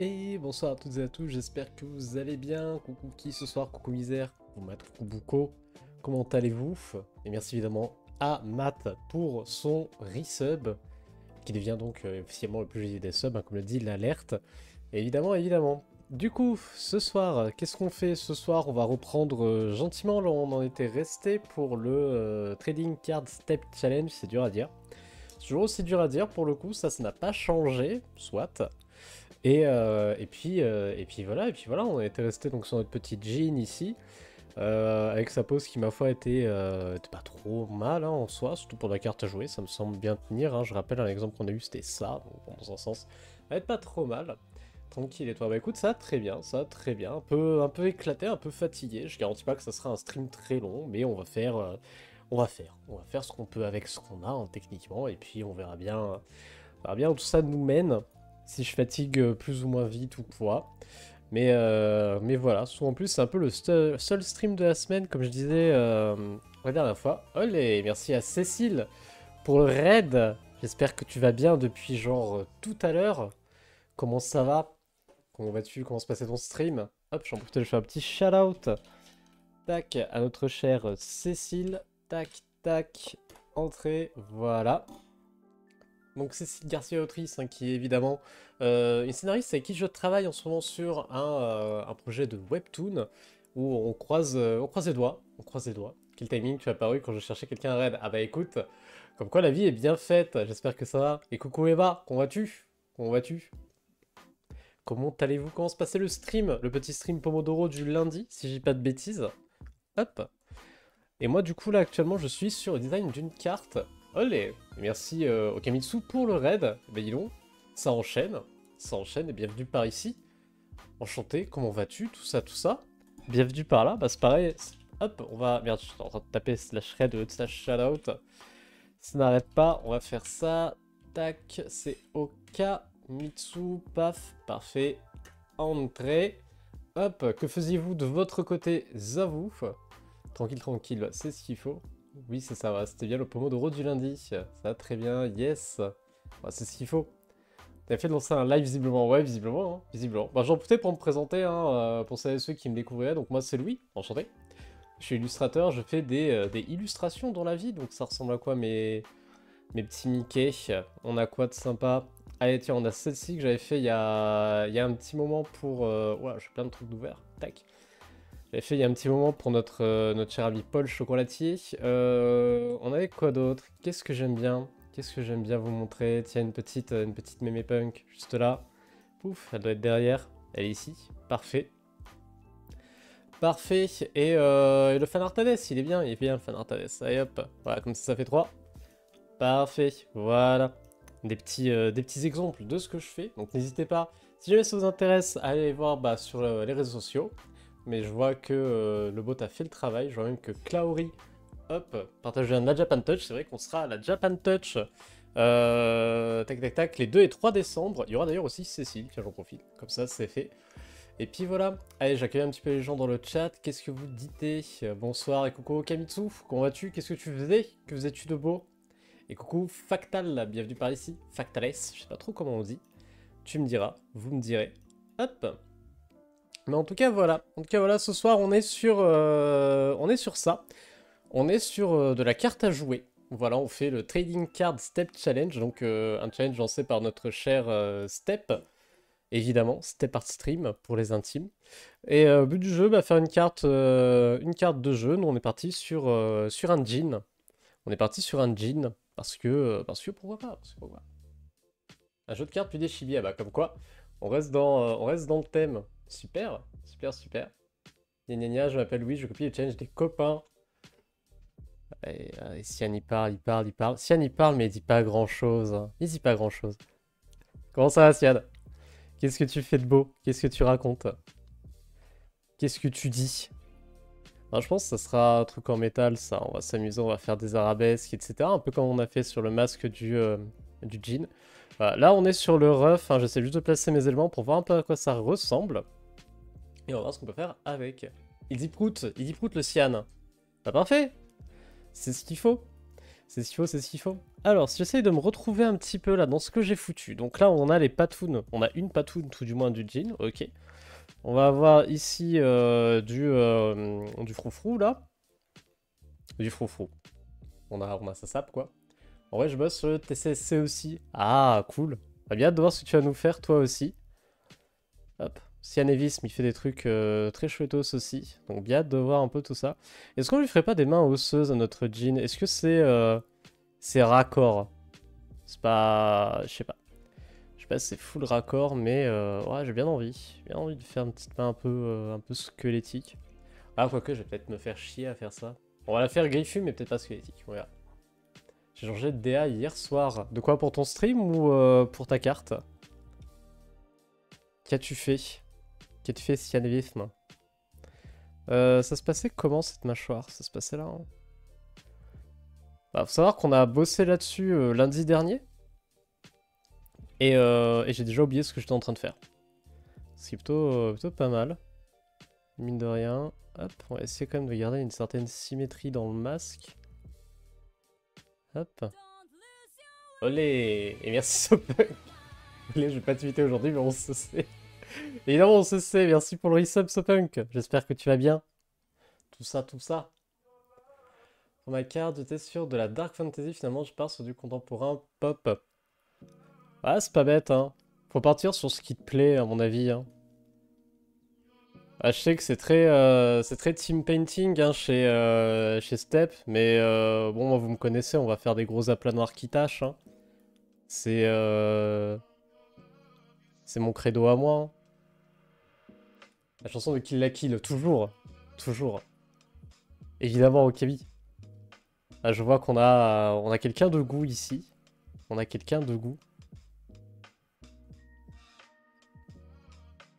Et bonsoir à toutes et à tous, j'espère que vous allez bien. Coucou qui ce soir, coucou misère, coucou Matt, coucou Buko, comment allez-vous? Et merci évidemment à Matt pour son resub, qui devient donc officiellement le plus joli des subs, hein, comme le dit l'alerte. Et évidemment. Du coup, ce soir, qu'est-ce qu'on fait? Ce soir, on va reprendre gentiment là où on en était resté pour le Trading Card Step Challenge, c'est dur à dire. C'est toujours aussi dur à dire pour le coup, ça n'a pas changé, soit. Et puis voilà, on était resté donc sur notre petite Jean ici, avec sa pose qui ma foi était pas trop mal hein, en soi, surtout pour la carte à jouer, ça me semble bien tenir, hein. Je rappelle un exemple qu'on a eu c'était ça, donc bon, dans un sens, ça va être pas trop mal. Tranquille et toi, bah écoute ça très bien, un peu éclaté, un peu fatigué, je garantis pas que ça sera un stream très long, mais on va faire ce qu'on peut avec ce qu'on a hein, techniquement, et puis on verra bien où tout ça nous mène, si je fatigue plus ou moins vite ou quoi. Mais voilà, souvent en plus c'est un peu le seul stream de la semaine, comme je disais la dernière fois. Olé, merci à Cécile pour le raid. J'espère que tu vas bien depuis genre tout à l'heure. Comment ça va? Comment vas-tu? Comment se passait ton stream? Hop, j'en profite de faire un petit shout-out. Tac, à notre chère Cécile. Tac, tac, entrée, voilà. Donc Cécile Garcia, autrice, hein, qui est évidemment une scénariste avec qui je travaille en ce moment sur un projet de webtoon où on croise les doigts, on croise les doigts. Quel timing tu as apparu quand je cherchais quelqu'un à raid? Ah bah écoute, comme quoi la vie est bien faite, j'espère que ça va. Et coucou Eva, comment vas-tu? Comment vas-tu? Comment allez-vous? Comment se passait le stream? Le petit stream Pomodoro du lundi, si j'ai pas de bêtises. Hop. Et moi, du coup, là, actuellement, je suis sur le design d'une carte. Olé! Merci Okamitsu pour le raid. Ben, dis donc, ça enchaîne, et bienvenue par ici. Enchanté, comment vas-tu? Tout ça, tout ça. Bienvenue par là, bah c'est pareil. Hop, on va... Merde, je suis en train de taper slash raid slash shoutout. Ça n'arrête pas, on va faire ça. Tac, c'est Okamitsu, paf, parfait. Entrée. Hop, que faisiez-vous de votre côté, Zavou? Tranquille, tranquille, c'est ce qu'il faut. Oui, c'est ça, voilà, c'était bien le Pomodoro du lundi. Ça va très bien, yes. Bah, c'est ce qu'il faut. T'as fait de lancer un live visiblement, ouais, visiblement, hein, visiblement. Bah, j'en profite pour me présenter, hein, pour celles et ceux qui me découvriraient. Donc moi, c'est Louis, enchanté. Je suis illustrateur, je fais des illustrations dans la vie. Donc ça ressemble à quoi mes petits Mickey? On a quoi de sympa? Allez, tiens, on a celle-ci que j'avais fait il y a un petit moment pour... Ouais, j'ai plein de trucs d'ouvert. Tac. J'avais fait il y a un petit moment pour notre cher ami Paul Chocolatier. On avait quoi d'autre? Qu'est-ce que j'aime bien? Qu'est-ce que j'aime bien vous montrer? Tiens, une petite mémé punk, juste là. Pouf, elle doit être derrière. Elle est ici. Parfait. Parfait. Et le fan Artades, il est bien le fan Artades. Allez hop. Voilà, comme ça fait 3. Parfait. Voilà. Des petits exemples de ce que je fais. Donc n'hésitez pas. Si jamais ça vous intéresse, allez voir bah, sur les réseaux sociaux. Mais je vois que le bot a fait le travail. Je vois même que Klaori, hop, partage un la Japan Touch. C'est vrai qu'on sera à la Japan Touch. Tac tac tac, les 2 et 3 décembre. Il y aura d'ailleurs aussi Cécile, tiens j'en profite. Comme ça c'est fait. Et puis voilà. Allez, j'accueille un petit peu les gens dans le chat. Qu'est-ce que vous dites? Bonsoir et coucou Kamitsu. Comment vas-tu? Qu'est-ce que tu faisais? Que faisais-tu de beau? Et coucou Factal, bienvenue par ici. Factales, je sais pas trop comment on dit. Tu me diras, vous me direz. Hop. Mais en tout cas, voilà. En tout cas, voilà, ce soir, on est sur ça. On est sur de la carte à jouer. Voilà, on fait le Trading Card Step Challenge, donc un challenge lancé par notre cher Step, évidemment, Step Art Stream pour les intimes. Et but du jeu, bah, faire une carte de jeu. Nous, on est parti sur un jean. On est parti sur un jean parce que pourquoi pas, pourquoi pas. Un jeu de cartes puis des chibis, ah bah comme quoi, on reste dans le thème. Super, super, super. Gna gna gna, je m'appelle Louis, je copie les challenges des copains. Et Sian il parle, il parle, il parle. Sian il parle, mais il dit pas grand chose, hein. Il dit pas grand chose. Comment ça va, Sian? Qu'est-ce que tu fais de beau? Qu'est-ce que tu racontes? Qu'est-ce que tu dis? Alors, je pense que ça sera un truc en métal, ça. On va s'amuser, on va faire des arabesques, etc. Un peu comme on a fait sur le masque du jean. Voilà, là, on est sur le rough, hein. J'essaie juste de placer mes éléments pour voir un peu à quoi ça ressemble. Et on va voir ce qu'on peut faire avec. Il dit prout le Sian. Bah parfait. C'est ce qu'il faut. C'est ce qu'il faut, c'est ce qu'il faut. Alors, si j'essaye de me retrouver un petit peu là dans ce que j'ai foutu. Donc là, on a les patounes. On a une patoune, tout du moins, du jean. Ok. On va avoir ici du froufrou là. Du froufrou. On a sa sape quoi. En vrai, je bosse sur le TCSC aussi. Ah, cool. On a bien hâte de voir ce que tu vas nous faire toi aussi. Hop. Cyanévisme, il fait des trucs très chouettos aussi. Donc bien hâte de voir un peu tout ça. Est-ce qu'on lui ferait pas des mains osseuses à notre jean? Est-ce que c'est raccord? C'est pas... Je sais pas. Je sais pas si c'est full raccord, mais ouais, j'ai bien envie. J'ai bien envie de faire une petite main un peu squelettique. Ah, quoique, je vais peut-être me faire chier à faire ça. On va la faire griffue, mais peut-être pas squelettique. On verra. J'ai changé de DA hier soir. De quoi, pour ton stream ou pour ta carte? Qu'as-tu fait? Qu'as-tu fait, Cyanévisme? Ça se passait comment cette mâchoire? Ça se passait là, hein. Bah, faut savoir qu'on a bossé là-dessus lundi dernier. Et j'ai déjà oublié ce que j'étais en train de faire. Ce qui est plutôt pas mal. Mine de rien. Hop, on va essayer quand même de garder une certaine symétrie dans le masque. Hop. Olé! Et merci Sopunk. Olé, je vais pas tweeter aujourd'hui, mais on se sait. Évidemment, on se sait. Merci pour le resub Sopunk. J'espère que tu vas bien. Tout ça, tout ça. Pour ma carte, j'étais sûr de la Dark Fantasy. Finalement, je pars sur du contemporain pop. Ah, c'est pas bête, hein. Faut partir sur ce qui te plaît, à mon avis, hein. Ah, je sais que c'est très team painting hein, chez Step, mais bon, moi, vous me connaissez, on va faire des gros aplats noirs qui tâchent, hein. C'est c'est mon credo à moi, hein. La chanson de Kill la Kill, toujours, toujours. Évidemment, Okabi. Ah, je vois on a quelqu'un de goût ici. On a quelqu'un de goût.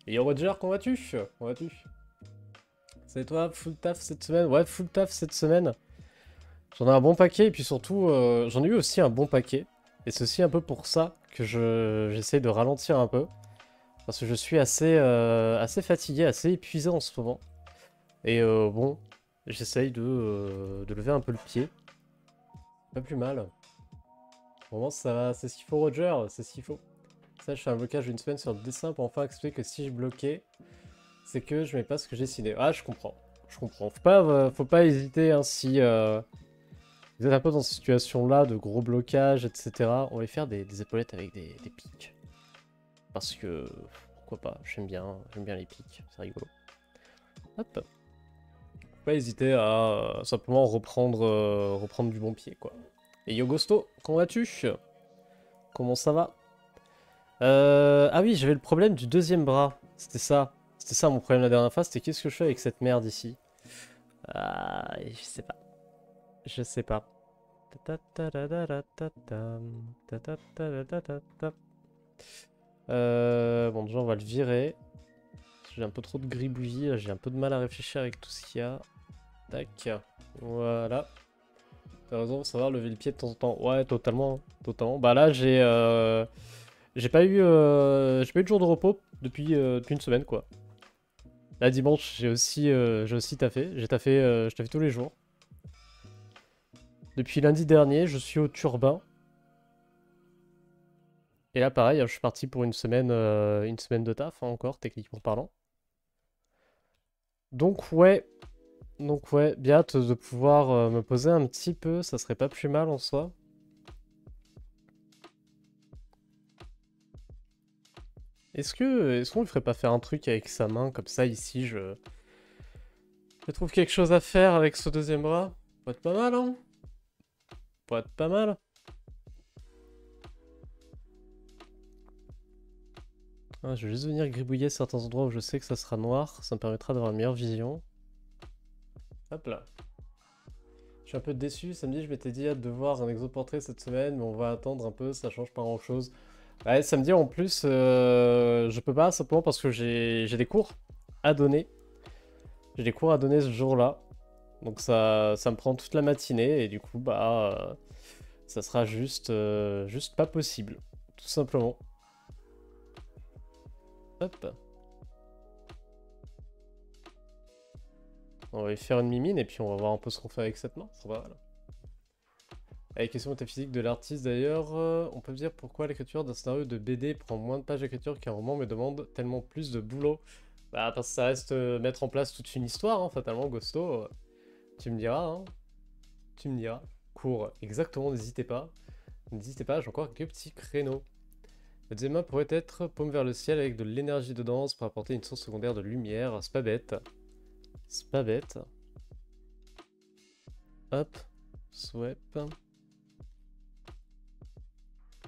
Et Roger, comment vas-tu? Comment vas-tu? C'est toi, full taf cette semaine? Ouais, full taf cette semaine. J'en ai un bon paquet, et puis surtout, j'en ai eu aussi un bon paquet. Et c'est aussi un peu pour ça que j'essaie de ralentir un peu. Parce que je suis assez fatigué, assez épuisé en ce moment. Et bon, j'essaye de lever un peu le pied. Pas plus mal. Au moment, ça va, c'est ce qu'il faut, Roger, c'est ce qu'il faut. Ça, je fais un blocage d'une semaine sur le dessin pour enfin expliquer que si je bloquais, c'est que je mets pas ce que j'ai dessiné. Ah, je comprends. Je comprends. Faut pas hésiter, hein, si vous êtes un peu dans cette situation-là de gros blocage, etc. On va faire des épaulettes avec des pics. Parce que, pourquoi pas, j'aime bien les pics, c'est rigolo. Hop. Faut pas hésiter à simplement reprendre du bon pied, quoi. Et Yogosto, comment vas-tu? Comment ça va? Ah oui, j'avais le problème du deuxième bras. C'était ça. C'était ça mon problème la dernière fois, c'était qu'est-ce que je fais avec cette merde ici? Ah, je sais pas. Je sais pas. Bon, déjà, on va le virer. J'ai un peu trop de gribouillis, j'ai un peu de mal à réfléchir avec tout ce qu'il y a. Tac. Voilà. T'as raison, savoir lever le pied de temps en temps. Ouais, totalement. Totalement. Bah là, j'ai pas eu de jour de repos depuis une semaine, quoi. Là, dimanche, j'ai aussi taffé. Je taffé tous les jours. Depuis lundi dernier, je suis au Turbin. Et là, pareil, je suis parti pour une semaine de taf, hein, encore, techniquement parlant. Donc, ouais. Donc, ouais, bien hâte de pouvoir me poser un petit peu. Ça serait pas plus mal en soi. Est-ce qu'on lui ferait pas faire un truc avec sa main comme ça ici je trouve quelque chose à faire avec ce deuxième bras. Pourrait être pas mal, hein? Pourrait être pas mal. Ah, je vais juste venir gribouiller certains endroits où je sais que ça sera noir. Ça me permettra d'avoir une meilleure vision. Hop là. Je suis un peu déçu. Samedi, je m'étais dit hâte de voir un exoportrait cette semaine, mais on va attendre un peu. Ça change pas grand-chose. Ouais, samedi en plus, je peux pas simplement parce que j'ai des cours à donner. J'ai des cours à donner ce jour-là. Donc ça me prend toute la matinée et du coup, bah, ça sera juste pas possible. Tout simplement. Hop. On va y faire une mimine et puis on va voir un peu ce qu'on fait avec cette main. Ça va, voilà. La question métaphysique de l'artiste d'ailleurs, on peut dire pourquoi l'écriture d'un scénario de BD prend moins de pages d'écriture qu'un roman mais demande tellement plus de boulot. Bah parce que ça reste mettre en place toute une histoire, hein, fatalement, Ghosto. Tu me diras, hein. Tu me diras. Cours, exactement, n'hésitez pas. N'hésitez pas, j'ai encore quelques petits créneaux. Le deuxième map pourrait être paume vers le ciel avec de l'énergie de danse pour apporter une source secondaire de lumière. C'est pas bête. C'est pas bête. Hop. Swipe.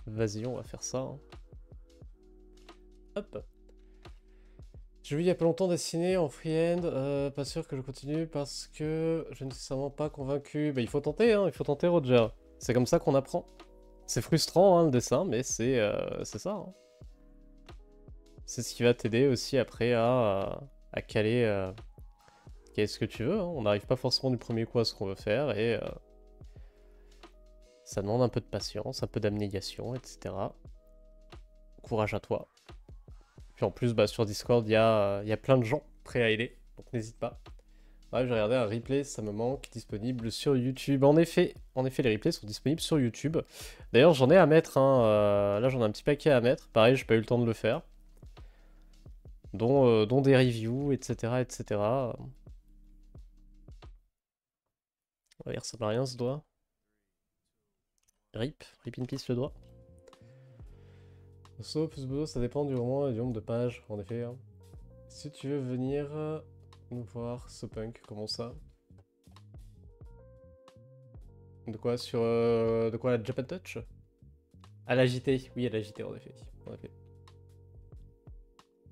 Vas-y, on va faire ça. Hein. Hop. J'ai vu il y a pas longtemps dessiner en freehand. Pas sûr que je continue parce que je ne suis nécessairement pas convaincu. Bah, il faut tenter, hein. Il faut tenter, Roger. C'est comme ça qu'on apprend. C'est frustrant, hein, le dessin, mais c'est ça. Hein. C'est ce qui va t'aider aussi après à caler, caler ce que tu veux. Hein. On n'arrive pas forcément du premier coup à ce qu'on veut faire et ça demande un peu de patience, un peu d'abnégation, etc. Courage à toi. Puis en plus, bah, sur Discord, il y a plein de gens prêts à aider, donc n'hésite pas. Ouais, j'ai regardé un replay, ça me manque, disponible sur YouTube. En effet, les replays sont disponibles sur YouTube. D'ailleurs, j'en ai à mettre, hein, là j'en ai un petit paquet à mettre. Pareil, j'ai pas eu le temps de le faire. Dont des reviews, etc., etc. Ouais, il ressemble à rien ce doigt. Rip in peace le doigt. Sauf plus beau, ça dépend du roman et du nombre de pages, en effet. Hein. Si tu veux venir nous voir, Sopunk, comment ça? De quoi sur de quoi la Japan Touch? À l'agité, oui à l'agité en effet. En effet.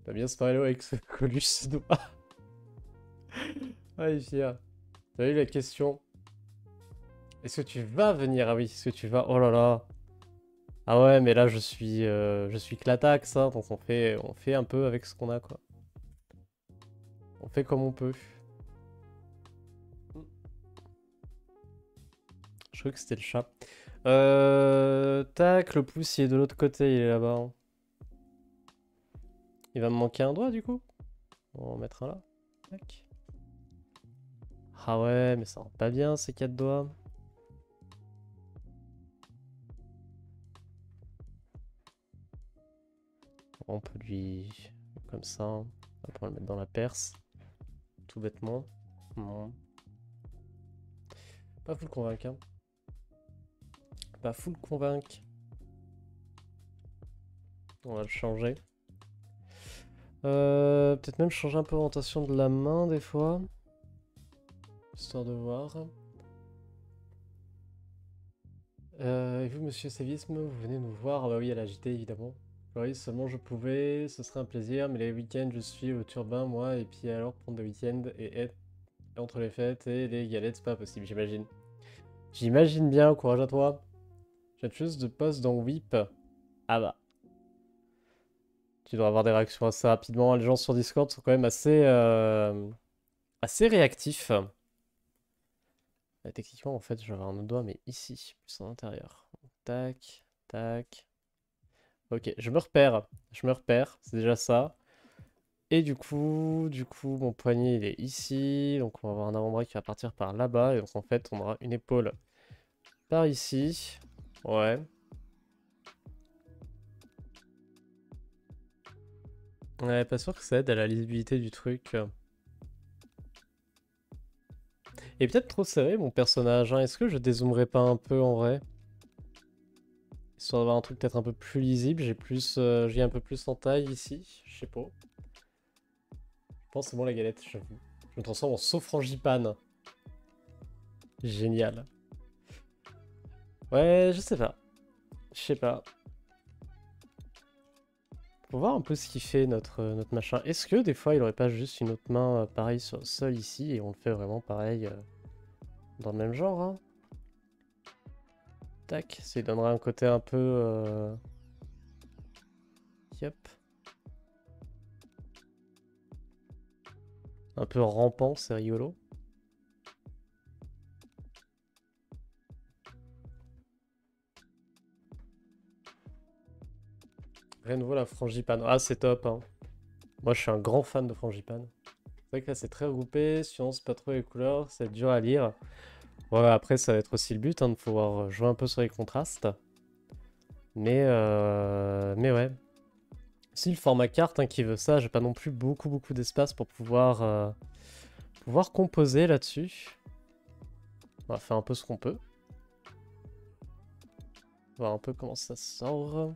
T'as bien Sparrow avec ce Coluche doigt. Ah il est fier. T'as eu la question. Est-ce que tu vas venir? Ah oui, est-ce que tu vas? Oh là là. Ah ouais mais là je suis clatax hein, donc on fait un peu avec ce qu'on a quoi. On fait comme on peut. Je crois que c'était le chat. Tac, le pouce il est de l'autre côté, il est là-bas. Hein. Il va me manquer un doigt du coup. On va en mettre un là. Tac. Ah ouais, mais ça rend pas bien ces 4 doigts. On peut lui... comme ça. Hein. On peut le mettre dans la perce. Tout bêtement. Non. Pas full convaincre. Hein. Pas full convaincre. On va le changer. Peut-être même changer un peu l'orientation de la main des fois. Histoire de voir. Et vous, monsieur Sévisme, vous venez nous voir? Ah bah oui, à la JT, évidemment. Oui, seulement je pouvais, ce serait un plaisir, mais les week-ends, je suis au turbin, moi, et puis alors prendre des week-ends et être entre les fêtes et les galettes, c'est pas possible, j'imagine. J'imagine bien, courage à toi. J'ai juste de poste dans Whip. Ah bah. Tu dois avoir des réactions assez rapidement. Les gens sur Discord sont quand même assez réactifs. Techniquement, en fait, je vais avoir un autre doigt, mais ici, plus en intérieur. Tac, tac. Ok, je me repère. Je me repère, c'est déjà ça. Et du coup, mon poignet, il est ici. Donc, on va avoir un avant-bras qui va partir par là-bas. Et donc, en fait, on aura une épaule par ici. Ouais. Ouais, pas sûr que ça aide à la lisibilité du truc. Et peut-être trop serré, mon personnage. Hein. Est-ce que je dézoomerais pas un peu, en vrai? Histoire d'avoir un truc peut-être un peu plus lisible. J'ai un peu plus en taille ici. Je sais pas. Je pense que c'est bon, la galette, j'avoue. Je me transforme en saufrangipane. Génial. Ouais, je sais pas. Je sais pas. Faut voir un peu ce qu'il fait notre machin. Est-ce que des fois il aurait pas juste une autre main pareil sur le sol ici et on le fait vraiment pareil dans le même genre hein. Tac, ça lui donnerait un côté un peu... Yep. Un peu rampant, c'est rigolo. Rien de nouveau la frangipane. Ah c'est top hein. Moi je suis un grand fan de frangipane. C'est vrai que là c'est très regroupé, science, pas trop les couleurs, c'est dur à lire. Ouais, après, ça va être aussi le but, hein, de pouvoir jouer un peu sur les contrastes. Mais ouais. Si le format carte hein, qui veut ça, j'ai pas non plus beaucoup d'espace pour pouvoir composer là-dessus. On va faire un peu ce qu'on peut. Voir un peu comment ça sort.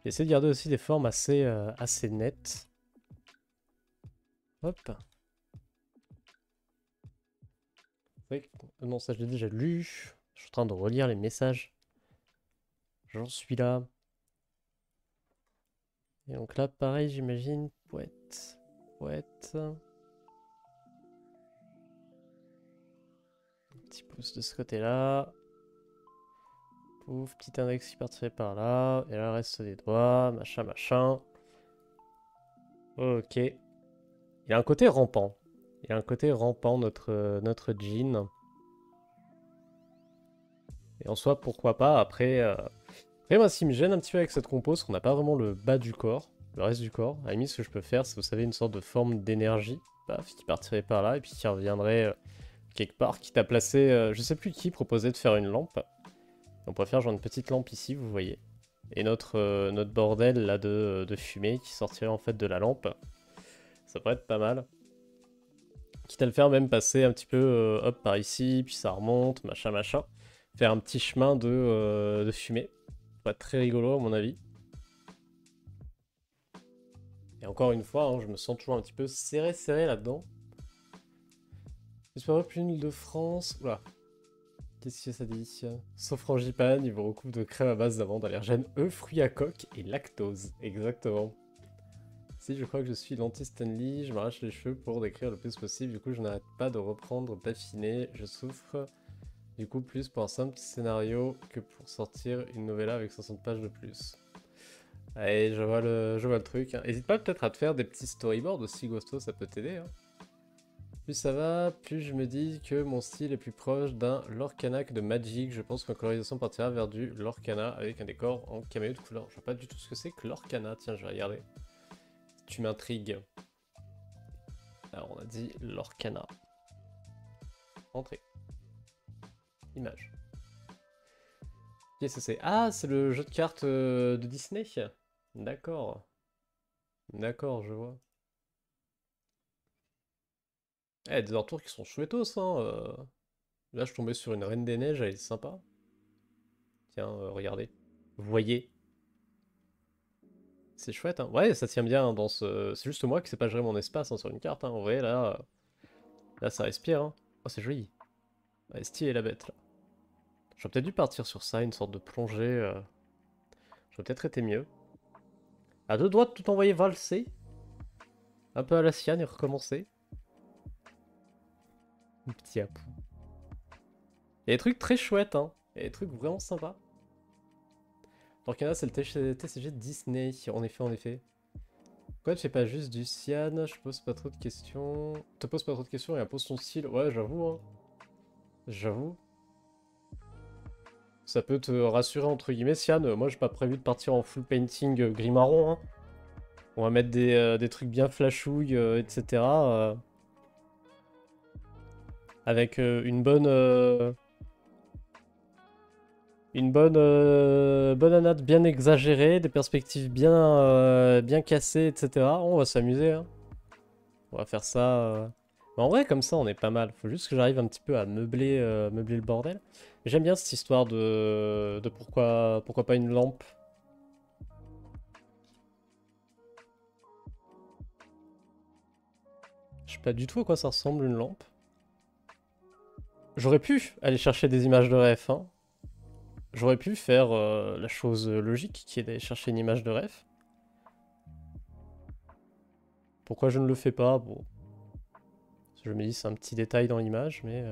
J'essaie de garder aussi des formes assez nettes. Hop. Oui. Non, ça je l'ai déjà lu. Je suis en train de relire les messages. J'en suis là. Et donc là, pareil, j'imagine. Poète. Poète. Un petit pouce de ce côté-là. Pouf, petit index qui partirait par là. Et là, reste des doigts. Machin, machin. Ok. Il a un côté rampant. Il a un côté rampant, notre jean. Et en soi, pourquoi pas. Après, moi, ce qui me gêne un petit peu avec cette compo, c'est qu'on n'a pas vraiment le bas du corps. Le reste du corps. À la limite, ce que je peux faire, c'est, vous savez, une sorte de forme d'énergie. Paf, qui partirait par là. Et puis qui reviendrait quelque part. Quitte à placer... je sais plus qui proposait de faire une lampe. On pourrait faire genre une petite lampe ici, vous voyez. Et notre bordel là de fumée qui sortirait en fait de la lampe. Ça pourrait être pas mal. Quitte à le faire même passer un petit peu hop par ici, puis ça remonte, machin machin. Faire un petit chemin de fumée. Ça pourrait être très rigolo à mon avis. Et encore une fois, hein, je me sens toujours un petit peu serré là-dedans. J'espère plus une Île-de-France. Oula. Qu'est-ce que ça dit? Sauf frangipane, il vous recouvre de crème à base d'amandes allergènes, œufs, fruits à coque et lactose. Exactement. Si, je crois que je suis l'anti-Stanley, je m'arrache les cheveux pour décrire le plus possible, du coup je n'arrête pas de reprendre, d'affiner, je souffre du coup plus pour un simple scénario que pour sortir une novella avec 60 pages de plus. Allez, je vois le truc. Hein. Hésite pas peut-être à te faire des petits storyboards aussi, Ghosto, ça peut t'aider. Hein. Plus ça va, plus je me dis que mon style est plus proche d'un Lorcana que de Magic. Je pense que ma colorisation partira vers du Lorcana avec un décor en camailleux de couleur. Je vois pas du tout ce que c'est que Lorcana, tiens je vais regarder. Tu m'intrigues. Alors on a dit Lorcana. Entrée. Image. Qu'est-ce que c'est? Ah, c'est le jeu de cartes de Disney. D'accord. D'accord, je vois. Eh, des entours qui sont chouettos, hein. Là, je tombais sur une Reine des Neiges, elle est sympa. Tiens, regardez. Vous voyez? C'est chouette, hein. Ouais, ça tient bien dans ce... C'est juste moi qui sais pas gérer mon espace hein, sur une carte, hein. En vrai, là, ça respire, hein. Oh, c'est joli. Ouais, stylé la bête, là. J'aurais peut-être dû partir sur ça, une sorte de plongée. J'aurais peut-être été mieux. À deux doigts de tout envoyer valser. Un peu à la sienne et recommencer. Un petit apou. Il y a des trucs très chouettes, hein. Il y a des trucs vraiment sympas. Lorcana, c'est le TCG de Disney. En effet, en effet. Pourquoi tu fais pas juste du Cyan? Je pose pas trop de questions. Te pose pas trop de questions et impose ton style. Ouais, j'avoue, hein. J'avoue. Ça peut te rassurer entre guillemets, Cyan. Moi, j'ai pas prévu de partir en full painting gris marron. Hein. On va mettre des trucs bien flashouilles, etc. Avec une bonne anade bien exagérée, des perspectives bien cassées, etc. On va s'amuser. Hein. On va faire ça. Mais en vrai, comme ça, on est pas mal. Faut juste que j'arrive un petit peu à meubler le bordel. J'aime bien cette histoire de pourquoi pas une lampe. Je sais pas du tout à quoi ça ressemble une lampe. J'aurais pu aller chercher des images de ref. Hein. J'aurais pu faire la chose logique qui est d'aller chercher une image de ref. Pourquoi je ne le fais pas? Bon. Je me dis c'est un petit détail dans l'image, mais...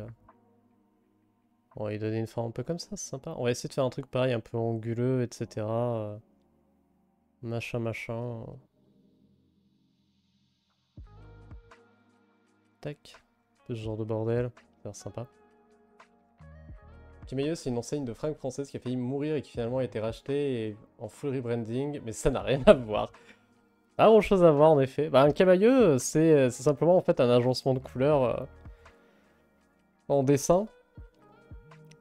on va lui donner une forme un peu comme ça, c'est sympa. On va essayer de faire un truc pareil, un peu anguleux, etc. Machin, machin. Tac. Ce genre de bordel. Ça a l'air sympa. Kimayo, c'est une enseigne de fringues française qui a failli mourir et qui finalement a été rachetée en full rebranding, mais ça n'a rien à voir. Pas grand chose à voir en effet. Bah, un camailleux, c'est simplement en fait un agencement de couleurs en dessin.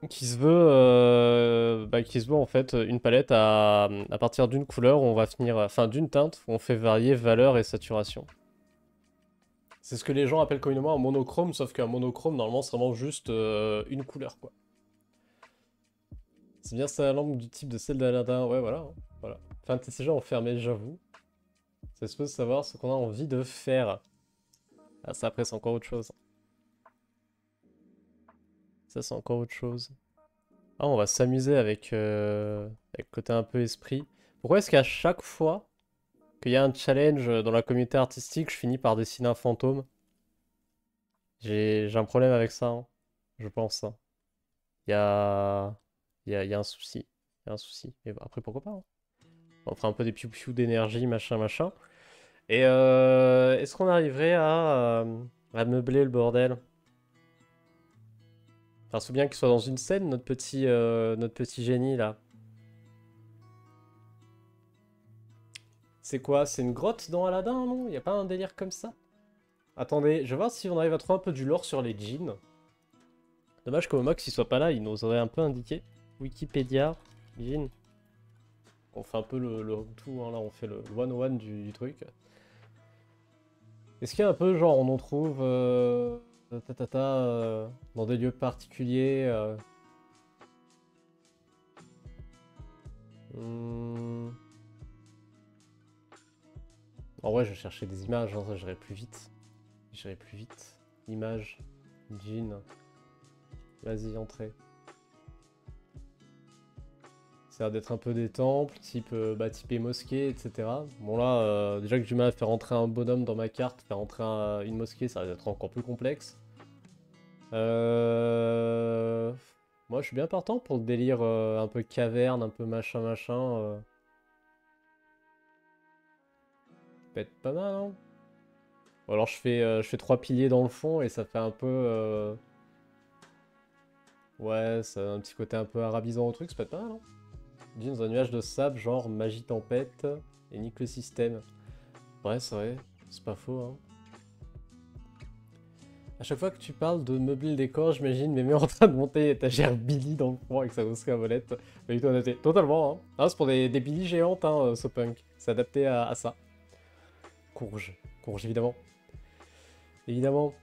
qui se veut en fait une palette à partir d'une couleur où on va finir, enfin d'une teinte où on fait varier valeur et saturation. C'est ce que les gens appellent communément un monochrome, sauf qu'un monochrome normalement c'est vraiment juste une couleur quoi. C'est bien sa lampe du type de celle d'Aladin, ouais voilà, hein, voilà. Enfin t'es déjà enfermé, j'avoue. Ça se peut savoir ce qu'on a envie de faire. Ah ça après c'est encore autre chose. Ça c'est encore autre chose. Ah, on va s'amuser avec le côté un peu esprit. Pourquoi est-ce qu'à chaque fois qu'il y a un challenge dans la communauté artistique, je finis par dessiner un fantôme? J'ai un problème avec ça, hein, je pense, hein. Il y a... il y a un souci. Il y a un souci. Mais bon, après, pourquoi pas, hein. On fera un peu des piou-piou d'énergie, machin, machin. Et est-ce qu'on arriverait à meubler le bordel? Enfin, c'est bien qu'il soit dans une scène, notre petit génie, là. C'est quoi? C'est une grotte dans Aladdin, non? Y a pas un délire comme ça? Attendez, je vais voir si on arrive à trouver un peu du lore sur les djinns. Dommage qu'au Mox il soit pas là, il nous aurait un peu indiqué. Wikipédia, djinn. On fait un peu le tout, hein, là on fait le 101 du truc. Est-ce qu'il y a un peu genre on en trouve dans des lieux particuliers hmm. En vrai je vais chercher des images, hein, ça j'irai plus vite. J'irai plus vite. Images, djinn. Vas-y, entrez. Ça a l'air d'être un peu des temples, type mosquée, etc. Bon là, déjà que j'ai du mal à faire rentrer un bonhomme dans ma carte, faire rentrer une mosquée, ça va être encore plus complexe. Moi je suis bien partant pour le délire un peu caverne, un peu machin machin. Ça peut être pas mal, hein. Ou alors je fais 3 piliers dans le fond et ça fait un peu... ouais, ça a un petit côté un peu arabisant au truc, ça peut être pas mal, hein. Dit dans un nuage de sable, genre magie tempête, et nique le système. Ouais, c'est vrai, c'est pas faux, hein. À chaque fois que tu parles de meubler le décor, j'imagine Mémé en train de monter étagère Billy dans le fond avec sa grosse cavolette. Pas du tout adapté. Totalement, hein. Ah, c'est pour des Billy géantes, hein, ce punk. C'est adapté à ça. Courge. Courge, évidemment. Évidemment.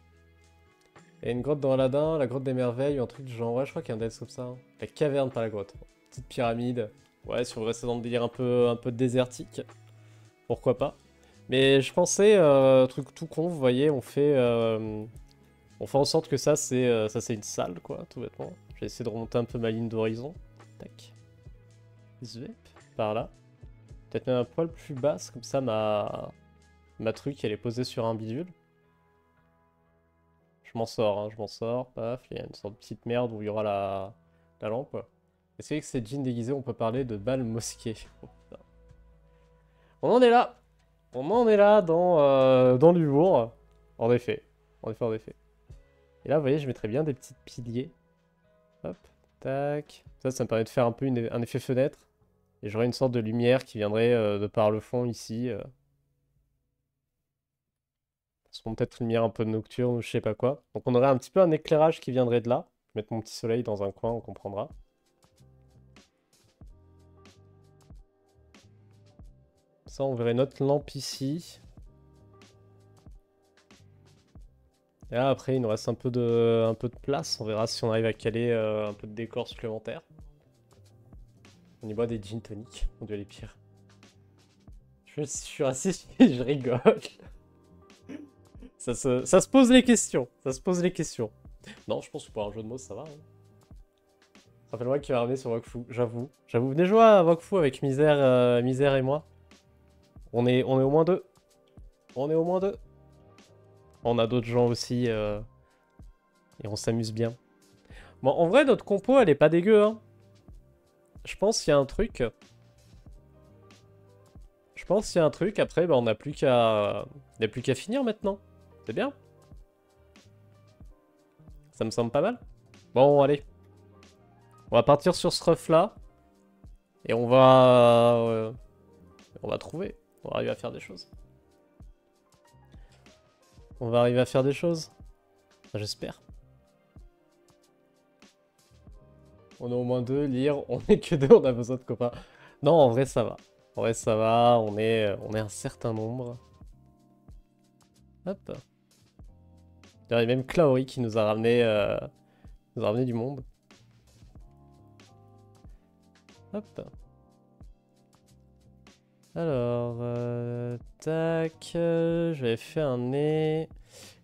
Il y a une grotte dans Aladdin, la grotte des merveilles, ou un truc du genre. Ouais, je crois qu'il y a un DLC comme ça, hein. La caverne, pas la grotte. Petite pyramide. Ouais, si on veut rester dans le délire un peu désertique. Pourquoi pas. Mais je pensais, truc tout con, vous voyez, on fait en sorte que ça c'est une salle, quoi, tout bêtement. Je vais essayer de remonter un peu ma ligne d'horizon. Tac. Zwep. Par là. Peut-être même un poil plus basse, comme ça ma truc elle est posée sur un bidule. Je m'en sors, hein, je m'en sors. Paf, il y a une sorte de petite merde où il y aura la lampe, quoi. Est-ce qu'avec ces jeans déguisés, on peut parler de bal mosquée? Oh, putain. On en est là! On en est là dans l'humour. En effet. En effet, en effet. Et là, vous voyez, je mettrais bien des petits piliers. Hop, tac. Ça me permet de faire un peu un effet fenêtre. Et j'aurais une sorte de lumière qui viendrait de par le fond ici. Peut-être une lumière un peu nocturne ou je sais pas quoi. Donc on aurait un petit peu un éclairage qui viendrait de là. Je vais mettre mon petit soleil dans un coin, on comprendra. Ça, on verrait notre lampe ici. Et là, après, il nous reste un peu de place. On verra si on arrive à caler un peu de décor supplémentaire. On y boit des gin tonic. On dirait les pires. Je suis assis, je rigole. Ça se pose les questions. Ça se pose les questions. Non, je pense que pour un jeu de mots, ça va, hein. Rappelle-moi qui va ramener sur Wakfu, j'avoue. J'avoue, venez jouer à Wakfu avec Misère et moi. On est au moins deux. On est au moins deux. On a d'autres gens aussi. Et on s'amuse bien. Bon, en vrai, notre compo, elle est pas dégueu, hein. Je pense qu'il y a un truc. Je pense qu'il y a un truc. Après, bah, on n'a plus qu'à finir maintenant. C'est bien. Ça me semble pas mal. Bon, allez. On va partir sur ce ref là. Et on va trouver. On va arriver à faire des choses. On va arriver à faire des choses. J'espère. On est au moins deux, lire, on est que deux, on a besoin de copains. Non, en vrai, ça va. En vrai, ça va, on est un certain nombre. Hop. Il y a même Klaori qui nous a ramené du monde. Hop. Alors, tac, je vais faire un nez.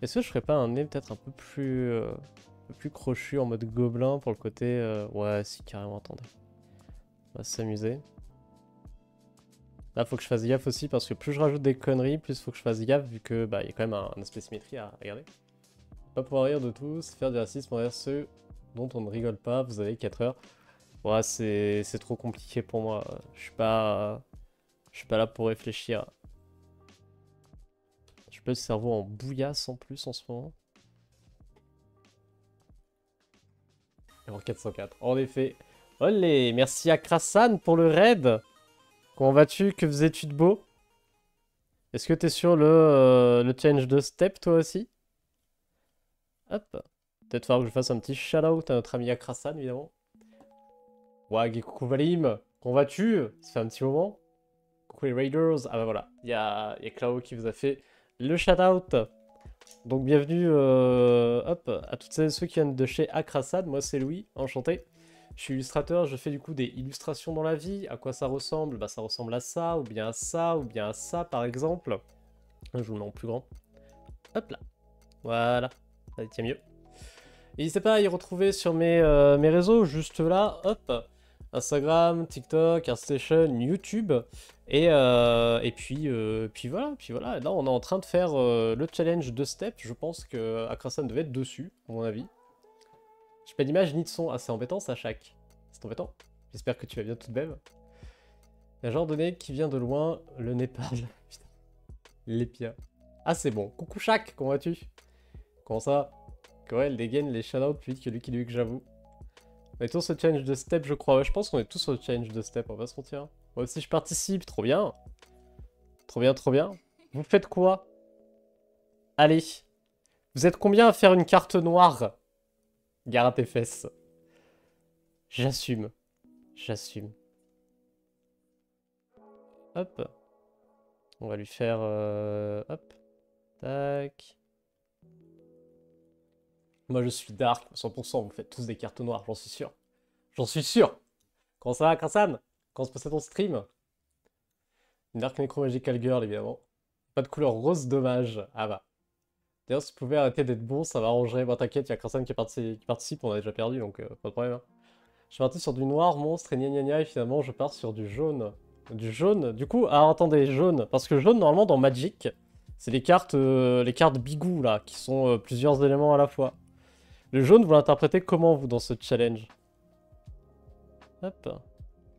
Est-ce que je ferais pas un nez peut-être un peu plus crochu en mode gobelin pour le côté... Ouais, si, carrément, attendez. On va s'amuser. Là, faut que je fasse gaffe aussi parce que plus je rajoute des conneries, plus faut que je fasse gaffe vu que bah il y a quand même un aspect symétrie à regarder. Pas pouvoir rire de tous, faire du racisme envers ceux dont on ne rigole pas, vous avez 4 heures. Ouais, c'est trop compliqué pour moi. Je suis pas là pour réfléchir. J'ai pas le cerveau en bouillasse en plus en ce moment. Et en 404. En effet. Olé, merci à Krasan pour le raid. Comment vas-tu? Que faisais-tu de beau? Est-ce que t'es sur le challenge de step toi aussi? Hop. Peut-être falloir que je fasse un petit shout-out à notre ami Akrasan évidemment. Ouais, coucou Valim. Comment vas-tu? Ça fait un petit moment. Coucou les Raiders. Ah bah voilà. Il y a Clau qui vous a fait le shout-out. Donc bienvenue hop, à toutes celles et ceux qui viennent de chez Akrasan. Moi c'est Louis, enchanté. Je suis illustrateur, je fais du coup des illustrations dans la vie. À quoi ça ressemble? Bah ça ressemble à ça, ou bien à ça, ou bien à ça par exemple. Je vous le mets en plus grand. Hop là. Voilà. Ça tient mieux. N'hésitez pas à y retrouver sur mes réseaux, juste là, hop. Instagram, TikTok, ArtStation, YouTube. Et puis voilà. Là, on est en train de faire le challenge de step. Je pense que Akrasan devait être dessus, à mon avis. J'ai pas d'image ni de son. Ah, c'est embêtant ça, Shaq. C'est embêtant. J'espère que tu vas bien tout de même. Il y a un genre de nez qui vient de loin, le Népal. Putain. L'épia. Ah, c'est bon. Coucou Shaq, comment vas-tu? Comment ça? Ouais, elle dégaine les shoutouts plus vite que Lucky Luke, j'avoue. On est tous au challenge de step, je crois. Ouais, je pense qu'on est tous au challenge de step, on va se mentir. Moi aussi, je participe. Trop bien. Trop bien, trop bien. Vous faites quoi? Allez. Vous êtes combien à faire une carte noire? Gare à tes fesses. J'assume. J'assume. Hop. On va lui faire... hop. Tac. Moi, je suis dark, 100%. Vous faites tous des cartes noires, j'en suis sûr. J'en suis sûr. Comment ça va, Krasan? Comment se passait ton stream? Une Dark Necro Magical Girl, évidemment. Pas de couleur rose, dommage. Ah bah. D'ailleurs, si vous pouvez arrêter d'être bon, ça m'arrangerait. Bon, t'inquiète, il y a Krasan qui participe, on a déjà perdu, donc pas de problème. Hein. Je suis parti sur du noir, monstre, et gna gna gna, et finalement, je pars sur du jaune. Du jaune? Du coup, ah, attendez, jaune. Parce que jaune, normalement, dans Magic, c'est les cartes bigou, là, qui sont plusieurs éléments à la fois. Le jaune, vous l'interprétez comment, vous, dans ce challenge? Hop.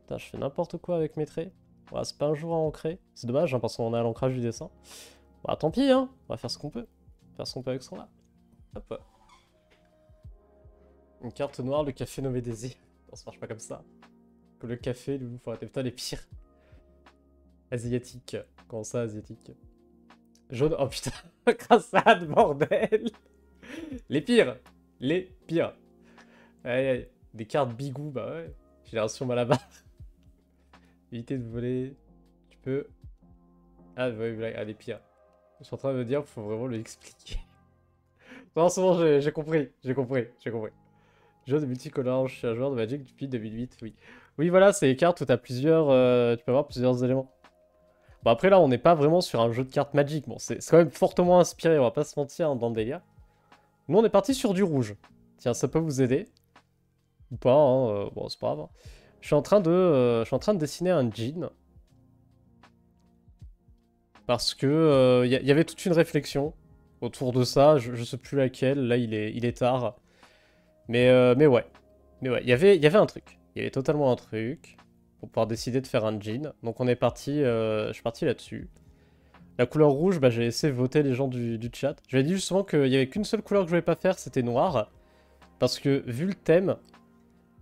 Putain, je fais n'importe quoi avec mes traits. Ouais, c'est pas un jour à ancrer. C'est dommage, hein, parce qu'on a l'ancrage du dessin. Bah, tant pis, hein. On va faire ce qu'on peut. Faire ce qu'on peut avec ce qu'on a. Hop. Une carte noire, le café nommé désir. Non, ça marche pas comme ça. Que le café, loulou, faut arrêter. Putain, les pires. Asiatique. Comment ça, asiatique? Jaune. Oh putain. Crassade, bordel. Les pires. Les pires. Aïe, aïe. Des cartes bigou, bah ouais. Génération Malabar. Éviter de voler. Tu peux. Ah, ouais, ah, les pires. Je suis en train de me dire, faut vraiment lui expliquer. Non, c'est bon, j'ai compris. J'ai compris. Jeu de multicolore, je suis un joueur de Magic depuis 2008, oui. Oui, voilà, c'est les cartes où t'as plusieurs... tu peux avoir plusieurs éléments. Bon, après, là, on n'est pas vraiment sur un jeu de cartes Magic. Bon, c'est quand même fortement inspiré, on va pas se mentir, hein, dans le délire. Nous, on est parti sur du rouge. Tiens, ça peut vous aider. Ou pas, hein, bon, c'est pas grave. Hein. Je suis en train de dessiner un jean. Parce que y avait toute une réflexion autour de ça. Je sais plus laquelle. Là, il est tard. Mais ouais. Il y avait un truc. Il y avait totalement un truc. Pour pouvoir décider de faire un jean. Donc on est parti. Je suis parti là-dessus. La couleur rouge, bah, j'ai laissé voter les gens du chat. J'avais dit justement qu'il n'y avait qu'une seule couleur que je voulais pas faire, c'était noir. Parce que vu le thème,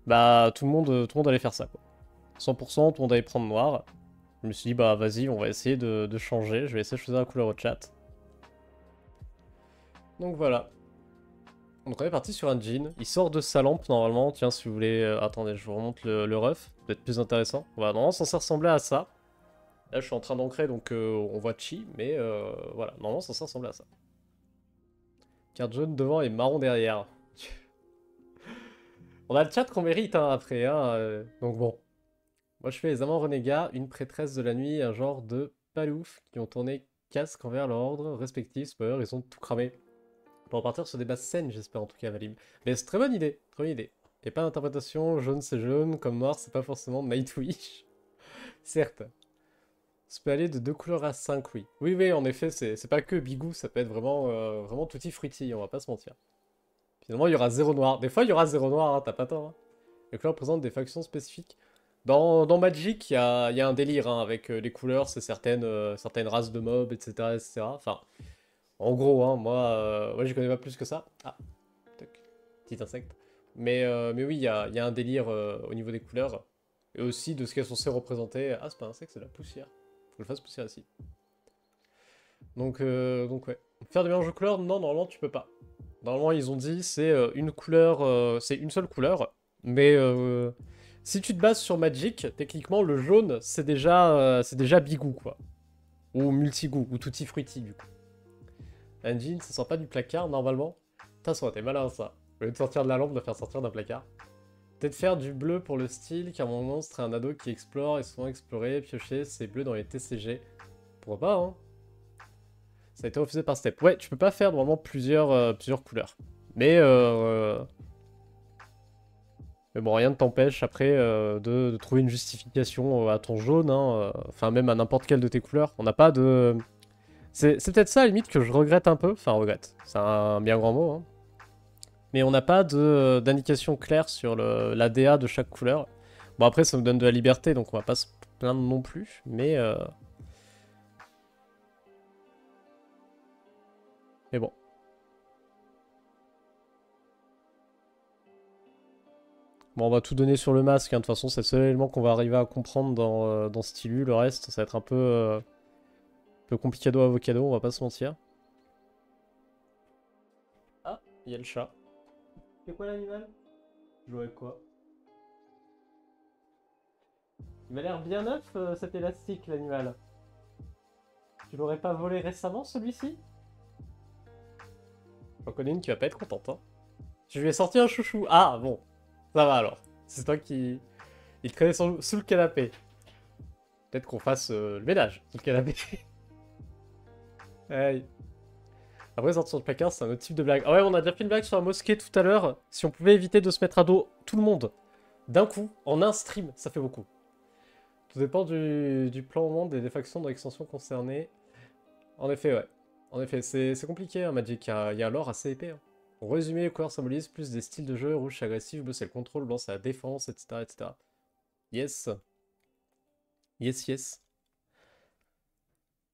bah tout le monde allait faire ça, quoi. 100%, tout le monde allait prendre noir. Je me suis dit, bah vas-y, on va essayer de changer. Je vais essayer de choisir la couleur au chat. Donc voilà. Donc on est parti sur un jean. Il sort de sa lampe normalement. Tiens, si vous voulez... attendez, je vous remonte le ref. Peut-être plus intéressant. Voilà, normalement, censé ressembler à ça. Là, je suis en train d'ancrer, donc on voit Chi. Mais voilà, normalement, censé ressembler à ça. Carte jaune devant et marron derrière. On a le chat qu'on mérite hein, après. Hein, donc bon. Moi, je fais les amants renégats, une prêtresse de la nuit, un genre de palouf qui ont tourné casque envers leur ordre respectif. Spoiler, ils ont tout cramé. Pour partir sur des bases saines, j'espère en tout cas, Valim. Mais c'est très bonne idée, très bonne idée. Et pas d'interprétation, jaune c'est jaune, comme noir c'est pas forcément Nightwish. Certes. Ça peut aller de 2 couleurs à 5, oui. Oui, oui, en effet, c'est pas que bigou, ça peut être vraiment, vraiment tutti frutti, on va pas se mentir. Finalement, il y aura zéro noir. Des fois, il y aura zéro noir, hein, t'as pas tort. Hein. Les couleurs présentent des factions spécifiques. Dans Magic, il y a un délire hein, avec les couleurs, c'est certaines races de mobs, etc., etc. Enfin, en gros, hein, moi j'y connais pas plus que ça. Ah, tac, petit insecte. Mais oui, il y a un délire au niveau des couleurs. Et aussi de ce qu'elles sont censées représenter. Ah, c'est pas un insecte, c'est de la poussière. Faut que je le fasse pousser ici. Donc ouais. Faire des mélanges de couleurs, non, normalement tu peux pas. Normalement, ils ont dit c'est une couleur, c'est une seule couleur. Mais si tu te bases sur Magic, techniquement, le jaune, c'est déjà bigou, quoi. Ou multigoût, ou tutti frutti, du coup. Un jean, ça sort pas du placard, normalement. Putain, ça aurait été malin, ça. Au lieu de sortir de la lampe, de faire sortir d'un placard. Peut-être faire du bleu pour le style, car mon monstre est un ado qui explore et souvent exploré, piocher ses bleus dans les TCG. Pourquoi pas, hein. Ça a été refusé par Step. Ouais, tu peux pas faire normalement plusieurs couleurs. Mais bon, rien ne t'empêche après de trouver une justification à ton jaune, hein, enfin même à n'importe quelle de tes couleurs. On n'a pas de... C'est peut-être ça, à la limite, que je regrette un peu. Enfin, regrette, c'est un bien grand mot. Hein. Mais on n'a pas d'indication claire sur la DA de chaque couleur. Bon, après, ça nous donne de la liberté, donc on va pas se plaindre non plus. Mais bon. Bon, on va tout donner sur le masque. Hein. De toute façon, c'est le seul élément qu'on va arriver à comprendre dans Stylu. Le reste, ça va être un peu complicado avocado, on va pas se mentir. Ah, il y a le chat. C'est quoi l'animal? Jouer avec quoi? Il m'a l'air bien neuf cet élastique, l'animal. Tu l'aurais pas volé récemment celui-ci? J'en connais une qui va pas être contente. Hein. Je lui ai sorti un chouchou. Ah bon, ça va alors. C'est toi qui. Il te connaît sous le canapé. Peut-être qu'on fasse le ménage sous le canapé. Aïe. Après, sortir sur le placard, c'est un autre type de blague. Ah ouais, on a déjà fait une blague sur la mosquée tout à l'heure. Si on pouvait éviter de se mettre à dos tout le monde d'un coup, en un stream, ça fait beaucoup. Tout dépend du plan au monde et des factions dans l'extension concernée. En effet, ouais. En effet, c'est compliqué, hein, Magic. Il y a un lore assez épais. Hein. En résumé, les couleurs symbolisent plus des styles de jeu. Rouge, c'est agressif, bleu, c'est le contrôle, blanc, c'est la défense, etc., etc. Yes. Yes, yes.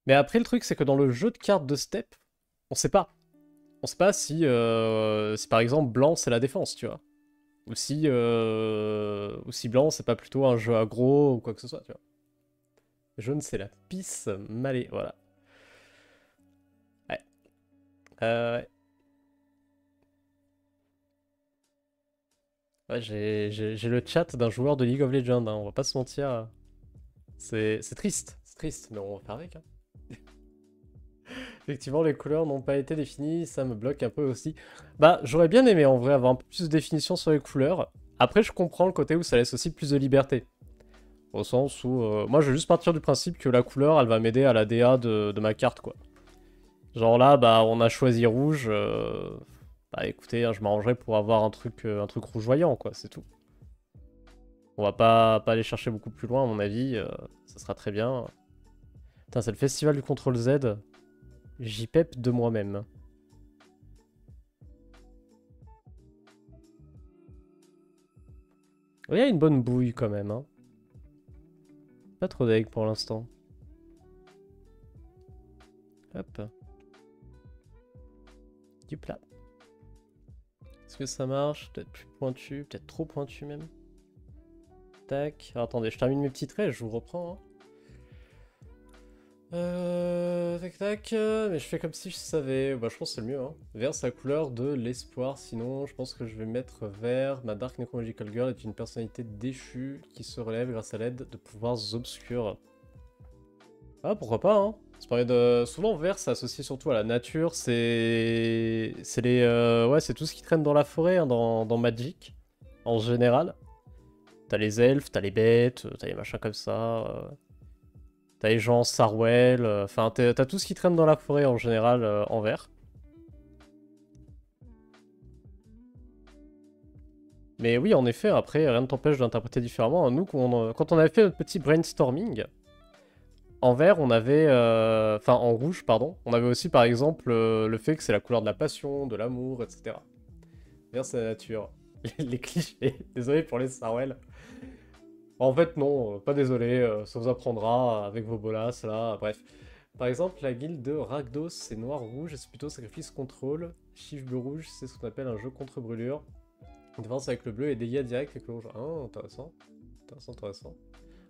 Mais après, le truc, c'est que dans le jeu de cartes de Step, on sait pas. On sait pas si par exemple, blanc, c'est la défense, tu vois. Ou si blanc, c'est pas plutôt un jeu aggro ou quoi que ce soit, tu vois. Jaune, c'est la pisse malée, voilà. Ouais. Ouais. Ouais, j'ai le chat d'un joueur de League of Legends, hein, on va pas se mentir. C'est triste, mais on va faire avec. Hein. Effectivement, les couleurs n'ont pas été définies, ça me bloque un peu aussi. Bah, j'aurais bien aimé en vrai avoir un peu plus de définition sur les couleurs. Après, je comprends le côté où ça laisse aussi plus de liberté. Au sens où, moi, je vais juste partir du principe que la couleur, elle va m'aider à la DA de ma carte, quoi. Genre là, bah, on a choisi rouge. Bah, écoutez, hein, je m'arrangerai pour avoir un truc rougeoyant, quoi, c'est tout. On va pas aller chercher beaucoup plus loin, à mon avis. Ça sera très bien. Putain, c'est le festival du contrôle Z. J'y pep de moi-même. Il y a une bonne bouille quand même. Hein. Pas trop d'egg pour l'instant. Hop. Du plat. Est-ce que ça marche? Peut-être plus pointu, peut-être trop pointu même. Tac. Alors, attendez, je termine mes petits traits, je vous reprends. Tac tac, mais je fais comme si je savais. Bah je pense que c'est le mieux, hein. Vert c'est la couleur de l'espoir, sinon je pense que je vais mettre vert. Ma Dark Necromagical Girl est une personnalité déchue qui se relève grâce à l'aide de pouvoirs obscurs. Ah pourquoi pas, hein. Ça permet de... Souvent vert c'est associé surtout à la nature, c'est les... Ouais c'est tout ce qui traîne dans la forêt, hein, dans Magic, en général. T'as les elfes, t'as les bêtes, t'as les machins comme ça... T'as les gens Sarwell, enfin t'as tout ce qui traîne dans la forêt en général en vert. Mais oui, en effet, après, rien ne t'empêche d'interpréter différemment. Nous, quand on avait fait notre petit brainstorming, en vert, on avait... Enfin, en rouge, pardon. On avait aussi, par exemple, le fait que c'est la couleur de la passion, de l'amour, etc. Vert, c'est la nature. Les clichés. Désolé pour les Sarwell. En fait, non, pas désolé, ça vous apprendra avec vos bolas, là, bref. Par exemple, la guilde de Rakdos, c'est noir-rouge, c'est plutôt sacrifice contrôle. Chiffre bleu-rouge, c'est ce qu'on appelle un jeu contre brûlure. Défense avec le bleu et dégâts directs avec le rouge. Ah, intéressant. Intéressant, intéressant.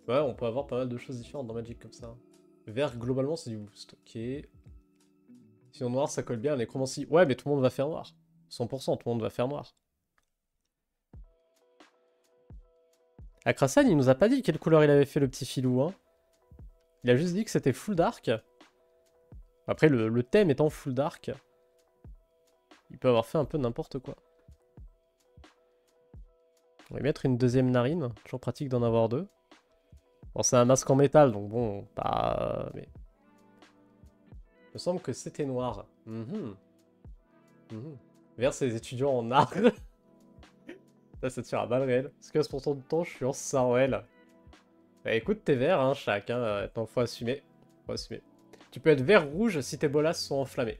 Ouais, on peut avoir pas mal de choses différentes dans Magic comme ça. Vert, globalement, c'est du boost. Ok. Sinon, noir, ça colle bien à nécromancie. Ouais, mais tout le monde va faire noir. 100%, tout le monde va faire noir. Akrasan, il nous a pas dit quelle couleur il avait fait le petit filou, hein. Il a juste dit que c'était full dark. Après, le thème étant full dark, il peut avoir fait un peu n'importe quoi. On va mettre une deuxième narine. Toujours pratique d'en avoir deux. Bon, c'est un masque en métal, donc bon, pas... mais... Il me semble que c'était noir. Vert, c'est les étudiants en art. Ça tire à balles réelles. Parce que 15% du temps, je suis en Sarwell. Bah écoute, t'es vert, hein, chaque, hein. Attends, faut assumer. Faut assumer. Tu peux être vert-rouge si tes bolas sont enflammés.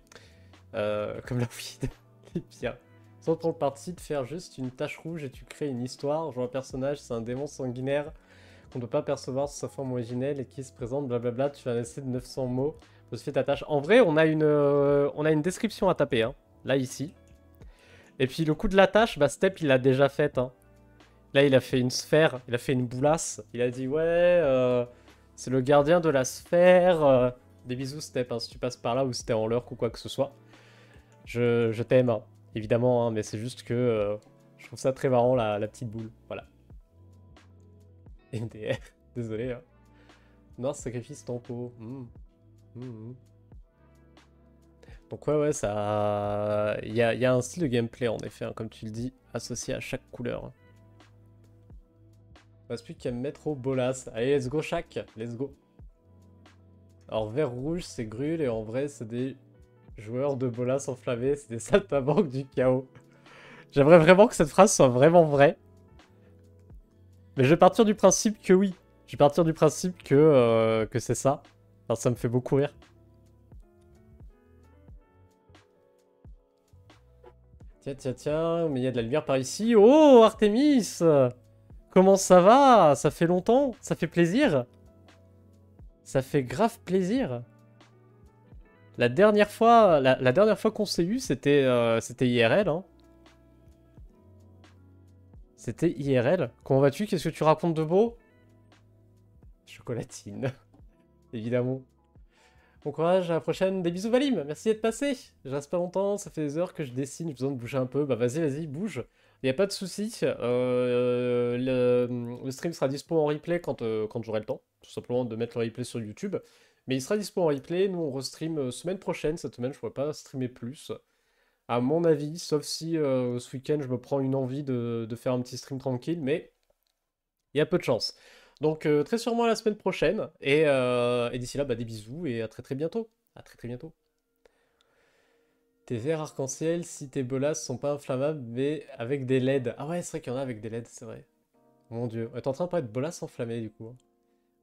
Comme la weed. Les pires. Sans ton parti de faire juste une tache rouge et tu crées une histoire. Genre un personnage, c'est un démon sanguinaire qu'on ne peut pas percevoir sous sa forme originelle et qui se présente, blablabla. Tu fais un essai de 900 mots. Faut se faire ta tâche. En vrai, on a une description à taper, hein. Là, ici. Et puis le coup de la tâche, bah Step, il l'a déjà fait, hein. Là, il a fait une sphère, il a fait une boulasse. Il a dit, ouais, c'est le gardien de la sphère. Des bisous, Step, hein, si tu passes par là ou si t'es en lurk ou quoi que ce soit. Je t'aime, hein, évidemment, hein, mais c'est juste que je trouve ça très marrant, la petite boule. Voilà. MDR, désolé. Hein. Noir sacrifice tempo. Donc ouais, ça... Il y a un style de gameplay, en effet, hein, comme tu le dis, associé à chaque couleur. Il reste plus qu'à me mettre au bolas. Allez, let's go, Shaq. Let's go. Alors, vert-rouge, c'est Grul, et en vrai, c'est des joueurs de bolas enflammés. C'est des saltimbanques du chaos. J'aimerais vraiment que cette phrase soit vraiment vraie. Mais je vais partir du principe que oui. Je vais partir du principe que c'est ça. Alors, ça me fait beaucoup rire. Tiens, mais il y a de la lumière par ici. Oh, Artemis! Comment ça va? Ça fait longtemps? Ça fait plaisir? Ça fait grave plaisir. La dernière fois qu'on s'est eu, c'était IRL. Hein. C'était IRL. Comment vas-tu? Qu'est-ce que tu racontes de beau? Chocolatine. Évidemment. Bon courage, à la prochaine. Des bisous Valim. Merci d'être passé. Je reste pas longtemps, ça fait des heures que je dessine, j'ai besoin de bouger un peu. Bah vas-y, bouge. Y a pas de souci. Le stream sera dispo en replay quand j'aurai le temps. Tout simplement de mettre le replay sur YouTube. Mais il sera dispo en replay. Nous on restream semaine prochaine. Cette semaine je pourrais pas streamer plus. À mon avis, sauf si ce week-end je me prends une envie de faire un petit stream tranquille. Mais il y a peu de chance. Donc très sûrement à la semaine prochaine. Et d'ici là, bah, des bisous et à très très bientôt. À très très bientôt. Tes verres arc-en-ciel, si tes bolas sont pas inflammables, mais avec des LED. Ah ouais, c'est vrai qu'il y en a avec des LED, c'est vrai. Mon dieu. T'es en train de parler de bolas enflammés du coup.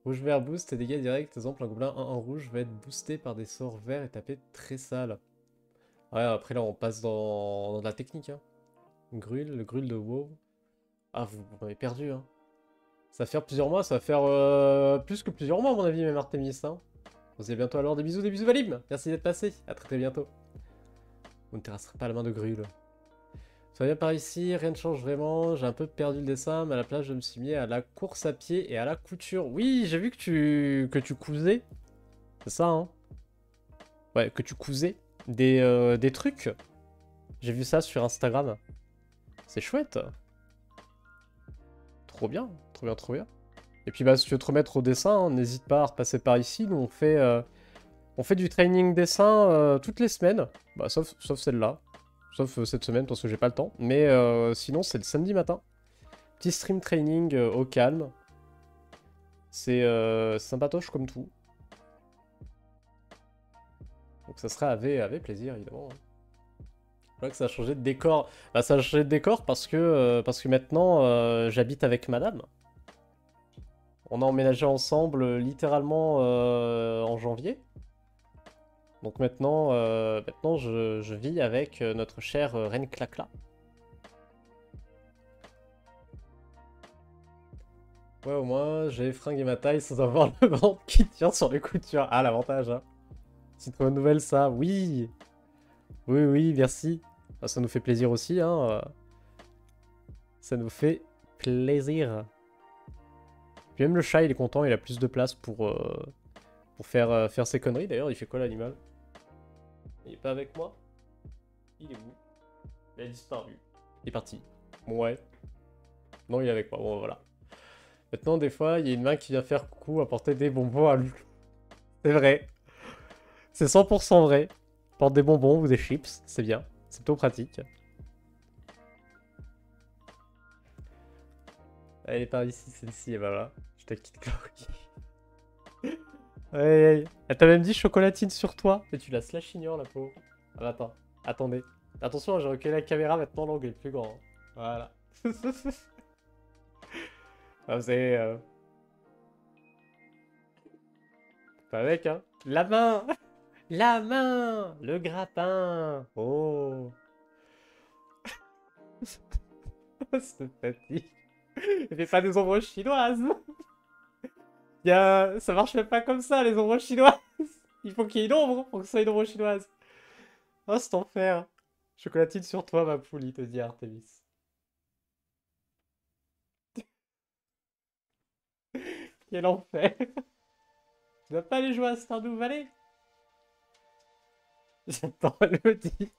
Rouge vert boost, tes dégâts directs, exemple un gobelin 1 en rouge va être boosté par des sorts verts et tapé très sale. Ouais, après là on passe dans de la technique. Hein. Le grul de WoW. Ah, vous m'avez perdu. Hein. Ça va faire plusieurs mois, ça va faire plus que plusieurs mois à mon avis, même Artemis. Hein. On se dit à bientôt alors, des bisous Valim. Merci d'être passé, à très très bientôt. On ne terrassera pas la main de Grul. Ça vient par ici, rien ne change vraiment, j'ai un peu perdu le dessin, mais à la place je me suis mis à la course à pied et à la couture. Oui, j'ai vu que tu cousais. C'est ça, hein? Ouais, que tu cousais des trucs. J'ai vu ça sur Instagram. C'est chouette. Trop bien, trop bien, trop bien. Et puis bah si tu veux te remettre au dessin, hein, n'hésite pas à repasser par ici. Nous on fait du training dessin toutes les semaines. Bah sauf celle-là. Sauf cette semaine parce que j'ai pas le temps. Mais sinon c'est le samedi matin. Petit stream training au calme. C'est sympatoche comme tout. Donc ça serait avec plaisir évidemment. Je vois que ça a changé de décor. Bah ça a changé de décor parce que maintenant j'habite avec madame. On a emménagé ensemble littéralement en janvier. Donc maintenant je vis avec notre chère reine Clacla. Ouais, au moins j'ai fringué ma taille sans avoir le ventre qui tient sur les coutures. Ah, l'avantage, hein. C'est une bonne nouvelle, ça. Oui, oui, oui, merci. Ah, ça nous fait plaisir aussi, hein. Ça nous fait plaisir. Puis même le chat, il est content, il a plus de place pour faire ses conneries. D'ailleurs, il fait quoi, l'animal? Il est pas avec moi? Il est où? Il a disparu. Il est parti. Bon, ouais. Non, il est avec moi. Bon, voilà. Maintenant, des fois, il y a une main qui vient faire coucou, apporter des bonbons à Loulou. C'est vrai. C'est 100% vrai. Porte des bonbons ou des chips, c'est bien. C'est plutôt pratique. Elle est par ici, celle-ci, et bah voilà. Je te quitte, Chloé. Ouais, elle t'a même dit chocolatine sur toi. Et tu la slash ignore, la peau. Ah, bah, attends, attendez. Attention, j'ai reculé la caméra, maintenant l'angle est plus grand. Voilà. Ah, vous savez... Pas avec, hein. La main. La main. Le grappin. Oh. Cette fatigue. Fais pas des ombres chinoises. Ça marche même pas comme ça, les ombres chinoises. Il faut qu'il y ait une ombre pour que ce soit une ombre chinoise. Oh, c'est enfer. Chocolatine sur toi, ma poule, il te dit Artemis. Quel enfer. Tu vas pas aller jouer à Stardew Valley? J'attends, elle me dit.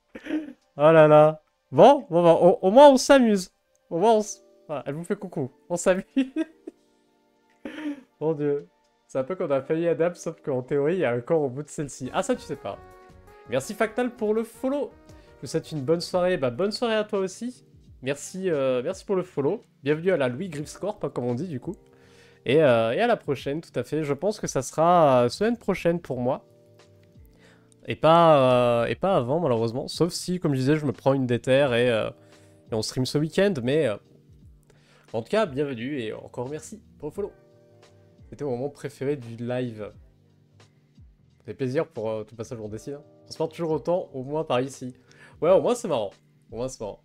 Oh là là. Bon, bon, bah, au moins on s'amuse. Au moins voilà, elle vous fait coucou. On s'amuse. Mon dieu. C'est un peu comme on a failli Adam, sauf qu'en théorie, il y a un corps au bout de celle-ci. Ah, ça, tu sais pas. Merci Factal pour le follow. Je vous souhaite une bonne soirée. Bah, bonne soirée à toi aussi. Merci, merci pour le follow. Bienvenue à la Louis Griffscorp, hein, comme on dit du coup. Et à la prochaine, tout à fait. Je pense que ça sera semaine prochaine pour moi. Et pas avant, malheureusement. Sauf si, comme je disais, je me prends une déterre et on stream ce week-end. Mais en tout cas, bienvenue et encore merci pour le follow. C'était mon moment préféré du live. Ça fait plaisir pour tout passage en dessine. Hein. On se porte toujours autant, au moins par ici. Ouais, au moins c'est marrant. Au moins c'est marrant.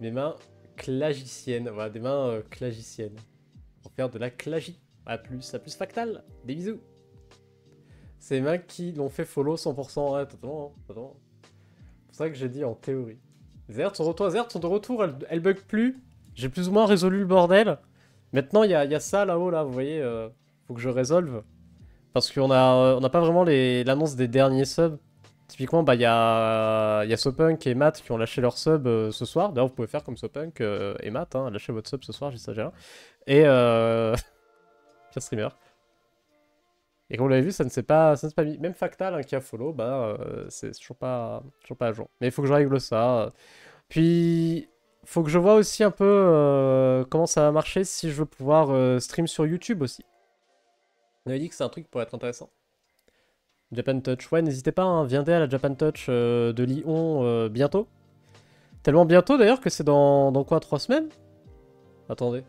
Mes mains clagiciennes. Voilà, des mains clagiciennes. Pour faire de la clagie. À plus Factal. Des bisous. C'est les mains qui l'ont fait follow 100%. Ouais, totalement. Hein, totalement. C'est pour ça que j'ai dit en théorie. Zert sont de retour. Elle bug plus. J'ai plus ou moins résolu le bordel. Maintenant, il y a ça là-haut, là. Vous voyez, faut que je résolve. Parce qu'on a pas vraiment l'annonce des derniers subs. Typiquement, bah, il y a Sopunk et Matt qui ont lâché leur sub ce soir. D'ailleurs, vous pouvez faire comme Sopunk et Matt, hein, lâchez votre sub ce soir, j'exagère. Et pire streamer. Et comme vous l'avez vu, ça ne s'est pas mis. Même Factal hein, qui a follow, bah, c'est toujours pas à jour. Mais il faut que je règle ça. Puis, faut que je vois aussi un peu comment ça va marcher si je veux pouvoir stream sur YouTube aussi. On avait dit que c'est un truc qui pourrait être intéressant. Japan Touch, ouais, n'hésitez pas, hein, viendez à la Japan Touch de Lyon bientôt. Tellement bientôt d'ailleurs que c'est dans quoi, 3 semaines? Attendez.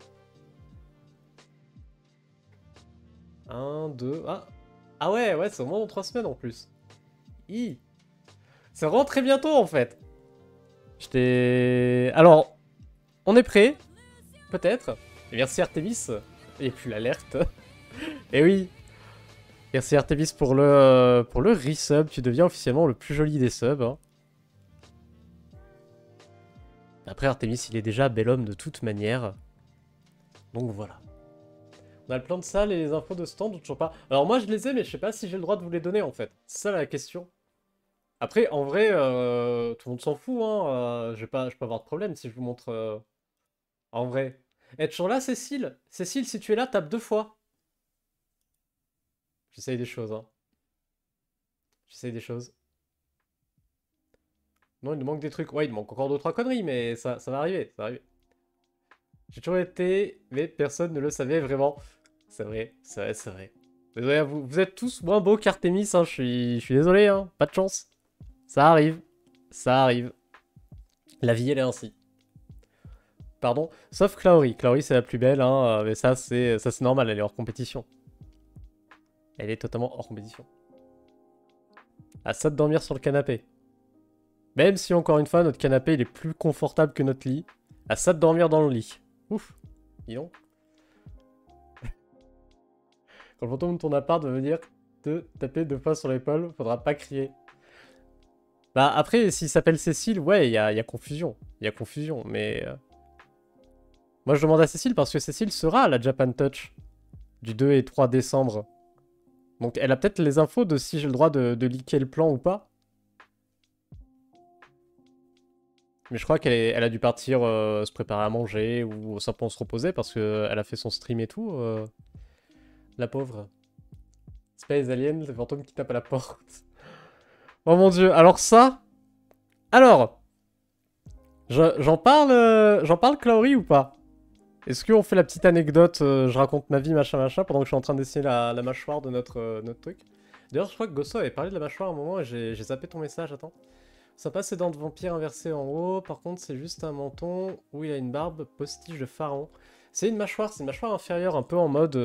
1, 2, ah. Ah ouais, c'est au moins dans 3 semaines en plus. C'est vraiment très bientôt en fait. Alors, on est prêt, peut-être. Et merci Artemis. Et puis l'alerte. Et oui. Merci Artemis pour le resub. Tu deviens officiellement le plus joli des subs. Hein. Après Artemis, il est déjà bel homme de toute manière. Donc voilà. On a le plan de salle et les infos de stand ou toujours pas? Alors moi je les ai, mais je sais pas si j'ai le droit de vous les donner en fait. C'est ça la question. Après, en vrai, tout le monde s'en fout, hein. Je vais pas avoir de problème si je vous montre en vrai. Et toujours là, Cécile? Cécile, si tu es là, tape 2 fois. J'essaye des choses, hein. J'essaye des choses. Non, il nous manque des trucs. Ouais, il manque encore 2-3 conneries, mais ça va arriver, ça va arriver. J'ai toujours été, mais personne ne le savait vraiment. C'est vrai, c'est vrai, c'est vrai. Désolé à vous. Vous êtes tous moins beaux qu'Artemis, hein. Je suis désolé, hein. Pas de chance. Ça arrive. Ça arrive. La vie, elle est ainsi. Pardon. Sauf Claori. Claori, c'est la plus belle, hein. Mais ça, c'est normal. Elle est hors compétition. Elle est totalement hors compétition. À ça de dormir sur le canapé. Même si, encore une fois, notre canapé, il est plus confortable que notre lit. À ça de dormir dans le lit. Ouf. Dis donc. Quand le fantôme de ton appart va venir te taper 2 fois sur l'épaule, faudra pas crier. Bah après, s'il s'appelle Cécile, ouais, il y a confusion. Il y a confusion, mais... Moi, je demande à Cécile parce que Cécile sera à la Japan Touch du 2 et 3 décembre. Donc elle a peut-être les infos de si j'ai le droit de leaker le plan ou pas. Mais je crois qu'elle a dû partir se préparer à manger ou simplement se reposer parce qu'elle a fait son stream et tout. La pauvre. Space Alien, le fantôme qui tape à la porte. Oh mon dieu, alors ça... Alors, j'en parle Claori ou pas? Est-ce qu'on fait la petite anecdote, je raconte ma vie, machin, machin, pendant que je suis en train d'essayer la mâchoire de notre truc? D'ailleurs, je crois que Gosso avait parlé de la mâchoire à un moment et j'ai zappé ton message, attends. Sympa, ses dents de vampire inversées en haut, par contre c'est juste un menton où il a une barbe postiche de pharaon. C'est une mâchoire inférieure, un peu en mode...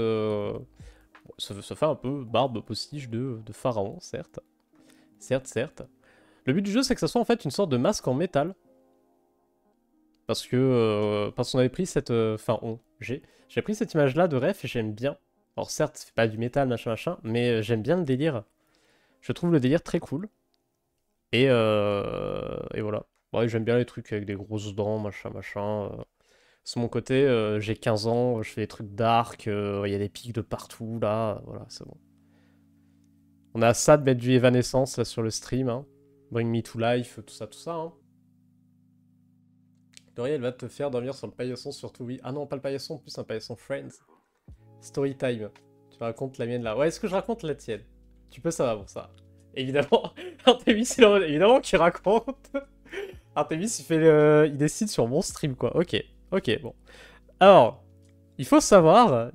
Ça fait un peu barbe postiche de pharaon, certes. Certes, certes. Le but du jeu, c'est que ça soit en fait une sorte de masque en métal. Parce qu'on avait pris cette... j'ai pris cette image-là de ref et j'aime bien. Alors certes, c'est pas du métal, machin, machin, mais j'aime bien le délire. Je trouve le délire très cool. Et voilà. Ouais, j'aime bien les trucs avec des grosses dents, machin, machin. Sur mon côté, j'ai 15 ans, je fais des trucs dark, il y a des pics de partout, là, voilà, c'est bon. On a ça de mettre du Evanescence, là, sur le stream, hein. Bring Me to Life, tout ça, hein. Dory, elle va te faire dormir sur le paillasson, surtout, oui. Ah non, pas le paillasson, en plus, un paillasson Friends. Story time. Tu racontes la mienne, là. Ouais, est-ce que je raconte la tienne? Tu peux, ça va pour ça. Évidemment, Artemis, évidemment qu'il raconte. Artemis, il décide sur mon stream, quoi. Ok, ok, bon. Alors, il faut savoir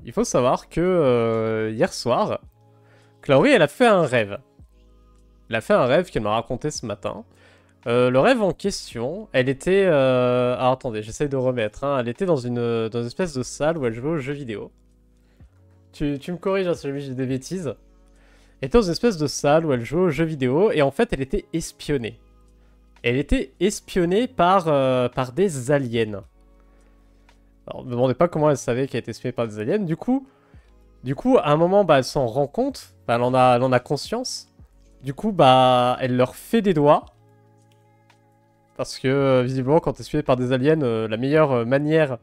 que hier soir, Clary, elle a fait un rêve. Elle a fait un rêve qu'elle m'a raconté ce matin. Le rêve en question, elle était... Alors attendez, j'essaye de remettre. Hein. Elle était dans une espèce de salle où elle jouait aux jeux vidéo. Tu me corriges hein, si j'ai des bêtises. Elle était dans une espèce de salle où elle jouait aux jeux vidéo et en fait elle était espionnée. Elle était espionnée par des aliens. Alors, ne me demandez pas comment elle savait qu'elle était espionnée par des aliens. Du coup, à un moment, bah, elle s'en rend compte. Bah, elle en a conscience. Du coup, bah, elle leur fait des doigts. Parce que, visiblement, quand t'es espionné par des aliens, la meilleure manière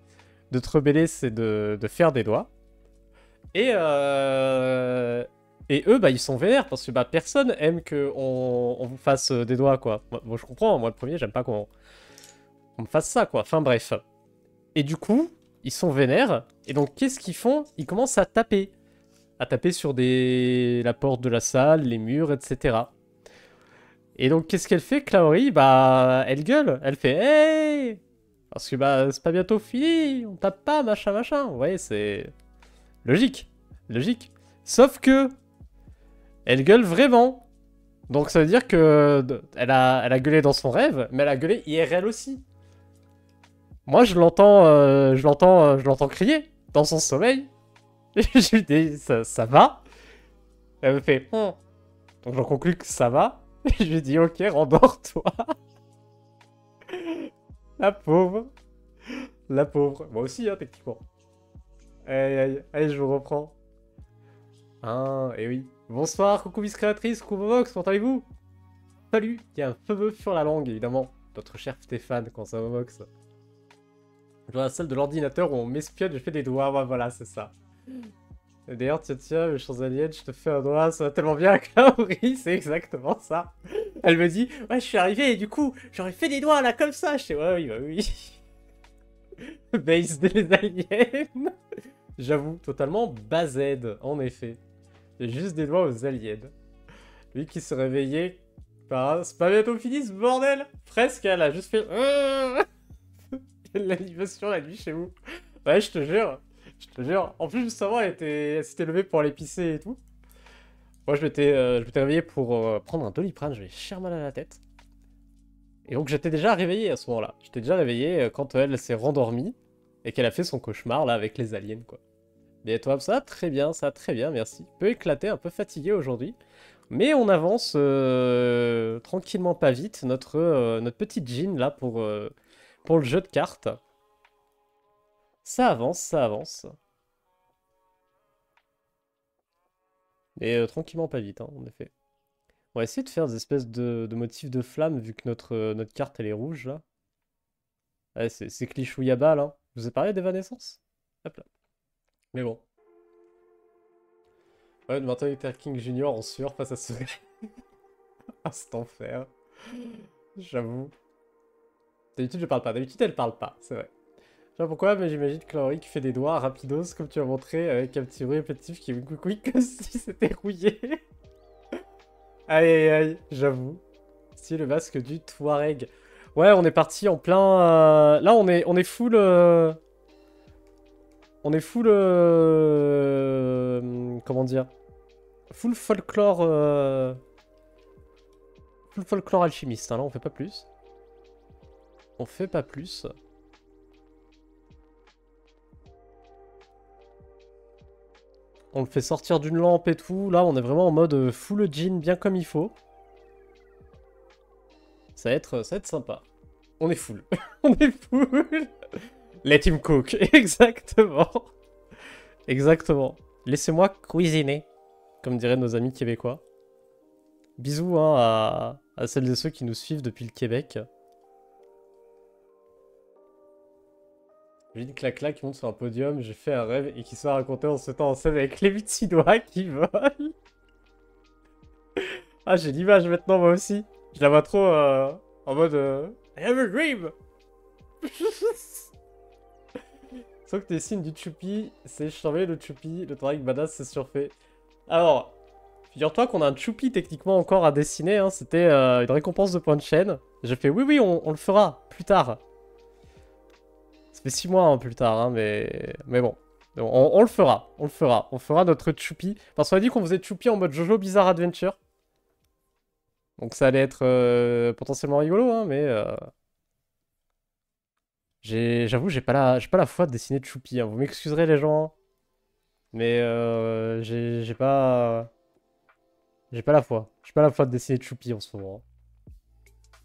de te rebeller, c'est de faire des doigts. Et eux, bah, ils sont vénères. Parce que bah, personne aime qu'on vous fasse des doigts, quoi. Moi, je comprends. Moi, le premier, j'aime pas qu'on me fasse ça, quoi. Enfin, bref. Et du coup, ils sont vénères. Et donc, qu'est-ce qu'ils font? Ils commencent à taper. À taper sur la porte de la salle, les murs, etc. Et donc, qu'est-ce qu'elle fait, Clary? Bah, elle gueule. Elle fait « Hey !» Parce que, bah, c'est pas bientôt fini. On tape pas, machin, machin. Vous voyez, c'est... logique. Logique. Sauf que... elle gueule vraiment. Donc, ça veut dire que... elle a gueulé dans son rêve, mais elle a gueulé IRL aussi. Moi, je l'entends crier dans son sommeil. Je lui dis, ça va? Elle me fait, donc j'en conclus que ça va. Je lui dis, ok, rendors-toi. La pauvre. La pauvre. Moi aussi, hein, techniquement. Allez, je vous reprends. Ah, et oui. Bonsoir, coucou Miss Créatrice, coucou Momox, comment allez-vous? Salut, il y a un feu sur la langue, évidemment. Notre cher Stéphane, quand ça Momox. Dans la salle de l'ordinateur où on m'espionne, je fais des doigts, ouais, voilà, c'est ça. D'ailleurs, tiens, tiens, mes chers aliens, je te fais un doigt, ça va tellement bien à Kaori, c'est exactement ça. Elle me dit, ouais, je suis arrivé et du coup, j'aurais fait des doigts là, comme ça. Je fais, ouais, oui, bah oui. Base des aliens. J'avoue, totalement based, en effet. J'ai juste des doigts aux aliens. Lui qui se réveillait. C'est pas bientôt fini ce bordel. Presque, elle a juste fait... L'animation la nuit chez vous. Ouais, je te jure. Je te jure. En plus, juste avant, elle s'était levée pour aller pisser et tout. Moi, je m'étais réveillé pour prendre un Doliprane. J'avais cher mal à la tête. Et donc, j'étais déjà réveillé à ce moment-là. J'étais déjà réveillé quand elle s'est rendormie et qu'elle a fait son cauchemar là avec les aliens, quoi. Mais toi, ça va très bien, merci. Un peu éclaté, un peu fatigué aujourd'hui. Mais on avance tranquillement pas vite. Notre petite Jean là pour le jeu de cartes. Ça avance, ça avance. Et tranquillement pas vite, hein, en effet. On va essayer de faire des espèces de motifs de flamme vu que notre carte elle est rouge là. Ouais, c'est clichouille balle, hein. Je vous ai parlé d'Evanescence? Hop là. Mais bon. Ouais, de Martin Luther King Jr. en sueur face à ce... ah, cet enfer. J'avoue. D'habitude, je parle pas. D'habitude, elle parle pas, c'est vrai. Je sais pas pourquoi, mais j'imagine Chloé qui fait des doigts rapidos, comme tu as montré, avec un petit bruit répétitif qui quick comme si c'était rouillé. Aïe aïe aïe, j'avoue. Si le masque du Touareg. Ouais, on est parti en plein... Là, on est full... On est full... Comment dire? Full folklore... Full folklore alchimiste, hein. Là, on fait pas plus. On fait pas plus. On le fait sortir d'une lampe et tout. Là, on est vraiment en mode full jean, bien comme il faut. Ça va être sympa. On est full. On est full. Let him cook. Exactement. Exactement. Laissez-moi cuisiner. Comme diraient nos amis québécois. Bisous hein, à celles et ceux qui nous suivent depuis le Québec. J'ai dit Clacla qui monte sur un podium, j'ai fait un rêve et qui soit raconté en se mettant en scène avec les petits doigts qui volent. Ah, j'ai l'image maintenant, moi aussi. Je la vois trop en mode I have a dream. Sauf que tes signes du Choupi, c'est charmé le Choupi, le Toraïk badass, c'est surfait. Alors, figure-toi qu'on a un Choupi techniquement encore à dessiner, hein. C'était une récompense de points de chaîne. J'ai fait oui, oui, on le fera plus tard. Ça fait 6 mois hein, plus tard, hein, mais bon. On le fera, on le fera. On fera notre Choupi. Parce qu'on a dit qu'on faisait Choupi en mode Jojo Bizarre Adventure. Donc ça allait être potentiellement rigolo, hein, mais... J'avoue, j'ai pas la foi de dessiner Choupi, hein. Vous m'excuserez les gens, hein, mais j'ai pas... J'ai pas la foi. J'ai pas la foi de dessiner Choupi en ce moment, hein.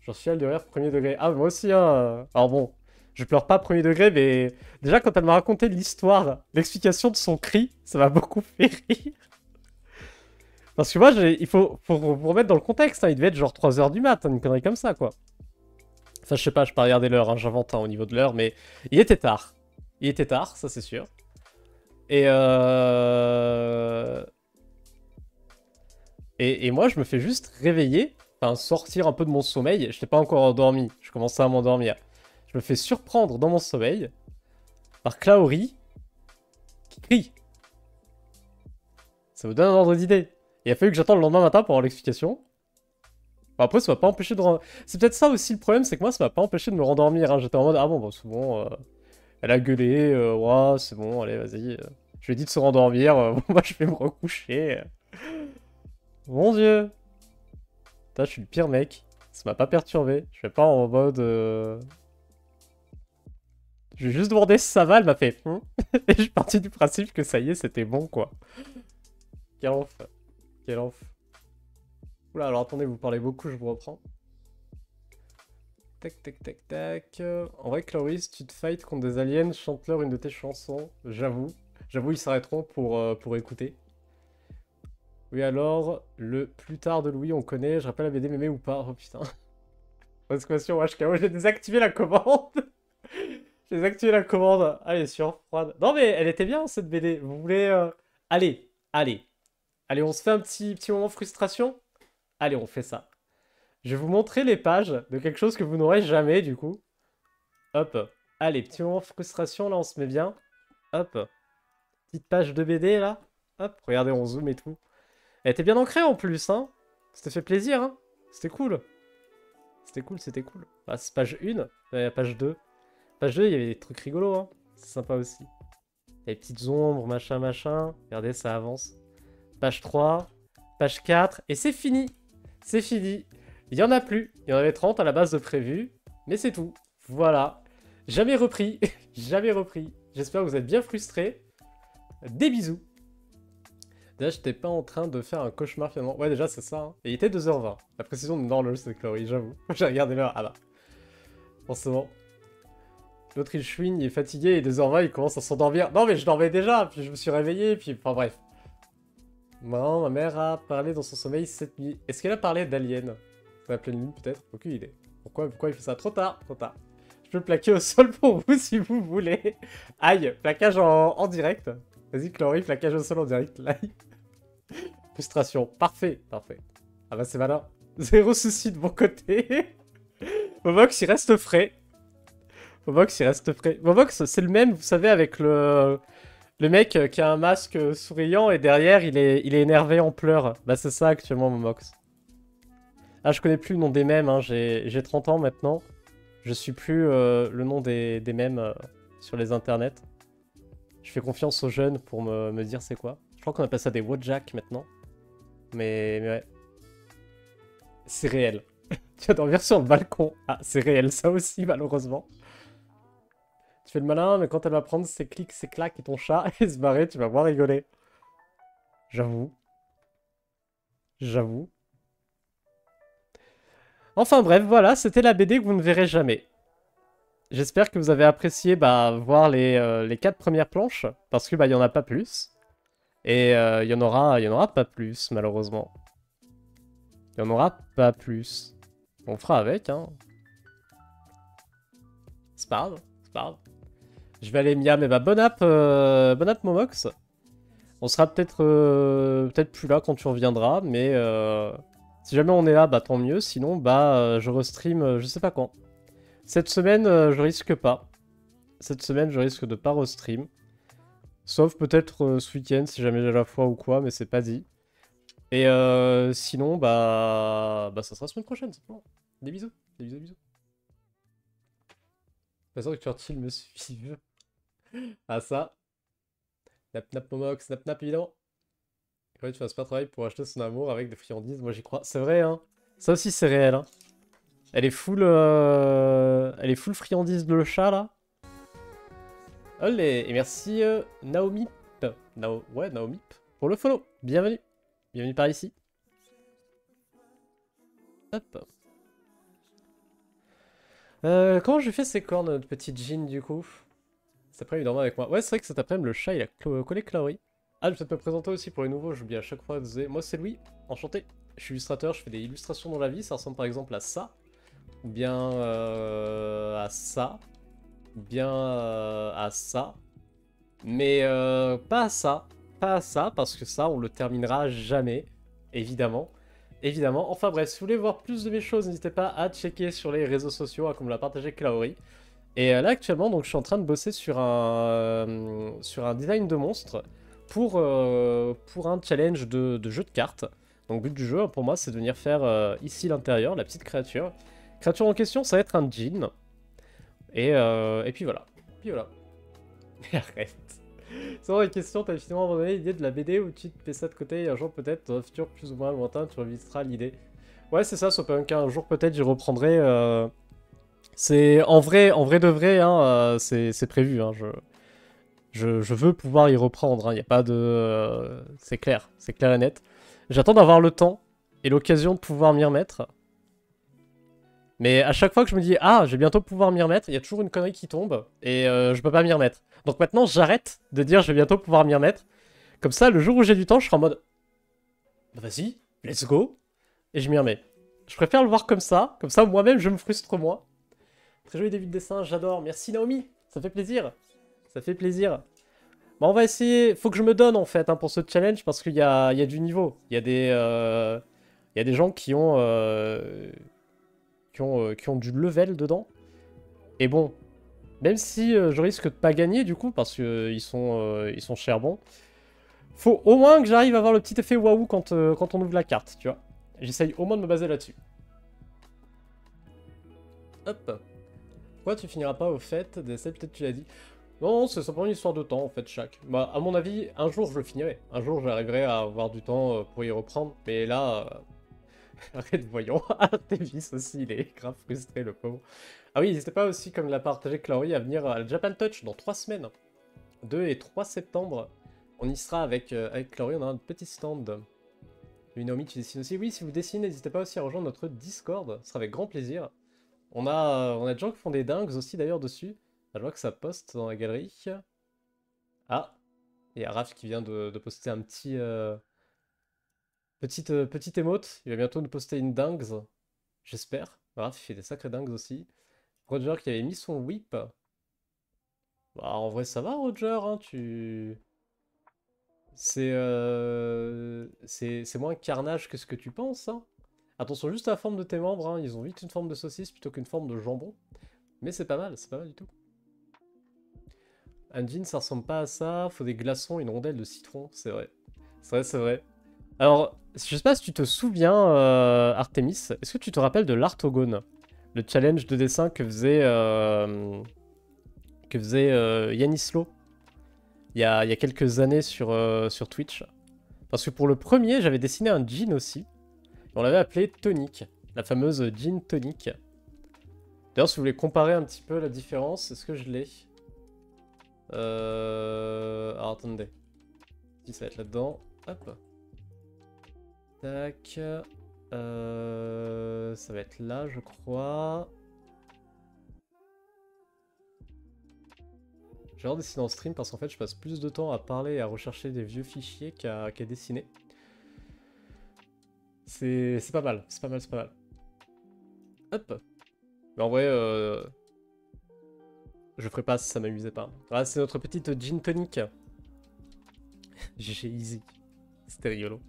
J'en suis à de rire premier degré. Ah, moi aussi, hein. Alors bon, je pleure pas premier degré, mais déjà quand elle m'a raconté l'histoire, l'explication de son cri, ça m'a beaucoup fait rire. Parce que moi, il faut vous remettre dans le contexte, hein. Il devait être genre 3 h du mat', hein, une connerie comme ça, quoi. Enfin, je sais pas, je peux pas regarder l'heure, hein, j'invente hein, au niveau de l'heure, mais il était tard. Il était tard, ça c'est sûr. Et Et moi, je me fais juste réveiller, enfin sortir un peu de mon sommeil. Je n'étais pas encore endormi, je commençais à m'endormir. Je me fais surprendre dans mon sommeil par Klaori qui crie. Ça vous donne un ordre d'idée. Il a fallu que j'attende le lendemain matin pour avoir l'explication. Enfin, après, ça m'a pas empêché de... C'est peut-être ça aussi le problème, c'est que moi, ça m'a pas empêché de me rendormir. Hein. J'étais en mode, ah bon, bah, c'est bon, elle a gueulé, ouais, c'est bon, allez, vas-y. Je lui ai dit de se rendormir, moi je vais me recoucher. Mon dieu. Putain, je suis le pire mec. Ça m'a pas perturbé. Je vais pas en mode... Je vais juste demander si ça va, elle m'a fait... Et je suis parti du principe que ça y est, c'était bon, quoi. Quel enfer. Quel enfer. Oula, alors attendez, vous parlez beaucoup, je vous reprends. Tac, tac, tac, tac. En vrai, Cloris, tu te fights contre des aliens, chante-leur une de tes chansons. J'avoue. J'avoue, ils s'arrêteront pour écouter. Oui, alors, le plus tard de Louis, on connaît. Je rappelle la BD mémé ou pas? Oh putain. Exclamation HKO, j'ai désactivé la commande. J'ai désactivé la commande. Allez, sur froide. Non, mais elle était bien cette BD. Vous voulez Allez, allez. Allez, on se fait un petit moment frustration. Allez, on fait ça. Je vais vous montrer les pages de quelque chose que vous n'aurez jamais, du coup. Hop. Allez, petit moment frustration, là, on se met bien. Hop. Petite page de BD, là. Hop, regardez, on zoome et tout. Elle était bien ancrée, en plus, hein. C'était fait plaisir, hein. C'était cool. C'était cool, c'était cool. Ah, c'est page 1, page 2. Page 2, il y avait des trucs rigolos, hein. C'est sympa aussi. Les petites ombres, machin, machin. Regardez, ça avance. Page 3, page 4, et c'est fini. C'est fini. Il n'y en a plus. Il y en avait 30 à la base de prévu, mais c'est tout. Voilà. Jamais repris. Jamais repris. J'espère que vous êtes bien frustrés. Des bisous. Déjà, j'étais pas en train de faire un cauchemar finalement. Ouais, déjà, c'est ça. Hein. Et il était 2h20. La précision de l'horloge, c'est Chloé, j'avoue. J'ai regardé l'heure. Ah bah. Forcément. L'autre, il chouine, il est fatigué, et 2h20, il commence à s'endormir. Non, mais je dormais déjà, puis je me suis réveillé, puis... Enfin, bref. Non, ma mère a parlé dans son sommeil cette nuit. Est-ce qu'elle a parlé d'Alien? C'est la pleine lune, peut-être? Aucune idée. Pourquoi il fait ça? Trop tard, trop tard. Je peux le plaquer au sol pour vous, si vous voulez. Aïe, plaquage en direct. Vas-y, Chloé, plaquage au sol en direct, live. Frustration. Parfait, parfait. Ah bah c'est malin. Zéro souci de mon côté. Momox, il reste frais. Momox, il reste frais. Momox, c'est le même, vous savez, avec le mec qui a un masque souriant et derrière, il est énervé en pleurs. Bah c'est ça actuellement, Momox. Ah, je connais plus le nom des mèmes, hein. J'ai 30 ans maintenant. Je suis plus le nom des mèmes sur les internets. Je fais confiance aux jeunes pour me dire c'est quoi. Je crois qu'on appelle ça des Wojak maintenant. Mais ouais. C'est réel. Tu vas dormir sur le balcon. Ah, c'est réel ça aussi, malheureusement. Tu fais le malin, mais quand elle va prendre ses clics, ses claques et ton chat et se barrer, tu vas voir rigoler. J'avoue. J'avoue. Enfin bref, voilà, c'était la BD que vous ne verrez jamais. J'espère que vous avez apprécié voir les 4 premières planches, parce que il y en a pas plus. Et il y en aura pas plus, malheureusement. Il y en aura pas plus. On fera avec, hein. C'est pas grave, c'est pas grave. Je vais aller miam, et bonne app Momox. On sera peut-être plus là quand tu reviendras, mais si jamais on est là, tant mieux. Sinon, je restream, je sais pas quand. Cette semaine, je risque pas. Cette semaine, je risque de pas restream. Sauf peut-être ce week-end, si jamais j'ai la foi ou quoi, mais c'est pas dit. Et sinon, ça sera la semaine prochaine, simplement. Des bisous, des bisous, des bisous. Pas sûr que Churchill me suive. Ah ça. Nap nap momox, nap nap évidemment. Ouais, tu fasses pas travail pour acheter son amour avec des friandises, moi j'y crois. C'est vrai, hein. Ça aussi c'est réel, hein. Elle est full friandise de le chat, là. Olé, et merci Naomi. Ouais, Naomi, pour le follow. Bienvenue. Bienvenue par ici. Hop. Comment je fais ces cornes de petite Jean, du coup? Cet après-midi, il dormait avec moi. Ouais, c'est vrai que cet après-midi, le chat, il a collé Chloé. Ah, je vais peut-être me présenter aussi pour les nouveaux, j'oublie à chaque fois. Moi, c'est Louis, enchanté. Je suis illustrateur, je fais des illustrations dans la vie. Ça ressemble par exemple à ça. Ou bien à ça. Ou bien à ça. Mais pas à ça. Pas à ça, parce que ça, on le terminera jamais. Évidemment. Évidemment. Enfin bref, si vous voulez voir plus de mes choses, n'hésitez pas à checker sur les réseaux sociaux, comme l'a partagé Klaori. Et là, actuellement, donc, je suis en train de bosser sur un design de monstre pour un challenge de jeu de cartes. Donc, le but du jeu, pour moi, c'est de venir faire ici l'intérieur, la petite créature. Créature en question, ça va être un djinn. Et puis voilà. Puis voilà. Et arrête. C'est vraiment une question, t'as finalement abandonné l'idée de la BD ou tu te fais ça de côté et un jour peut-être, dans un futur plus ou moins lointain, tu revisiteras l'idée. Ouais, c'est ça, Sopunk, un jour peut-être j'y reprendrai. C'est en vrai de vrai, hein, c'est prévu. Hein, je veux pouvoir y reprendre. Il n'y a pas de, c'est clair et net. J'attends d'avoir le temps et l'occasion de pouvoir m'y remettre. Mais à chaque fois que je me dis ah, je vais bientôt pouvoir m'y remettre, il y a toujours une connerie qui tombe et je peux pas m'y remettre. Donc maintenant, j'arrête de dire je vais bientôt pouvoir m'y remettre. Comme ça, le jour où j'ai du temps, je serai en mode bah vas-y, let's go, et je m'y remets. Je préfère le voir comme ça moi-même je me frustre moins. Très joli début de dessin, j'adore. Merci Naomi, ça fait plaisir. Ça fait plaisir. Bah, on va essayer. Faut que je me donne en fait hein, pour ce challenge parce qu'il y a du niveau. Il y a des gens qui ont du level dedans. Et bon, même si je risque de pas gagner du coup parce qu'ils ils sont chers bons, faut au moins que j'arrive à avoir le petit effet waouh quand on ouvre la carte, tu vois. J'essaye au moins de me baser là-dessus. Hop. Pourquoi tu finiras pas au fait d'essai, peut-être tu l'as dit. Non, c'est simplement une histoire de temps en fait chaque. Bah à mon avis, un jour je le finirai. Un jour j'arriverai à avoir du temps pour y reprendre. Mais là, arrête, voyons. Artemis aussi, il est grave frustré le pauvre. Ah oui, n'hésitez pas aussi, comme l'a partagé Chloé, à venir à Japan Touch dans 3 semaines. 2 et 3 septembre. On y sera avec Chloé, on a un petit stand. Naomi, tu dessines aussi. Oui, si vous dessinez, n'hésitez pas aussi à rejoindre notre Discord. Ce sera avec grand plaisir. On a des gens qui font des dingues aussi d'ailleurs dessus. Ah, je vois que ça poste dans la galerie. Ah, il y a Raph qui vient de poster un petit petite emote. Il va bientôt nous poster une dingue, j'espère. Raph il fait des sacrés dingues aussi. Roger qui avait mis son whip. Bah en vrai ça va Roger, hein, c'est moins carnage que ce que tu penses, hein. Attention juste à la forme de tes membres, hein. Ils ont vite une forme de saucisse plutôt qu'une forme de jambon. Mais c'est pas mal du tout. Un jean, ça ressemble pas à ça. Faut des glaçons, une rondelle de citron. C'est vrai. C'est vrai. Alors, je sais pas si tu te souviens, Artemis. Est-ce que tu te rappelles de l'Artogone? Le challenge de dessin que faisait Yanislo il y a quelques années sur Twitch. Parce que pour le premier, j'avais dessiné un jean aussi. Et on l'avait appelé Tonic. La fameuse jean Tonic. D'ailleurs, si vous voulez comparer un petit peu la différence, est-ce que je l'ai? Alors attendez. Si ça va être là-dedans. Hop. Tac. Ça va être là, je crois. J'ai hâte de dessiner en stream parce qu'en fait, je passe plus de temps à parler et à rechercher des vieux fichiers qu'à dessiner. C'est pas mal, c'est pas mal, c'est pas mal. Hop. Mais en vrai, je ferais pas si ça m'amusait pas. Ah, c'est notre petite gin tonic. GG easy. C'était rigolo.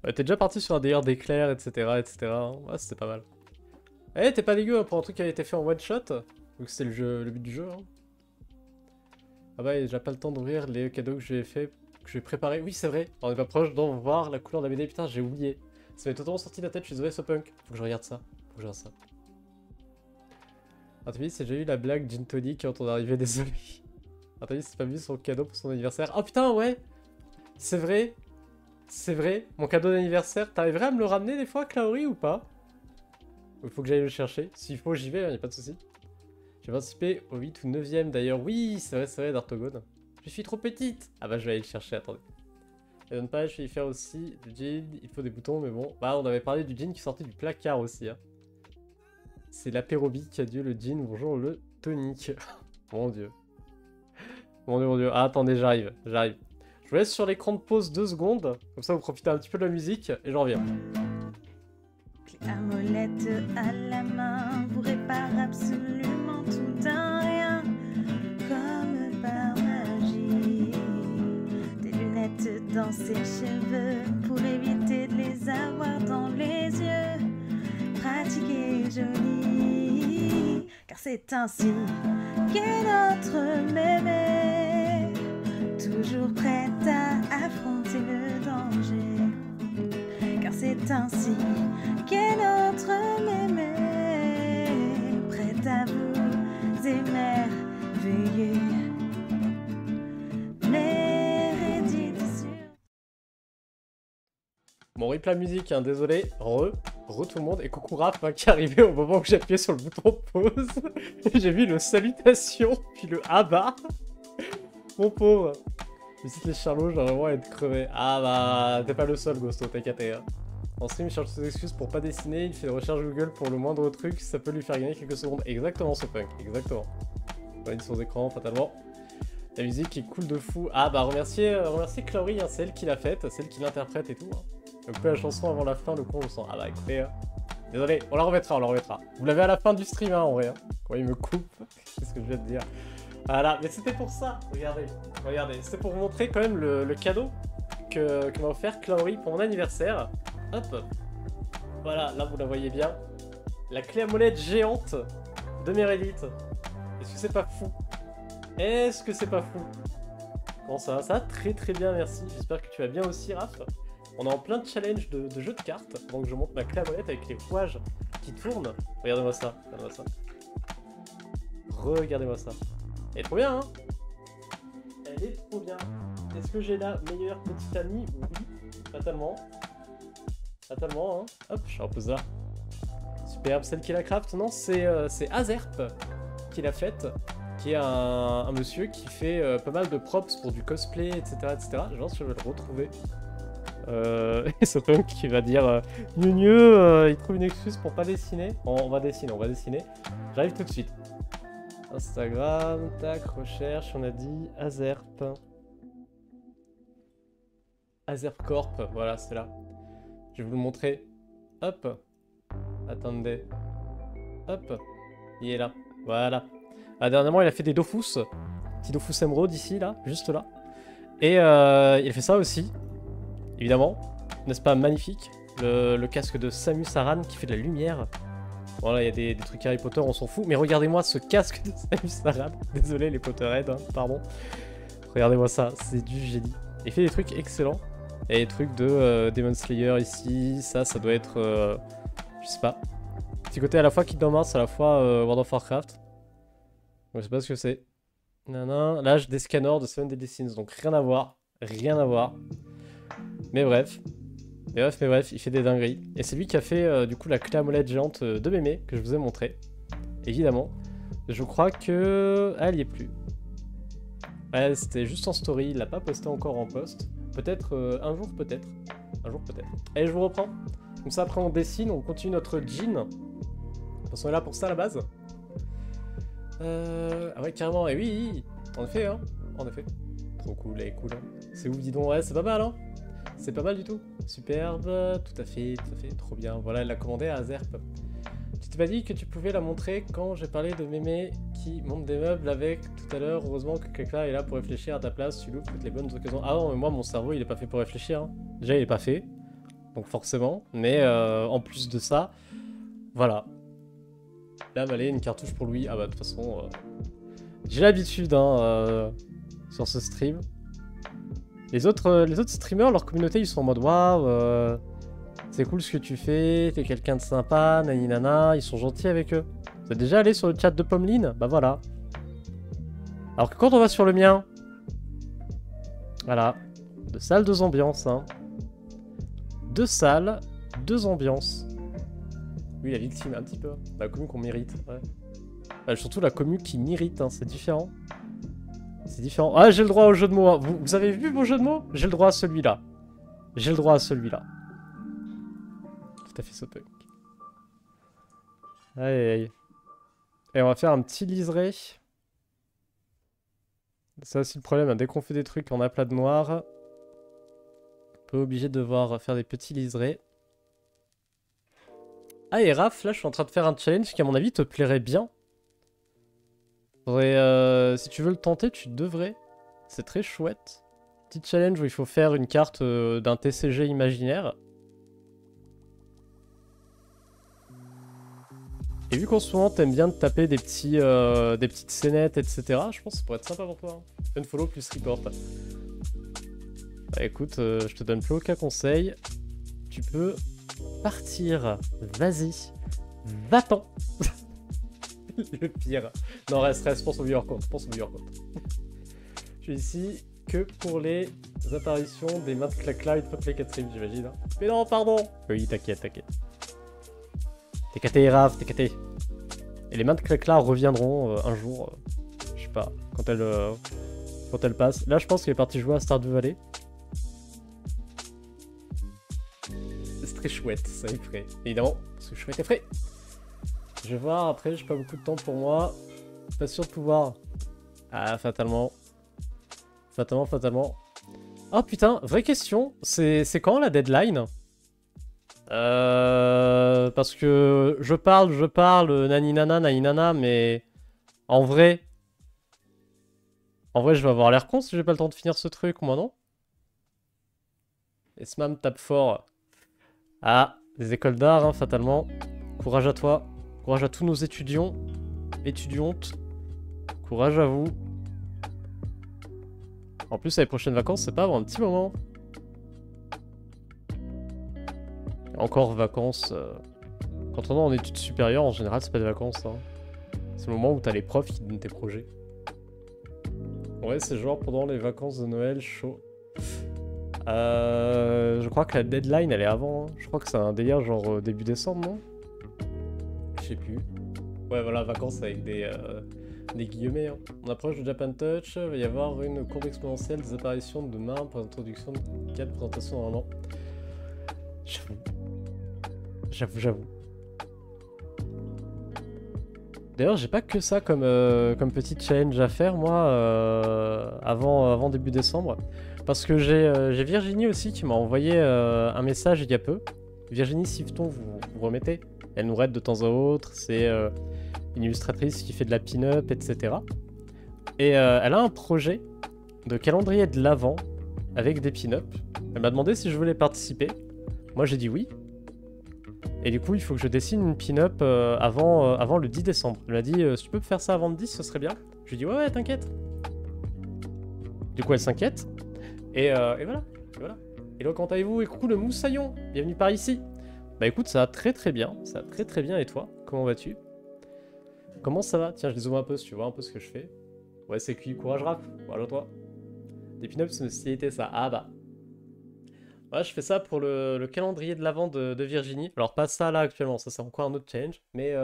Ouais, t'es déjà parti sur un délire d'éclairs, etc., etc. Ouais, c'était pas mal. Eh, t'es pas dégueu hein, pour un truc qui a été fait en one shot. Donc c'était le but du jeu. Hein. Ah bah, j'ai pas le temps d'ouvrir les cadeaux que j'ai fait, que j'ai préparé. Oui, c'est vrai. On est pas proche d'en voir la couleur de la BD. Putain, j'ai oublié. Ça m'est totalement sorti de la tête. Je suis désolé, Sopunk. Faut que je regarde ça. Faut que je regarde ça. Anthony, c'est déjà eu la blague Gin Tonic quand on est arrivé, désolé. Anthony, c'est pas vu son cadeau pour son anniversaire. Oh putain, ouais. C'est vrai. C'est vrai. Mon cadeau d'anniversaire. T'arriverais à me le ramener des fois, Claori, ou pas? Il faut que j'aille le chercher. S'il faut, j'y vais, hein, y a pas de souci. J'ai participé au 8 ou 9ème d'ailleurs. Oui, c'est vrai, d'Artogone. Je suis trop petite. Ah bah, je vais aller le chercher, attendez. Et donne pas, je vais y faire aussi du jean. Il faut des boutons, mais bon. Bah, on avait parlé du jean qui sortait du placard aussi. Hein. C'est l'apérobie qui a Dieu le jean. Bonjour le tonic. Mon dieu. Mon dieu. Ah, attendez, j'arrive. Je vous laisse sur l'écran de pause 2 secondes. Comme ça, vous profitez un petit peu de la musique et je reviens. La molette à la main vous répare absolument tout d'un rien, comme par magie. Des lunettes dans ses cheveux pour éviter de les avoir dans les yeux. Pratique et jolie, car c'est ainsi qu'est notre mémé, toujours prête à affronter le danger. Car c'est ainsi qu'est notre mémé, prête à vous émerveiller. Bon, rip la musique, hein, désolé. Re tout le monde. Et coucou Raph hein, qui est arrivé au moment où j'ai appuyé sur le bouton pause. J'ai vu le salutation, puis le ah bah. Mon pauvre. Visite les charlots, je dois vraiment être crevé. Ah bah, t'es pas le seul, Ghosto, t'inquiète. Hein. En stream, il cherche ses excuses pour pas dessiner, il fait des recherches Google pour le moindre truc, ça peut lui faire gagner quelques secondes. Exactement, ce punk, exactement. Valide sur écran, fatalement. La musique est cool de fou. Ah bah, remercier Chloé, hein, c'est elle qui l'a faite, c'est elle qui l'interprète et tout. Hein. Donc la chanson avant la fin, le con, je sens. Ah bah, écoutez, désolé, on la remettra. Vous l'avez à la fin du stream, hein, en vrai. Hein. Quand il me coupe, qu'est-ce que je vais te dire. Voilà, mais c'était pour ça. Regardez, regardez. C'était pour vous montrer quand même le cadeau que m'a offert Claori pour mon anniversaire. Hop. Voilà, là vous la voyez bien. La clé à molette géante de Meredith. Est-ce que c'est pas fou? Est-ce que c'est pas fou? Bon, ça va? Ça va très très bien, merci. J'espère que tu vas bien aussi, Raph. On est en plein de challenge de jeux de cartes. Donc je monte ma clé à molette avec les rouages qui tournent. Regardez-moi ça, regardez-moi ça. Regardez-moi ça. Elle est trop bien, hein? Elle est trop bien. Est-ce que j'ai la meilleure petite amie? Oui, fatalement. Fatalement, hein. Hop, je repose là. Superbe, celle qui la craft, non, c'est Azerp qui l'a faite, qui est un monsieur qui fait pas mal de props pour du cosplay, etc. etc. Je pense que je vais le retrouver. Et ce punk qui va dire il trouve une excuse pour pas dessiner. On va dessiner, on va dessiner. J'arrive tout de suite. Instagram, tac, recherche, on a dit Azerp. Azerp Corp, voilà, c'est là. Je vais vous le montrer. Hop. Attendez. Hop. Il est là. Voilà. Ah, dernièrement, il a fait des Dofus. Petit Dofus émeraude ici, là. Juste là. Et il a fait ça aussi. Évidemment. N'est-ce pas magnifique? Le casque de Samus Aran qui fait de la lumière. Voilà, il y a des trucs Harry Potter, on s'en fout. Mais regardez-moi ce casque de Samus Aran. Désolé les Potterheads, hein, pardon. Regardez-moi ça, c'est du génie. Il fait des trucs excellents. Et des trucs de Demon Slayer ici. Ça doit être... je sais pas. Petit côté à la fois Kingdom Hearts, à la fois World of Warcraft. Je sais pas ce que c'est. Nanana. Là, j'ai des scanners de Seven Deadly Sins, donc rien à voir. Rien à voir. Mais bref. Mais bref, il fait des dingueries. Et c'est lui qui a fait du coup la clé à molette géante de Mémé, que je vous ai montré. Évidemment. Je crois que... Ah, elle y est plus. Ouais, c'était juste en story, il l'a pas posté encore en post. Peut-être un jour, peut-être. Un jour, peut-être. Allez, je vous reprends. Comme ça, après, on dessine, on continue notre jean. Parce qu'on est là pour ça, à la base. Ah ouais, carrément, et oui, en effet, hein. En effet. Trop cool, elle est cool. Hein. C'est ouf, dis donc, ouais, c'est pas mal, hein. C'est pas mal du tout. Superbe, tout à fait, trop bien. Voilà, elle l'a commandé à Azerp. Tu t'es pas dit que tu pouvais la montrer quand j'ai parlé de Mémé qui monte des meubles avec tout à l'heure. Heureusement que quelqu'un est là pour réfléchir à ta place, tu loupes toutes les bonnes occasions. Ah non, mais moi, mon cerveau, il est pas fait pour réfléchir. Hein. Déjà, il est pas fait. Donc forcément, mais en plus de ça, voilà. Là, allez, une cartouche pour Louis. Ah bah de toute façon, j'ai l'habitude hein, sur ce stream. Les autres streamers, leur communauté, ils sont en mode waouh, c'est cool ce que tu fais, t'es quelqu'un de sympa, nani nana, ils sont gentils avec eux. Vous êtes déjà allé sur le chat de Pommeline? Bah voilà. Alors que quand on va sur le mien, voilà, de salles, deux ambiances, hein. Deux salles, deux ambiances. Oui, la victime, un petit peu. La commu qu'on mérite, ouais. Surtout la commu qui mérite, hein, c'est différent. C'est différent. Ah, j'ai le droit au jeu de mots. Hein. Vous avez vu vos jeux de mots? J'ai le droit à celui-là. J'ai le droit à celui-là. Tout à fait, ce punk. Aïe, aïe. Et on va faire un petit liseré. C'est aussi le problème, hein. Dès qu'on fait des trucs en aplat de noir, on peut obligé de devoir faire des petits liserés. Ah, et Raph, là, je suis en train de faire un challenge qui, à mon avis, te plairait bien. Si tu veux le tenter, tu devrais. C'est très chouette. Petit challenge où il faut faire une carte d'un TCG imaginaire. Et vu qu'en ce moment, t'aimes bien te taper des petites scénettes, etc., je pense que ça pourrait être sympa pour toi. Hein. Unfollow plus report. Bah écoute, je te donne plus aucun conseil. Tu peux partir. Vas-y. Va-t'en. Le pire. Non, reste, pense au viewer compte. Je suis ici que pour les apparitions des mains de clacla et de peuple 4 streams, j'imagine. Mais non, pardon. Oui, t'inquiète. T'es caté, Raph, t'es caté. Et les mains de clacla reviendront un jour. Je sais pas, quand elles passent. Là, je pense qu'il est parti jouer à Stardew Valley. C'est très chouette, ça est frais. Évidemment, parce que chouette est frais. Je vais voir, après, j'ai pas beaucoup de temps pour moi. Pas sûr de pouvoir. Ah, fatalement. Fatalement. Oh putain, vraie question. C'est quand la deadline? Parce que je parle, nani nana, mais en vrai, En vrai, je vais avoir l'air con si j'ai pas le temps de finir ce truc, moi, non? Et Smam tape fort. Ah, des écoles d'art, hein, fatalement. Courage à toi. Courage à tous nos étudiants. Étudiantes. Courage à vous. En plus, les prochaines vacances, c'est pas avant un petit moment. Encore vacances. Quand on est en études supérieures, en général, c'est pas des vacances. Hein. C'est le moment où t'as les profs qui donnent tes projets. Ouais, c'est genre pendant les vacances de Noël, chaud. Je crois que la deadline, elle est avant. Hein. Je crois que c'est un délire genre début décembre, non? Je sais plus. Ouais, voilà, vacances avec des guillemets. Hein. On approche de Japan Touch, il va y avoir une courbe exponentielle des apparitions de demain pour l'introduction de 4 présentations en un an. J'avoue. D'ailleurs, j'ai pas que ça comme petit challenge à faire, moi, avant début décembre. Parce que j'ai Virginie aussi qui m'a envoyé un message il y a peu. Virginie Siveton, vous remettez. Elle nous raide de temps à autre, c'est une illustratrice qui fait de la pin-up, etc. Et elle a un projet de calendrier de l'Avent avec des pin-up. Elle m'a demandé si je voulais participer. Moi j'ai dit oui. Et du coup il faut que je dessine une pin-up avant le 10 décembre. Elle m'a dit si tu peux me faire ça avant le 10 ce serait bien. Je lui ai dit ouais t'inquiète. Du coup elle s'inquiète. Et voilà. Hello, comment allez-vous? Et coucou le moussaillon, bienvenue par ici. Bah écoute, ça va très bien, et toi? Comment vas-tu? Comment ça va? Tiens, je les zoome un peu si tu vois un peu ce que je fais. Ouais, c'est cuit, courage rap, courage à toi. Des pin-ups, c'est une spécialité ça, ah bah. Ouais, je fais ça pour le calendrier de l'Avent de Virginie. Alors pas ça là actuellement, ça c'est encore un autre challenge, mais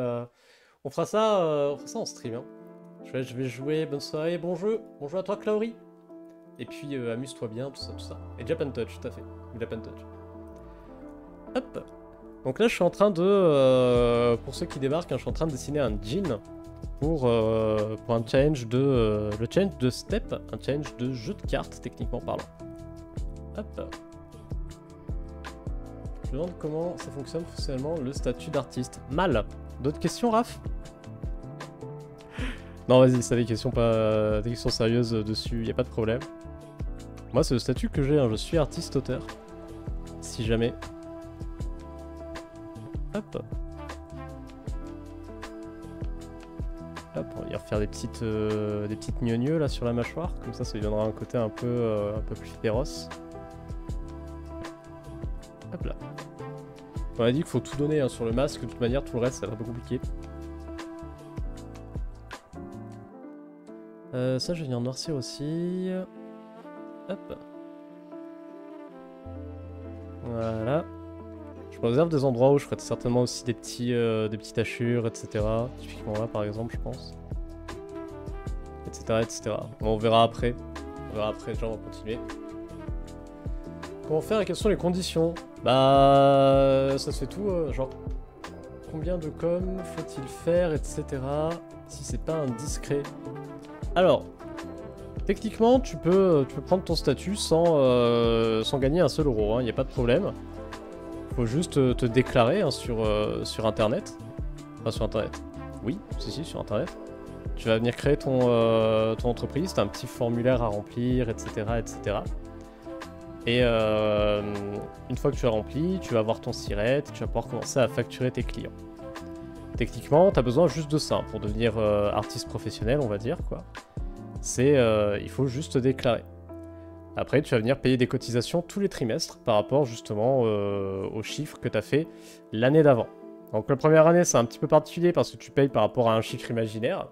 on fera ça en stream. Hein. Je vais jouer, bonne soirée, bon jeu à toi Claury. Et puis amuse-toi bien, tout ça. Et Japan Touch, tout à fait. Japan Touch. Hop. Donc là, je suis en train de... pour ceux qui débarquent, hein, je suis en train de dessiner un jean pour un challenge de... le challenge de Step, un challenge de jeu de cartes, techniquement parlant. Hop. Je me demande comment ça fonctionne fonctionnellement, le statut d'artiste. Mal. D'autres questions, Raph? Non, vas-y, c'est des questions sérieuses dessus, y a pas de problème. Moi, c'est le statut que j'ai, hein, je suis artiste-auteur. Si jamais. Hop. Hop, on va y refaire des petites gnognots là sur la mâchoire, comme ça lui donnera un côté un peu plus féroce. Hop là. On a dit qu'il faut tout donner hein, sur le masque, de toute manière, tout le reste, ça va être un peu compliqué. Ça, je vais venir noircir aussi. Hop. Voilà. Je me réserve des endroits où je ferai certainement aussi des petites hachures, etc. Typiquement là, par exemple, je pense. Etc. On verra après. Déjà, on va continuer. Comment faire et quelles sont les conditions? Bah... ça se fait tout, genre... Combien de com faut-il faire, etc. Si c'est pas indiscret. Alors... Techniquement, tu peux prendre ton statut sans gagner un seul euro, il n'y a pas de problème. Faut juste te déclarer hein, sur internet. Enfin sur internet. Oui, si, sur internet. Tu vas venir créer ton entreprise, t'as un petit formulaire à remplir, etc. Et une fois que tu as rempli, tu vas avoir ton SIRET, tu vas pouvoir commencer à facturer tes clients. Techniquement, t'as besoin juste de ça pour devenir artiste professionnel, on va dire, quoi. C'est il faut juste te déclarer. Après, tu vas venir payer des cotisations tous les trimestres par rapport justement aux chiffres que tu as fait l'année d'avant. Donc la première année, c'est un petit peu particulier parce que tu payes par rapport à un chiffre imaginaire.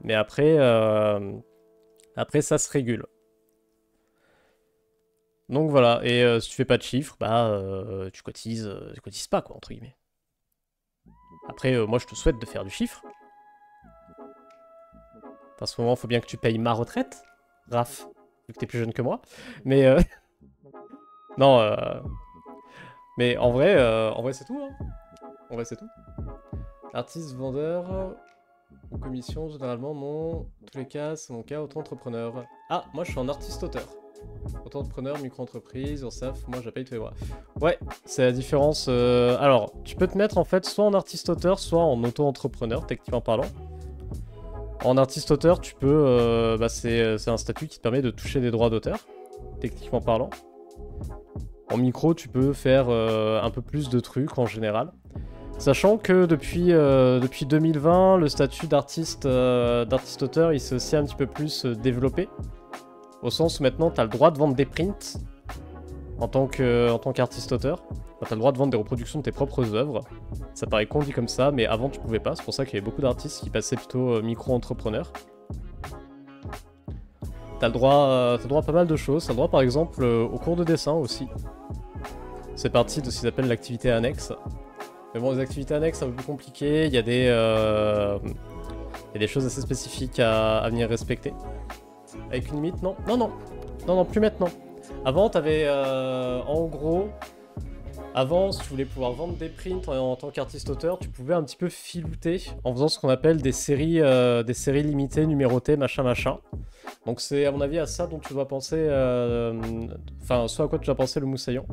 Mais après, ça se régule. Donc voilà, et si tu fais pas de chiffres, bah tu cotises pas quoi, entre guillemets. Après, moi je te souhaite de faire du chiffre. En ce moment, il faut bien que tu payes ma retraite, Raph, vu que t'es plus jeune que moi. Mais non, mais en vrai c'est tout. Hein. En vrai, c'est tout. Artiste, vendeur ou commission, généralement, non. Dans tous les cas, c'est mon cas, auto-entrepreneur. Ah, moi, je suis un artiste-auteur. Auto-entrepreneur, micro-entreprise, URSAF, moi, j'appelle tous les mois. Ouais, c'est la différence. Alors, tu peux te mettre, en fait, soit en artiste-auteur, soit en auto-entrepreneur, techniquement parlant. En artiste-auteur, tu peux... c'est un statut qui te permet de toucher des droits d'auteur, techniquement parlant. En micro, tu peux faire un peu plus de trucs en général. Sachant que depuis 2020, le statut d'artiste-auteur, il s'est aussi un petit peu plus développé. Au sens où maintenant, tu as le droit de vendre des prints en tant qu'artiste-auteur. Enfin, tu as le droit de vendre des reproductions de tes propres œuvres. Ça paraît con dit comme ça, mais avant, tu pouvais pas. C'est pour ça qu'il y avait beaucoup d'artistes qui passaient plutôt micro-entrepreneurs. T'as le droit à pas mal de choses. T'as le droit, par exemple, au cours de dessin aussi. C'est parti de ce qu'ils appellent l'activité annexe. Mais bon, les activités annexes, c'est un peu plus compliqué. Il y a des choses assez spécifiques à venir respecter. Avec une limite, non. Non, plus maintenant. Avant, t'avais, en gros... Avant, si tu voulais pouvoir vendre des prints en tant qu'artiste-auteur, tu pouvais un petit peu filouter en faisant ce qu'on appelle des séries limitées, numérotées, machin. Donc c'est à mon avis à ça dont tu dois penser, enfin soit à quoi tu dois penser le moussaillon.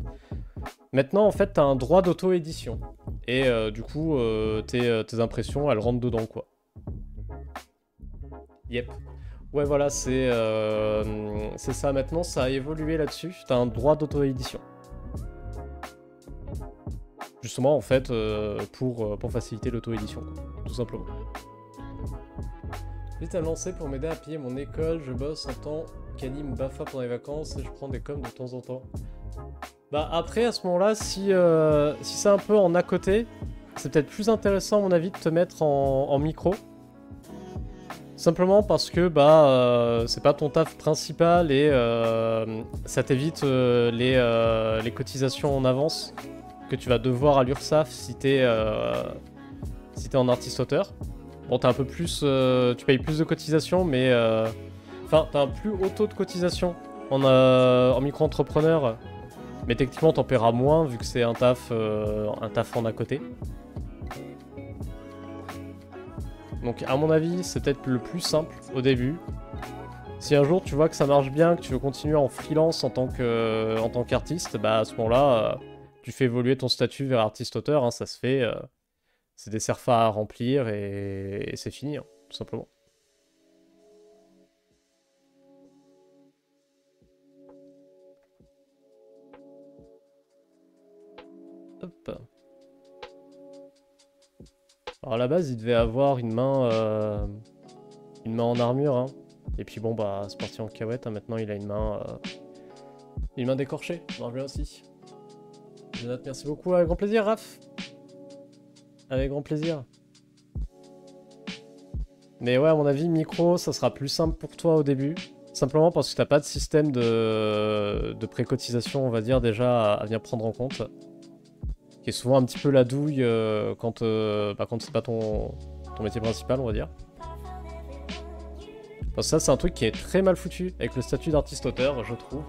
Maintenant en fait t'as un droit d'auto-édition et du coup tes impressions elles rentrent dedans quoi. Yep. Ouais voilà c'est ça maintenant, ça a évolué là-dessus, t'as un droit d'auto-édition. Justement en fait pour faciliter l'auto-édition, tout simplement. Vite à me lancer pour m'aider à payer mon école, je bosse en tant qu'anime BAFA pendant les vacances et je prends des coms de temps en temps. Bah après à ce moment-là, si c'est un peu en à côté, c'est peut-être plus intéressant à mon avis de te mettre en micro. Simplement parce que c'est pas ton taf principal et ça t'évite les cotisations en avance que tu vas devoir à l'URSSAF si t'es en artiste-auteur. Bon, t'as un peu plus, tu payes plus de cotisations, mais enfin, t'as un plus haut taux de cotisation en micro-entrepreneur, mais techniquement t'en paieras moins vu que c'est un taf en à côté. Donc à mon avis, c'est peut-être le plus simple au début. Si un jour tu vois que ça marche bien, que tu veux continuer en freelance en tant qu'artiste, bah à ce moment-là, tu fais évoluer ton statut vers artiste-auteur, hein, ça se fait. C'est des CERFA à remplir et c'est fini, hein, tout simplement. Hop. Alors à la base, il devait avoir une main en armure, hein. Et puis bon bah c'est parti en cahuète, hein. Maintenant il a une main décorchée, ça marche bien aussi. Je note, merci beaucoup, avec grand plaisir Raph. Avec grand plaisir. Mais ouais, à mon avis, micro, ça sera plus simple pour toi au début. Simplement parce que t'as pas de système de précotisation, on va dire, déjà à venir prendre en compte. Qui est souvent un petit peu la douille quand c'est pas ton métier principal, on va dire. Parce que ça, c'est un truc qui est très mal foutu avec le statut d'artiste-auteur, je trouve.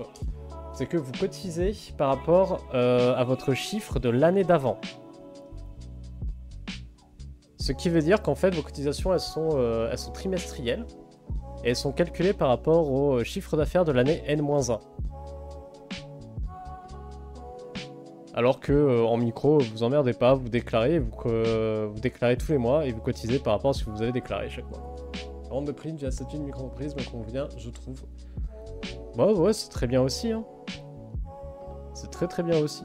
C'est que vous cotisez par rapport à votre chiffre de l'année d'avant. Ce qui veut dire qu'en fait, vos cotisations, elles sont trimestrielles. Et elles sont calculées par rapport au chiffre d'affaires de l'année N-1. Alors que en micro, vous emmerdez pas, vous déclarez, vous déclarez tous les mois et vous cotisez par rapport à ce que vous avez déclaré chaque mois. La vente de prime via statut de micro-entreprise me convient, je trouve. Bah ouais, c'est très bien aussi, hein. C'est très très bien aussi.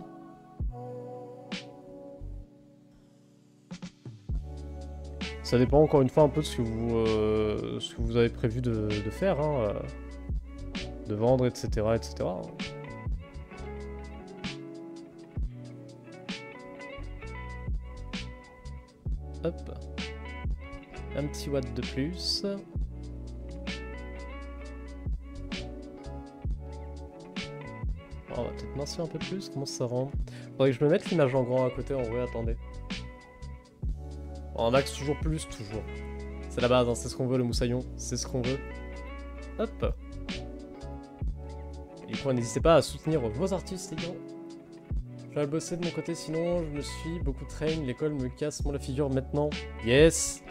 Ça dépend encore une fois un peu de ce que vous avez prévu de faire, hein, de vendre, etc. etc. Hop. Un petit watt de plus. On va peut-être mincir un peu plus, comment ça rend? Faudrait que je me mette l'image en grand à côté en vrai, attendez. En max toujours plus, toujours. C'est la base, hein, c'est ce qu'on veut le moussaillon, c'est ce qu'on veut. Hop. Et du coup, n'hésitez pas à soutenir vos artistes, les gars. Je vais bosser de mon côté, sinon je me suis beaucoup train, l'école me casse la figure maintenant. Yes.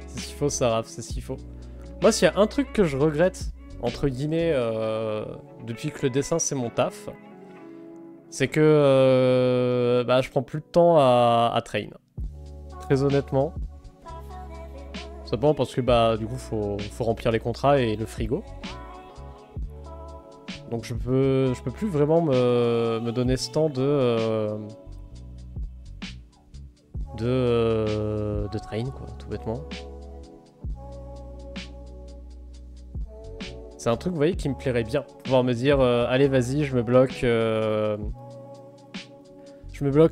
C'est ce qu'il faut, ça, Raph, c'est ce qu'il faut. Moi, s'il y a un truc que je regrette, entre guillemets, depuis que le dessin c'est mon taf, c'est que je prends plus de temps à train. Très honnêtement. Simplement parce que bah du coup faut remplir les contrats et le frigo. Donc je peux plus vraiment me donner ce temps de train quoi, tout bêtement. C'est un truc, vous voyez, qui me plairait bien. Pouvoir me dire, allez, vas-y, je me bloque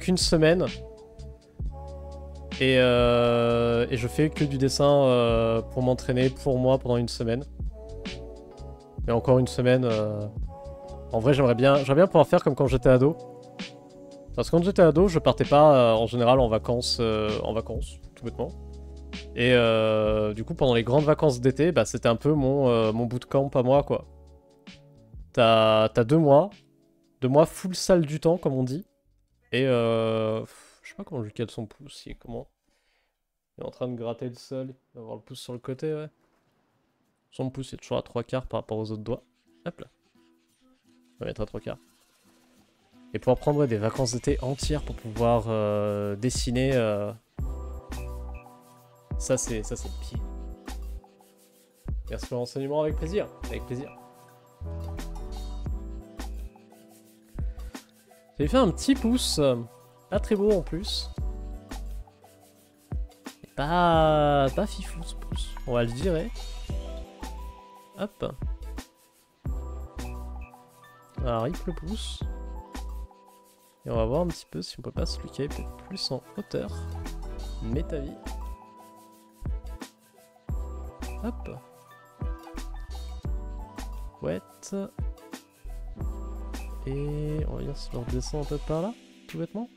une semaine. Et je fais que du dessin pour m'entraîner, pour moi, pendant une semaine. Mais encore une semaine... En vrai, j'aimerais bien pouvoir faire comme quand j'étais ado. Parce que quand j'étais ado, je partais pas, en général, en vacances, tout bêtement. Et du coup, pendant les grandes vacances d'été, bah, c'était un peu mon bootcamp à moi, quoi. T'as 2 mois. 2 mois full salle du temps, comme on dit. Et je sais pas comment je lui cale son pouce. Il est en train de gratter le sol. Il va avoir le pouce sur le côté, ouais. Son pouce est toujours à 3/4 par rapport aux autres doigts. Hop là. On va mettre à 3/4. Et pouvoir prendre des vacances d'été entières pour pouvoir dessiner... Ça c'est le pied. Merci pour l'enseignement, avec plaisir. Avec plaisir. J'ai fait un petit pouce. Pas très beau en plus. Pas fifou ce pouce. On va le virer. Hop. Alors rip le pouce. Et on va voir un petit peu si on peut pas se cliquer peut-être plus en hauteur. Mets ta vie. Hop. Ouais. Et on va dire si on redescend un peu par là, tout bêtement.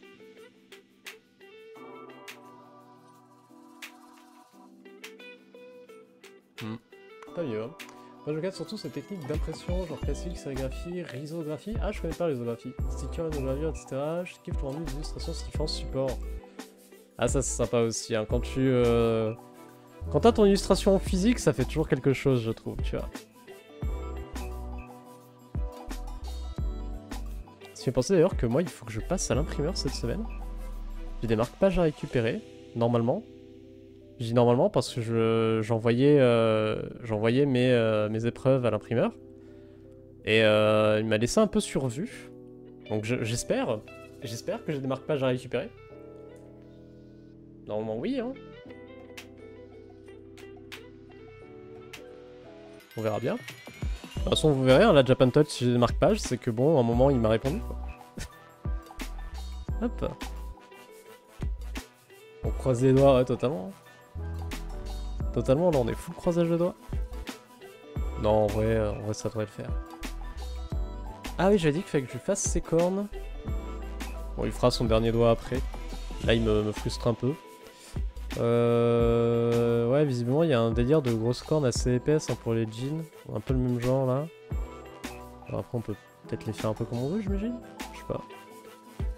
Pas mieux, hein. Moi je regarde surtout ces techniques d'impression, genre classique, sérigraphie, risographie. Ah, je connais pas la risographie. Sticker, gravure, etc. Je kiffe le rendu des illustrations sur différents supports. Ah, ça c'est sympa aussi, hein. Quand t'as ton illustration en physique, ça fait toujours quelque chose, je trouve, tu vois. Ça me fait penser d'ailleurs que moi, il faut que je passe à l'imprimeur cette semaine. J'ai des marque-pages à récupérer, normalement. Je dis normalement parce que j'envoyais mes épreuves à l'imprimeur. Et il m'a laissé un peu sur vue. Donc j'espère que j'ai des marque-pages à récupérer. Normalement oui, hein. On verra bien. De toute façon, vous verrez, hein, la Japan Touch, si j'ai des marque-pages, c'est que bon, à un moment, il m'a répondu, quoi. Hop. On croise les doigts, ouais, totalement. Totalement, là, on est full croisage de doigts. Non, en vrai, ça devrait le faire. Ah oui, j'avais dit qu'il fallait que je lui fasse ses cornes. Bon, il fera son dernier doigt après. Là, il me frustre un peu. Ouais, visiblement, il y a un délire de grosses cornes assez épaisses, hein, pour les jeans. Un peu le même genre, là. Alors, après, on peut peut-être les faire un peu comme on veut, j'imagine. Je sais pas.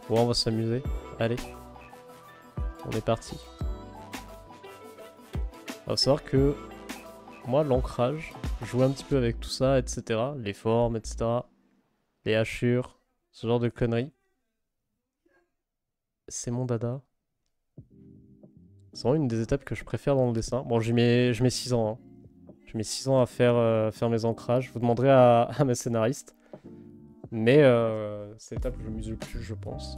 Bon, on va s'amuser. Allez. On est parti. Il faut savoir que moi, l'ancrage, jouer un petit peu avec tout ça, etc. Les formes, etc. Les hachures, ce genre de conneries. C'est mon dada. C'est vraiment une des étapes que je préfère dans le dessin. Bon, je mets 6 ans. Hein. Je mets 6 ans à faire mes ancrages. Vous demanderez à mes scénaristes. Mais c'est l'étape où je m'amuse le plus, je pense.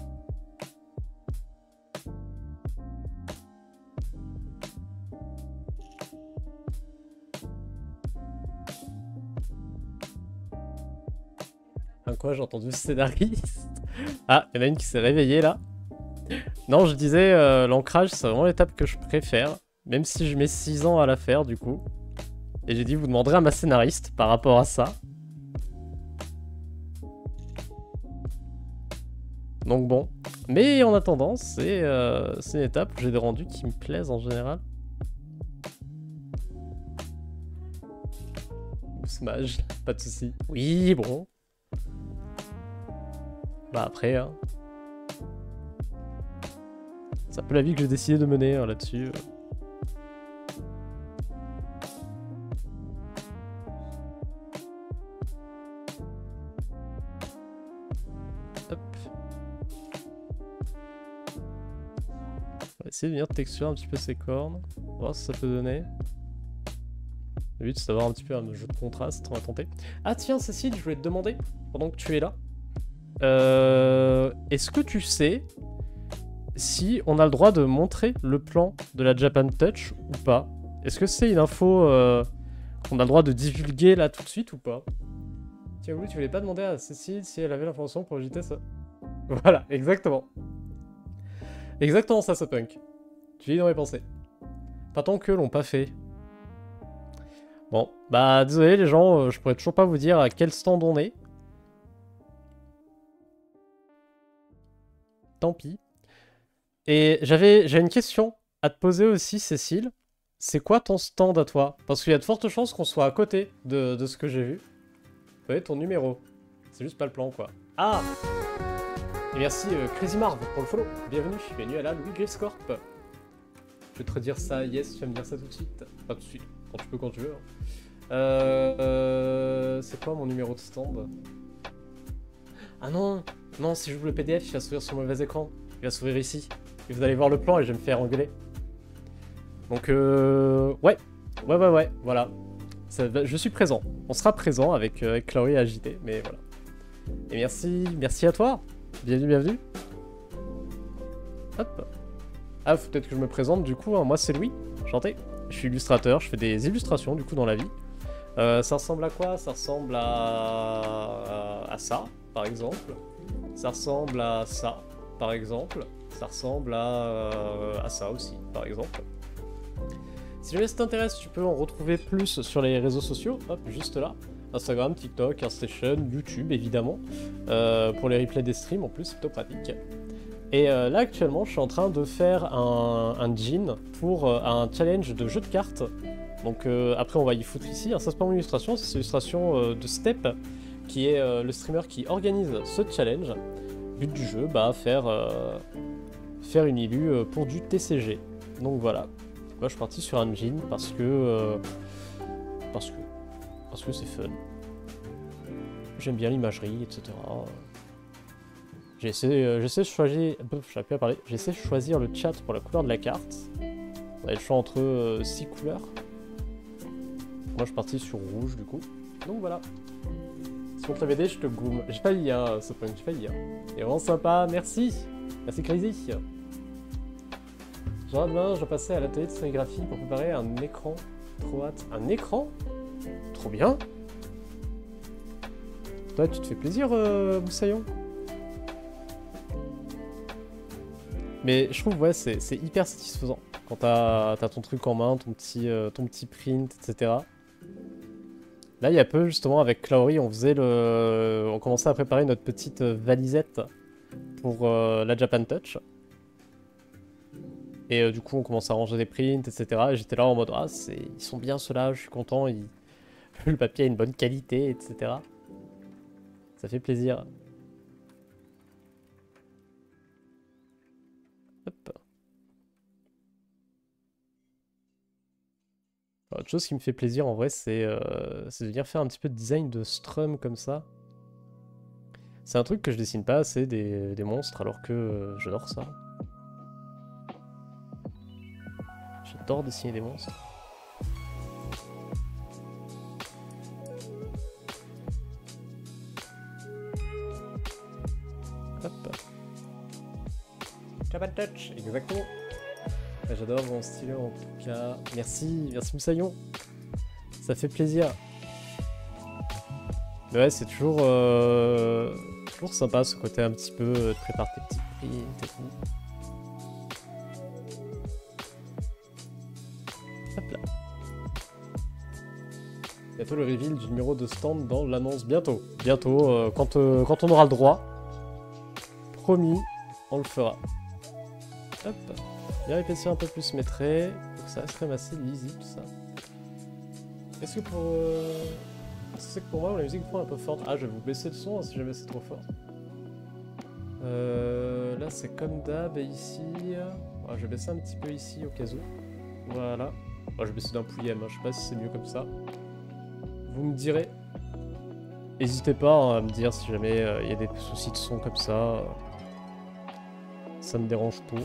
Quoi, j'ai entendu scénariste. Ah, il y en a une qui s'est réveillée là. Non, je disais, l'ancrage, c'est vraiment l'étape que je préfère. Même si je mets 6 ans à la faire, du coup. Et j'ai dit, vous demanderez à ma scénariste par rapport à ça. Donc bon. Mais en attendant, c'est une étape où j'ai des rendus qui me plaisent en général. Smash, pas de soucis. Oui, bon. Bah après, hein. C'est un peu la vie que j'ai décidé de mener, hein, là-dessus. Hop. On va essayer de venir texturer un petit peu ces cornes. On voir ce que ça peut donner. Le but c'est d'avoir un petit peu un jeu de contraste, on va tenter. Ah tiens Cécile, je voulais te demander, pendant que tu es là, est-ce que tu sais si on a le droit de montrer le plan de la Japan Touch ou pas? Est-ce que c'est une info qu'on a le droit de divulguer là tout de suite ou pas? Tiens, tu voulais pas demander à Cécile si elle avait l'information pour éviter ça? Voilà, exactement. Exactement ça, ce punk. Tu lis dans mes pensées. Pas tant que l'ont pas fait. Bon, bah désolé les gens, je pourrais toujours pas vous dire à quel stand on est. Tant pis. Et j'avais une question à te poser aussi, Cécile. C'est quoi ton stand à toi? Parce qu'il y a de fortes chances qu'on soit à côté de ce que j'ai vu. Vous voyez, ton numéro. C'est juste pas le plan, quoi. Ah! Et merci Crazy Marv pour le follow. Bienvenue à la Louis Griffs Corp. Je vais te redire ça, yes, tu vas me dire ça tout de suite. Pas tout de suite, quand tu veux. Hein. C'est quoi mon numéro de stand? Ah non, non, si j'ouvre le PDF, il va s'ouvrir sur le mauvais écran. Il va s'ouvrir ici. Et vous allez voir le plan et je vais me faire engueuler. Donc ouais, voilà. Je suis présent. On sera présent avec Chloé et JT, mais voilà. Et merci à toi. Bienvenue. Hop. Ah, faut peut-être que je me présente du coup. Hein. Moi c'est Louis, enchanté. Je suis illustrateur, je fais des illustrations du coup dans la vie. Ça ressemble à quoi? Ça ressemble à ça, par exemple. Ça ressemble à ça, par exemple. Ça ressemble à ça aussi, par exemple. Si jamais ça t'intéresse, tu peux en retrouver plus sur les réseaux sociaux, hop, juste là. Instagram, TikTok, Instation, YouTube, évidemment. Pour les replays des streams, en plus, c'est plutôt pratique. Et là, actuellement, je suis en train de faire un jean pour un challenge de jeu de cartes. Donc après, on va y foutre ici. Alors, ça, c'est pas mon illustration, c'est l'illustration de Step, qui est le streamer qui organise ce challenge. But du jeu, bah, faire une illu pour du TCG. Donc voilà. Moi, je suis parti sur un jean parce que c'est fun. J'aime bien l'imagerie, etc. J'essaie de choisir... J'arrive plus à parler. J'essaie de choisir le chat pour la couleur de la carte. On a le choix entre 6 couleurs. Moi, je suis parti sur rouge, du coup. Donc voilà. Si on te l'avait aidé, je te goûme. J'ai failli, hein, ce point, j'ai failli. Hein. C'est vraiment sympa, merci. Merci Crazy. Genre demain, je dois passer à l'atelier de scénographie pour préparer un écran. Trop hâte. Un écran? Trop bien. Toi, tu te fais plaisir, Moussaillon. Mais je trouve, ouais, c'est hyper satisfaisant. Quand t'as ton truc en main, ton petit print, etc. Là, il y a peu, justement, avec Chloé, on commençait à préparer notre petite valisette pour la Japan Touch. Et du coup, on commençait à ranger des prints, etc. Et j'étais là en mode, ah, ils sont bien ceux-là, je suis content, le papier a une bonne qualité, etc. Ça fait plaisir. Hop. Autre chose qui me fait plaisir en vrai, c'est de venir faire un petit peu de design de Strum comme ça. C'est un truc que je dessine pas assez des monstres alors que j'adore ça. J'adore dessiner des monstres. Hop. Japan Touch, exactement. J'adore mon stylo en tout cas. Merci Moussaillon. Ça fait plaisir. Mais ouais, c'est toujours sympa ce côté un petit peu de préparer tes petits prints et tout. Hop là. Bientôt le reveal du numéro de stand dans l'annonce. Bientôt. Bientôt, quand on aura le droit. Promis, on le fera. Hop. Bien épaissir un peu plus mes traits. Donc ça reste quand même assez lisible ça. Est-ce que pour moi la musique est un peu forte? Ah, je vais vous baisser le son hein, si jamais c'est trop fort. Là c'est comme d'hab et ici. Ah, je vais baisser un petit peu ici au cas où. Voilà. Ah, je vais baisser d'un pouillème, hein. Je sais pas si c'est mieux comme ça. Vous me direz. N'hésitez pas hein, à me dire si jamais il y a des soucis de son comme ça. Ça me dérange tout.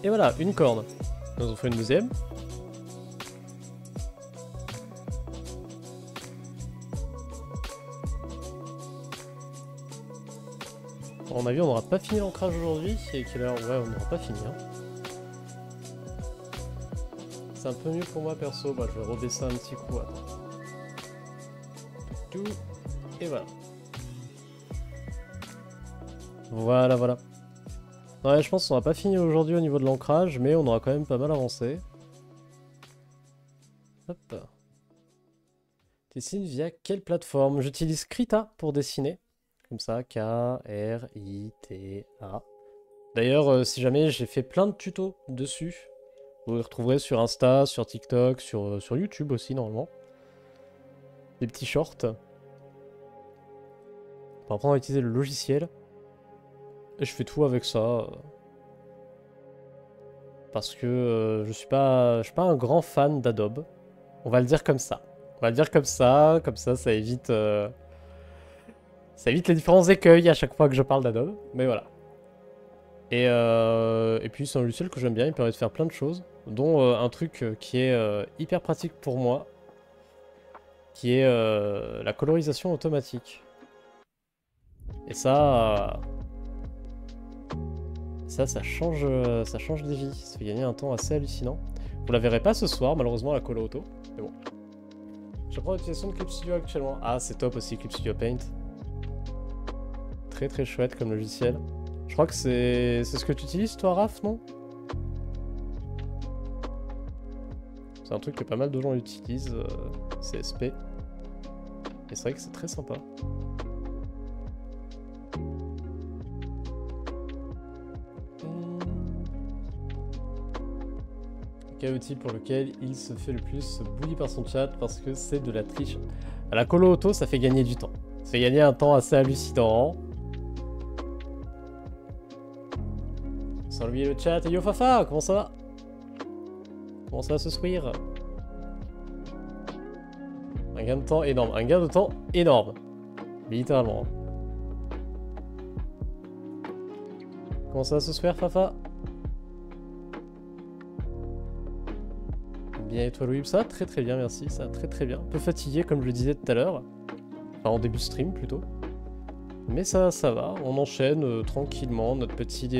Et voilà, une corne. Nous en fait une deuxième. Bon, à mon avis, on n'aura pas fini l'ancrage aujourd'hui. Et quelle heure? Ouais, on n'aura pas fini. Hein. C'est un peu mieux pour moi perso. Bah, je vais rebaisser un petit coup. Attends. Tout. Et voilà. Voilà, voilà. Ouais, je pense qu'on n'a pas fini aujourd'hui au niveau de l'ancrage, mais on aura quand même pas mal avancé. Hop. Dessine via quelle plateforme? J'utilise Krita pour dessiner. Comme ça, K-R-I-T-A. D'ailleurs, si jamais j'ai fait plein de tutos dessus, vous les retrouverez sur Insta, sur TikTok, sur YouTube aussi normalement. Des petits shorts. On va apprendre à utiliser le logiciel. Et je fais tout avec ça. Parce que je suis pas un grand fan d'Adobe. On va le dire comme ça. On va le dire comme ça ça évite les différents écueils à chaque fois que je parle d'Adobe. Mais voilà. Et puis c'est un logiciel que j'aime bien, il permet de faire plein de choses. Dont un truc qui est hyper pratique pour moi. Qui est la colorisation automatique. Et ça... Ça change des vies. Ça fait gagner un temps assez hallucinant. Vous la verrez pas ce soir, malheureusement, la colo auto. Mais bon. J'apprends l'utilisation de Clip Studio actuellement. Ah, c'est top aussi, Clip Studio Paint. Très très chouette comme logiciel. Je crois que c'est ce que tu utilises, toi, Raph, non? C'est un truc que pas mal de gens utilisent, CSP. Et c'est vrai que c'est très sympa. Quel outil pour lequel il se fait le plus bully par son chat parce que c'est de la triche. À la colo auto, ça fait gagner du temps. Ça fait gagner un temps assez hallucinant. Sans oublier le chat. Et yo Fafa, comment ça va? Comment ça va ce soir? Un gain de temps énorme. Un gain de temps énorme. Littéralement. Comment ça va ce soir, Fafa? Bien et toi Louis? Ça va très très bien, merci, ça va très très bien. Un peu fatigué comme je le disais tout à l'heure. Enfin en début de stream plutôt. Mais ça va, on enchaîne tranquillement notre petite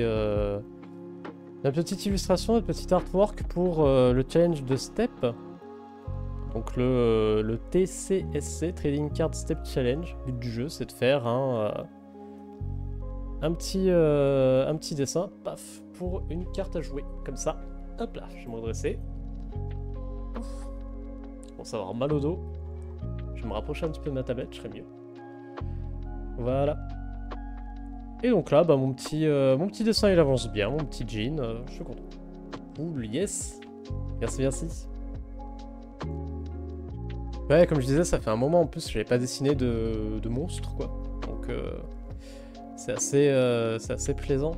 illustration, notre petit artwork pour le challenge de Step. Donc le TCSC, Trading Card Step Challenge. Le but du jeu c'est de faire un petit dessin, paf, pour une carte à jouer, comme ça. Hop là, je vais me redresser. Je commence à avoir mal au dos. Je vais me rapprocher un petit peu de ma tablette, je serai mieux. Voilà. Et donc là, bah, mon petit dessin il avance bien, mon petit jean, je suis content. Cool, yes. Merci, merci. Ouais, comme je disais, ça fait un moment en plus que j'avais pas dessiné de monstre, quoi. Donc c'est assez plaisant.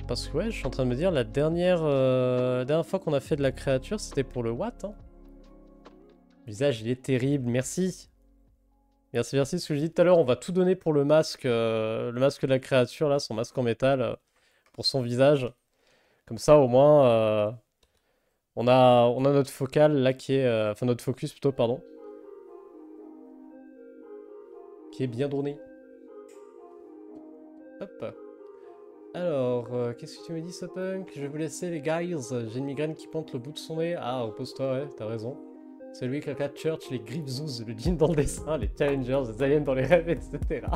Parce que ouais, je suis en train de me dire, la dernière fois qu'on a fait de la créature, c'était pour le Watt. Hein. Le visage, il est terrible, merci. Merci, merci. Ce que j'ai dit tout à l'heure, on va tout donner pour le masque de la créature, là, son masque en métal, pour son visage. Comme ça, au moins, on a notre focale, là, qui est... enfin, notre focus, plutôt, pardon. Qui est bien donné. Hop. Alors, qu'est-ce que tu me dis, Sopunk? Je vais vous laisser, les guys. J'ai une migraine qui pointe le bout de son nez. Ah, repose-toi, ouais, t'as raison. C'est lui, Caca Church, les Gripzoos, le jean dans le dessin, les Challengers, les aliens dans les rêves, etc.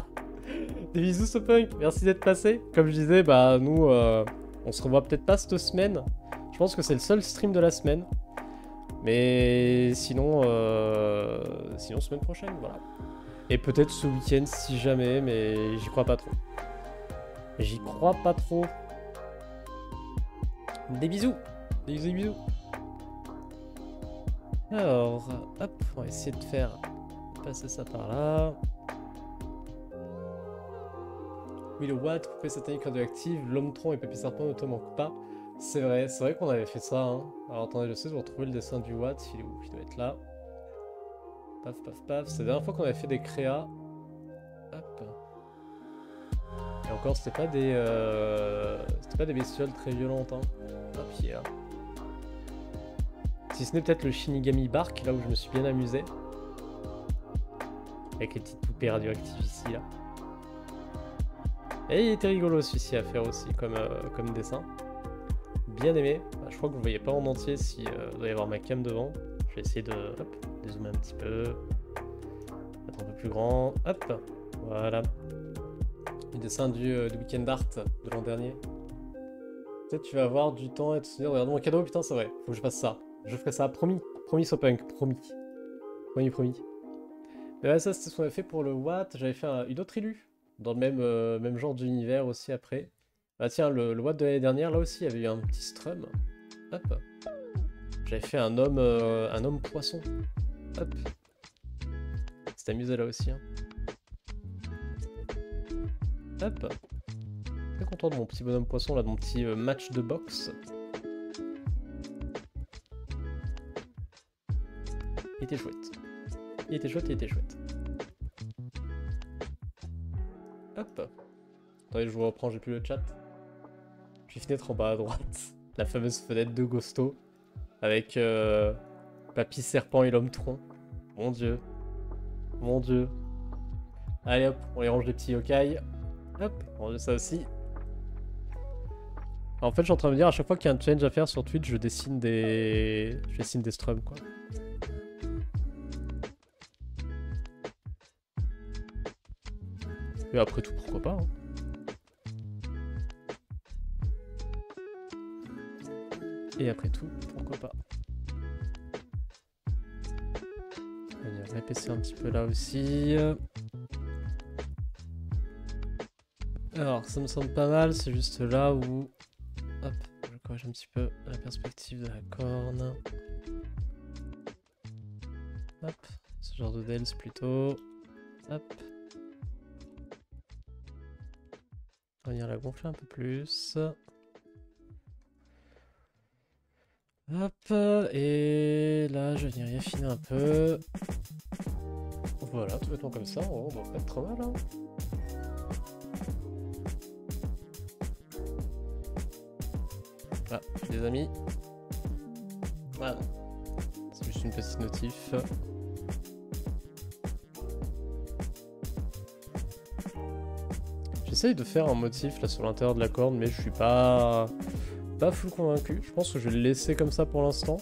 Des bisous, Sopunk. Merci d'être passé. Comme je disais, bah, nous, on se revoit peut-être pas cette semaine. Je pense que c'est le seul stream de la semaine. Mais sinon, sinon semaine prochaine, voilà. Et peut-être ce week-end, si jamais, mais j'y crois pas trop. J'y crois pas trop. Des bisous. Des bisous, des bisous. Alors, hop, on va essayer de faire passer ça par là. Oui, le Watt, poupée satanique radioactive, l'homme tronc et Papy Serpent ne te manquent pas. C'est vrai qu'on avait fait ça. Hein. Alors attendez, je sais de vous retrouver le dessin du Watt. Il est où? Il doit être là. Paf, paf, paf. C'est la dernière fois qu'on avait fait des créas. Hop. Et encore, c'était pas des bestioles très violentes, hein. Hop, il est là. Si ce n'est peut-être le Shinigami Bark, là où je me suis bien amusé. Avec les petites poupées radioactives ici, là. Et il était rigolo celui-ci à faire aussi comme dessin. Bien aimé. Je crois que vous voyez pas en entier si doit y avoir ma cam devant. Je vais essayer de dézoomer un petit peu. Mettre un peu plus grand. Hop. Voilà. Le dessin du week-end art de l'an dernier. Peut-être tu vas avoir du temps et te souvenir. Regarde mon cadeau, putain, c'est vrai. Faut que je fasse ça. Je ferai ça, promis. Promis, Sopunk, promis. Promis, promis. Mais ouais, ça, c'était ce qu'on avait fait pour le Watt. J'avais fait une autre illu. Dans le même genre d'univers aussi après. Ah tiens, le Watt de l'année dernière, là aussi, il y avait eu un petit strum. Hop. J'avais fait un homme poisson. Hop. C'est amusé là aussi. Hein. Hop. Très content de mon petit bonhomme poisson, là, de mon petit match de boxe. Il était chouette. Il était chouette, il était chouette. Hop. Attendez, je vous reprends, j'ai plus le chat. Puis fenêtre en bas à droite. La fameuse fenêtre de Ghosto. Avec Papy Serpent et l'homme tronc. Mon dieu. Mon dieu. Allez hop, on les range les petits yokai. Hop, on range ça aussi. En fait, je suis en train de me dire, à chaque fois qu'il y a un challenge à faire sur Twitch, je dessine des strums, quoi. Et après tout, pourquoi pas, hein. Et après tout, pourquoi pas. On va venir épaissir un petit peu là aussi. Alors, ça me semble pas mal, c'est juste là où... Hop, je corrige un petit peu la perspective de la corne. Hop, ce genre de dels plutôt. Hop. On va venir la gonfler un peu plus. Hop, et là je vais venir y affiner un peu. Voilà, tout bêtement comme ça, on va pas être trop mal, hein. Ah, j'ai des amis. Voilà. C'est juste une petite notif. J'essaye de faire un motif là sur l'intérieur de la corde, mais je suis pas full convaincu. Je pense que je vais le laisser comme ça pour l'instant.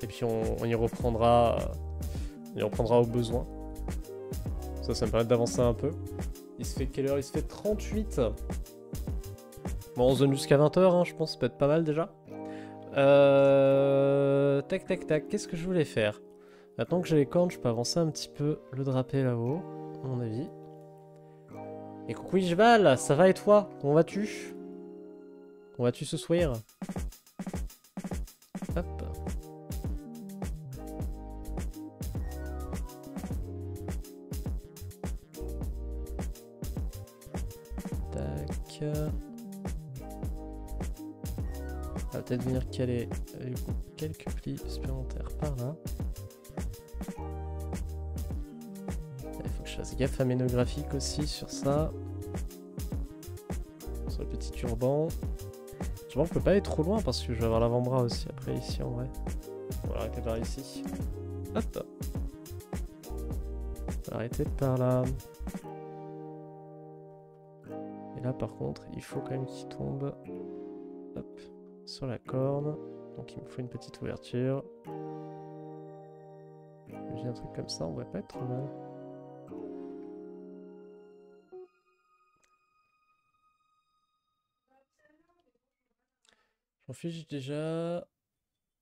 Et puis on y reprendra. On y reprendra au besoin. Ça me permet d'avancer un peu. Il se fait quelle heure? Il se fait 38. Bon, on zone jusqu'à 20h, hein, je pense, ça peut être pas mal déjà. Tac, tac, tac. Qu'est-ce que je voulais faire? Maintenant que j'ai les cornes, je peux avancer un petit peu le drapé là-haut, à mon avis. Et coucou Ishval, ça va et toi? Comment vas-tu? Comment vas-tu ce soir? Hop. Tac. On va peut-être venir caler quelques plis supplémentaires par là. Il faut que je fasse gaffe à mes nœuds graphiques aussi sur ça. Sur le petit turban. Je pense que je peux pas aller trop loin parce que je vais avoir l'avant-bras aussi après ici en vrai. On va arrêter par ici. Hop. On va arrêter par là. Et là par contre, il faut quand même qu'il tombe. Hop. Sur la corne. Donc il me faut une petite ouverture. J'ai un truc comme ça, on va pas être trop mal. J'en fiche déjà.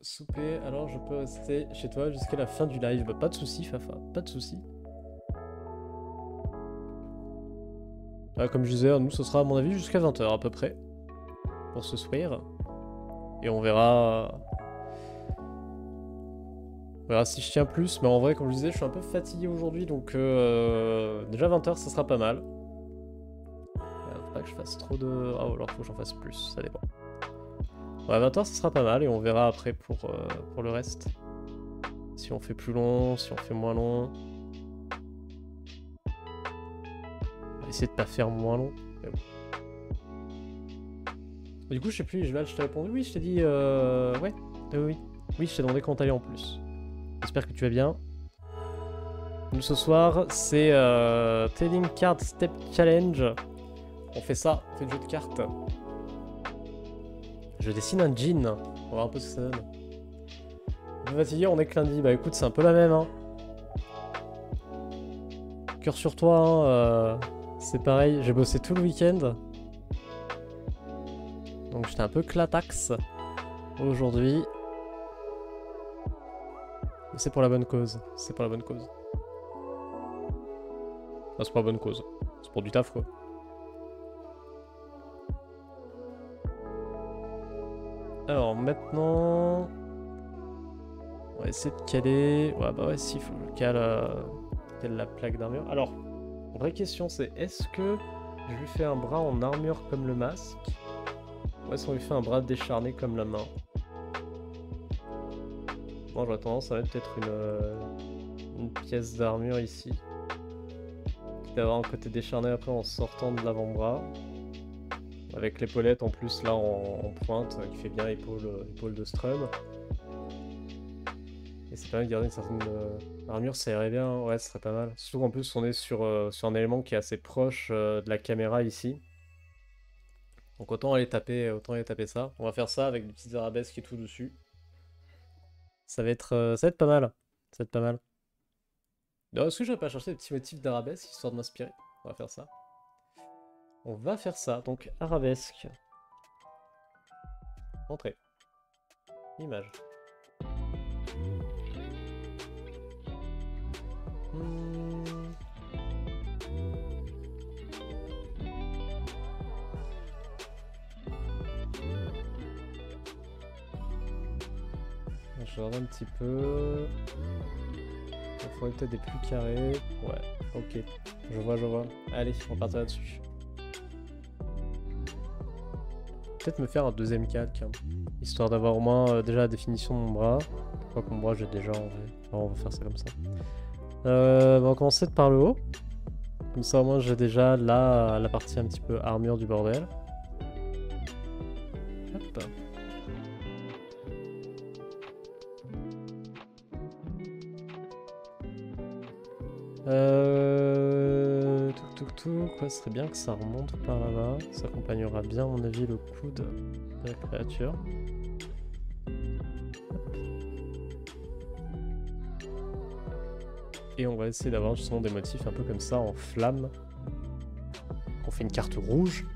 Souper, alors je peux rester chez toi jusqu'à la fin du live. Bah, pas de soucis, Fafa, pas de soucis. Ah, comme je disais, nous ce sera à mon avis jusqu'à 20h à peu près. Pour ce soir. Et on verra... On verra si je tiens plus, mais en vrai, comme je disais, je suis un peu fatigué aujourd'hui, donc déjà 20h, ça sera pas mal. Faut pas que je fasse trop de... Ah, alors faut que j'en fasse plus, ça dépend. Ouais, 20h, ça sera pas mal, et on verra après pour le reste. Si on fait plus long, si on fait moins long. essayer de pas faire moins long. Mais bon. Du coup, je sais plus, là, je t'ai répondu. Oui, je t'ai dit. Ouais, oui. Oui, je t'ai demandé quand t'allais en plus. J'espère que tu vas bien. Nous, ce soir, c'est Trading Card Step Challenge. On fait ça, on fait le jeu de cartes. Je dessine un jean. On va voir un peu ce que ça donne. Un peu fatigué, on est que lundi. Bah écoute, c'est un peu la même. Hein. Cœur sur toi, hein, c'est pareil. J'ai bossé tout le week-end. Donc j'étais un peu clatax aujourd'hui. Mais c'est pour la bonne cause. C'est pour la bonne cause. Ah, c'est pas la bonne cause. C'est pour du taf, quoi. Alors maintenant... On va essayer de caler... Ouais, bah ouais, si, faut que je cale la plaque d'armure. Alors, vraie question, c'est est-ce que je lui fais un bras en armure comme le masque? Ou est-ce qu'on lui fait un bras décharné comme la main? Bon, j'aurais tendance à mettre peut-être une pièce d'armure ici. Quitte à avoir un côté décharné après en sortant de l'avant-bras. Avec l'épaulette en plus là en pointe qui fait bien épaule de Strum. Et ça permet de garder une certaine armure, ça irait bien, ouais, ce serait pas mal. Surtout qu'en plus on est sur un élément qui est assez proche de la caméra ici. Donc autant aller taper ça. On va faire ça avec des petites arabesques et tout dessus. Ça va être pas mal. Ça va être pas mal. Est-ce que je vais pas chercher des petits motifs d'arabesque histoire de m'inspirer? On va faire ça. On va faire ça. Donc arabesque. Entrée. Image. Je regarde un petit peu. Il faudrait peut-être des plus carrés. Ouais, ok. Je vois. Allez, on part là-dessus. Peut-être me faire un deuxième calque. Hein, histoire d'avoir au moins déjà la définition de mon bras. Je crois que mon bras j'ai déjà en vrai. Alors, on va faire ça comme ça. On va commencer par le haut. Comme ça au moins j'ai déjà la partie un petit peu armure du bordel. Hop. Quoi, ce serait bien que ça remonte par là-bas. Ça accompagnera bien, à mon avis, le coude de la créature. Et on va essayer d'avoir justement des motifs un peu comme ça en flamme. On fait une carte rouge.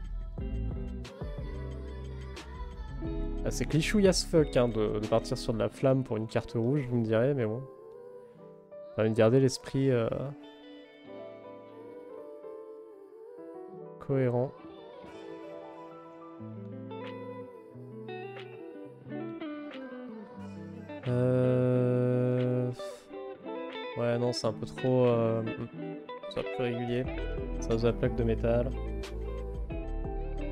Ah, c'est clichouille as fuck hein, de partir sur de la flamme pour une carte rouge, vous me direz, mais bon. Ça va me garder l'esprit cohérent. Ouais, non, c'est un peu trop... c'est un peu régulier. Ça faisait la plaque de métal.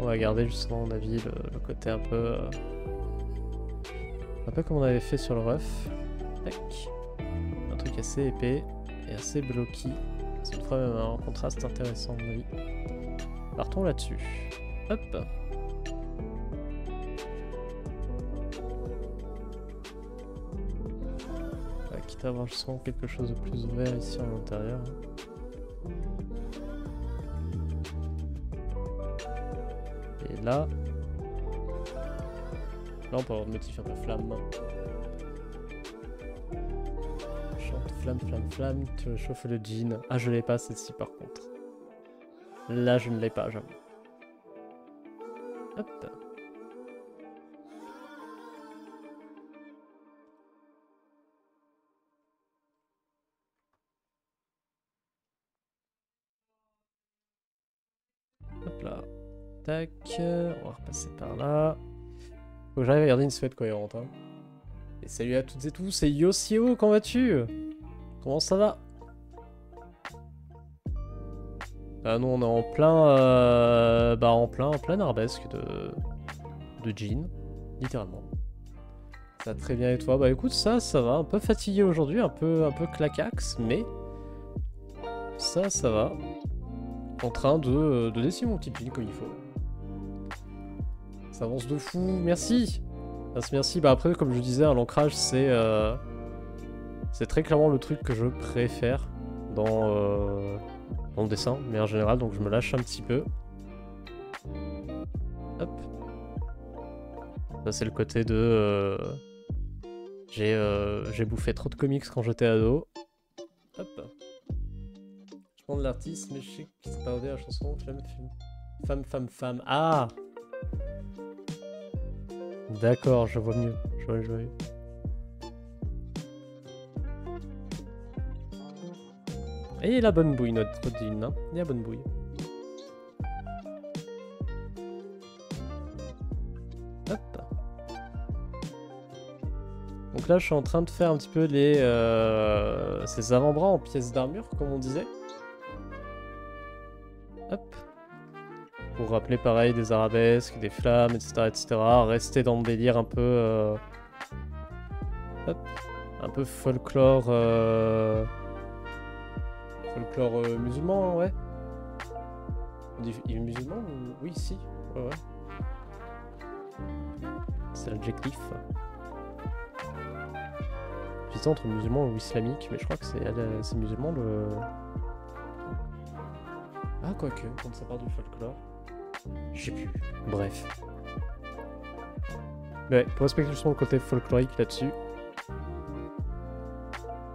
On va garder justement, à mon avis, le côté un peu... un peu comme on avait fait sur le ref. Tac. Un truc assez épais et assez bloqué. Ça nous fera même un contraste intéressant, à mon avis. Partons là-dessus. Hop. Quitte à avoir justement quelque chose de plus ouvert ici à l'intérieur. Et là... Là on peut avoir le motif un peu flamme. Chante flamme, tu chauffes le jean. Ah je l'ai pas celle-ci par contre. Là je ne l'ai pas j'avoue. Hop. Hop là. Tac. On va repasser par là. Faut que j'arrive à garder une silhouette cohérente. Hein. Et salut à toutes et tous, c'est Yossio, comment vas-tu? Comment ça va? Ah nous on est en plein arabesque de jean, littéralement. Ça va très bien et toi? Bah écoute ça va, un peu fatigué aujourd'hui, un peu claquax, mais ça va. en train de dessiner mon petit pin comme il faut. Ça avance de fou, merci. Merci. Bah après, comme je disais, l'ancrage c'est très clairement le truc que je préfère dans le dessin, mais en général, donc je me lâche un petit peu. Hop. Ça c'est le côté de j'ai bouffé trop de comics quand j'étais ado. Hop. Je prends de l'artiste, mais je sais qu'il s'est parodié à la chanson Femme. Ah. D'accord, je vois mieux. Je vois mieux. Et la bonne bouille, notre Dean, hein. Il y a la bonne bouille. Hop. Donc là, je suis en train de faire un petit peu ces avant-bras en pièces d'armure, comme on disait. Hop. Pour rappeler pareil des arabesques, des flammes, etc. Rester dans le délire un peu... Hop. Un peu folklore... Folklore musulman, hein, ouais. Il est musulman ou... Oui, si. Ouais. C'est l'adjectif. J'hésite entre musulman ou islamique, mais je crois que c'est musulman le... Ah, quoique, quand ça part du folklore. Je sais plus. Bref. Mais ouais, pour respecter justement le côté folklorique là-dessus.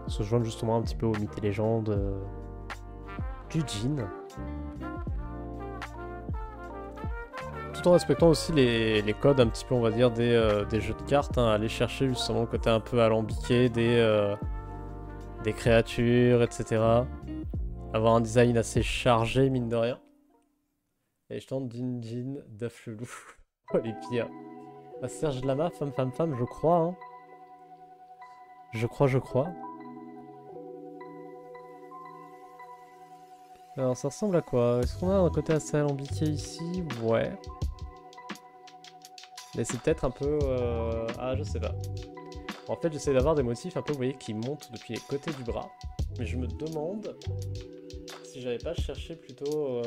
Se joindre justement un petit peu aux mythes et légendes du djinn. Tout en respectant aussi les codes un petit peu, on va dire, des jeux de cartes. Hein, aller chercher justement le côté un peu alambiqué des créatures, etc. Avoir un design assez chargé, mine de rien. Et je tente Djinn, Daf Chelou. Oh, les pires. Ah, Serge Lama, femme, je crois. Hein. Je crois. Alors, ça ressemble à quoi? Est-ce qu'on a un côté assez alambiqué ici? Ouais. Mais c'est peut-être un peu... Ah, je sais pas. En fait, j'essaie d'avoir des motifs un peu, vous voyez, qui montent depuis les côtés du bras. Mais je me demande si j'avais pas cherché plutôt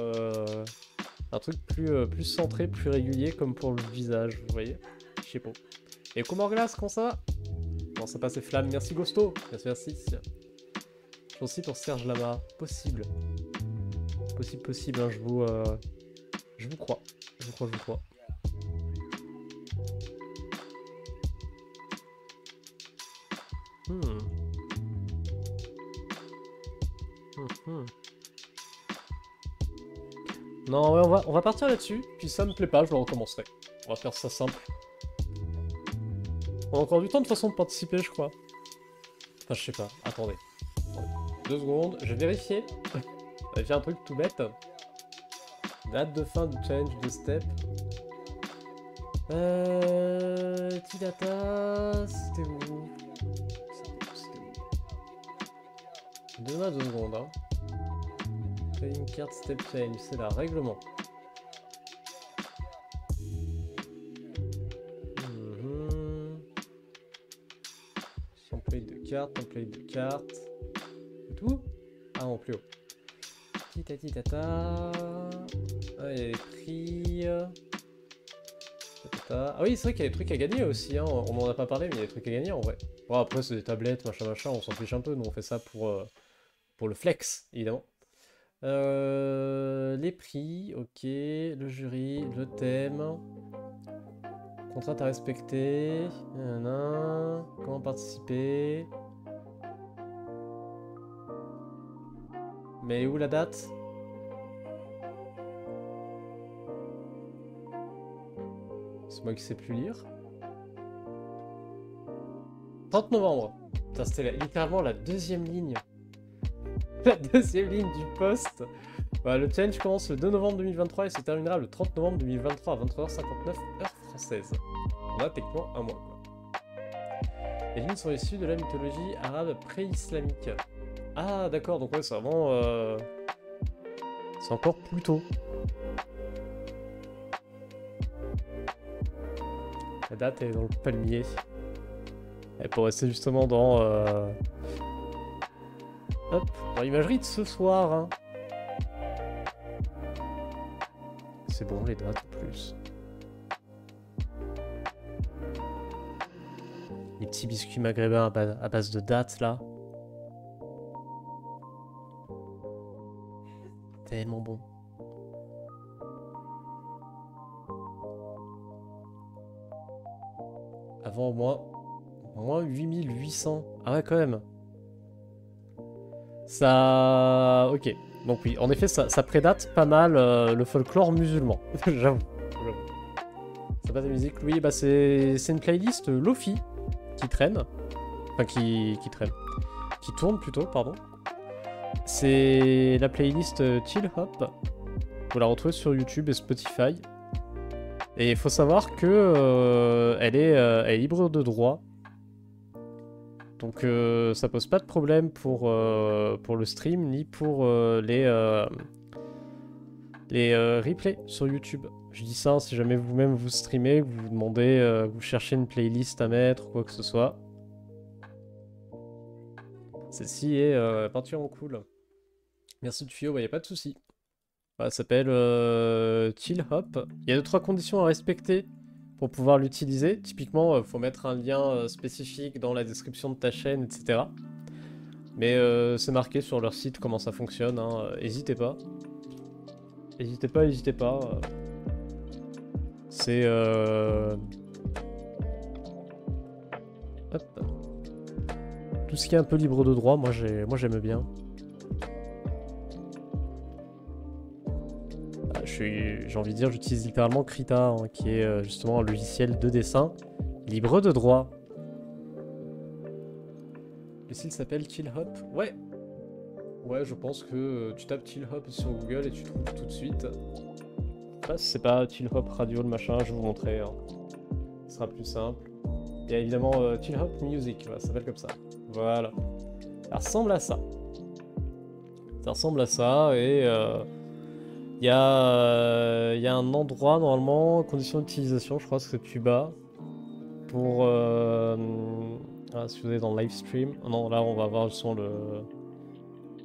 un truc plus centré, plus régulier, comme pour le visage, vous voyez. Je sais pas. Et Comorglace, comment ça va? Comment ça passe les flammes? Merci Gosto. Merci. Je aussi pour Serge Lama. Possible, hein, je vous crois. Je vous crois. Non, ouais, on va partir là-dessus, puis ça me plaît pas, je le recommencerai. On va faire ça simple. On a encore du temps de toute façon de participer, je crois. Enfin, je sais pas, attendez. 2 secondes, je vais vérifier. J'ai un truc tout bête. Date de fin du challenge de step. Tidata, c'était où? Donne-moi 2 secondes, hein. Playing card step change, c'est là, règlement. Template de carte. C'est tout? Ah non, plus haut. Tita. Ah, il y a les prix. Ah oui, c'est vrai qu'il y a des trucs à gagner aussi, hein. On m'en a pas parlé, mais il y a des trucs à gagner en vrai. Bon, après, c'est des tablettes, machin, on s'en fiche un peu. Nous, on fait ça pour le flex, évidemment. Les prix, ok. Le jury, le thème. Contrainte à respecter. Comment participer. Mais où la date? C'est moi qui sais plus lire. 30 novembre. Putain, c'était littéralement la 2e ligne. La 2e ligne du poste. Voilà, le challenge commence le 2 novembre 2023 et se terminera le 30 novembre 2023 à 23h59 heure française. On a techniquement un mois, quoi. Les lignes sont issues de la mythologie arabe pré-islamique. Ah, d'accord, donc ouais, c'est vraiment... C'est encore plus tôt. La date est dans le palmier. Et pour rester justement dans... Hop, dans l'imagerie de ce soir. Hein. c'est bon, les dates en plus. Les petits biscuits maghrébins à base de dates là. Tellement bon. Avant au moins 8800. Ah ouais quand même. Ça... Ok. Donc oui, en effet ça prédate pas mal le folklore musulman. J'avoue. Ça passe la musique. Oui, bah c'est une playlist Lofi qui traîne. Enfin qui traîne. Qui tourne plutôt, pardon. C'est la playlist Chill Hop. Vous la retrouvez sur YouTube et Spotify. Et il faut savoir que elle est libre de droit. Donc ça pose pas de problème pour le stream ni pour les replays sur YouTube. Je dis ça si jamais vous-même vous streamez, que vous demandez, vous cherchez une playlist à mettre ou quoi que ce soit. Celle-ci est particulièrement cool. Merci de tuyau, y a pas de souci. Ça s'appelle Chill Hop. Il y a 2-3 conditions à respecter pour pouvoir l'utiliser. Typiquement, il faut mettre un lien spécifique dans la description de ta chaîne, etc. Mais c'est marqué sur leur site comment ça fonctionne. Hein. N'hésitez pas. N'hésitez pas, n'hésitez pas. C'est... Hop. Tout ce qui est un peu libre de droit, moi j'aime bien. J'ai envie de dire, j'utilise littéralement Krita, hein, qui est justement un logiciel de dessin libre de droit. Le site s'appelle Chill Hop. Ouais. Ouais, je pense que tu tapes Chill Hop sur Google et tu trouves tout de suite. Là, c'est pas Chill Hop Radio, le machin, je vais vous montrer. Hein. Ce sera plus simple. Il y a évidemment Chill Hop Music, voilà, ça s'appelle comme ça. Voilà. Ça ressemble à ça. Ça ressemble à ça et... Il y a un endroit, normalement, conditions d'utilisation, je crois que c'est plus bas. Pour... Ah, si vous êtes dans le live stream... Non, là, on va voir justement le...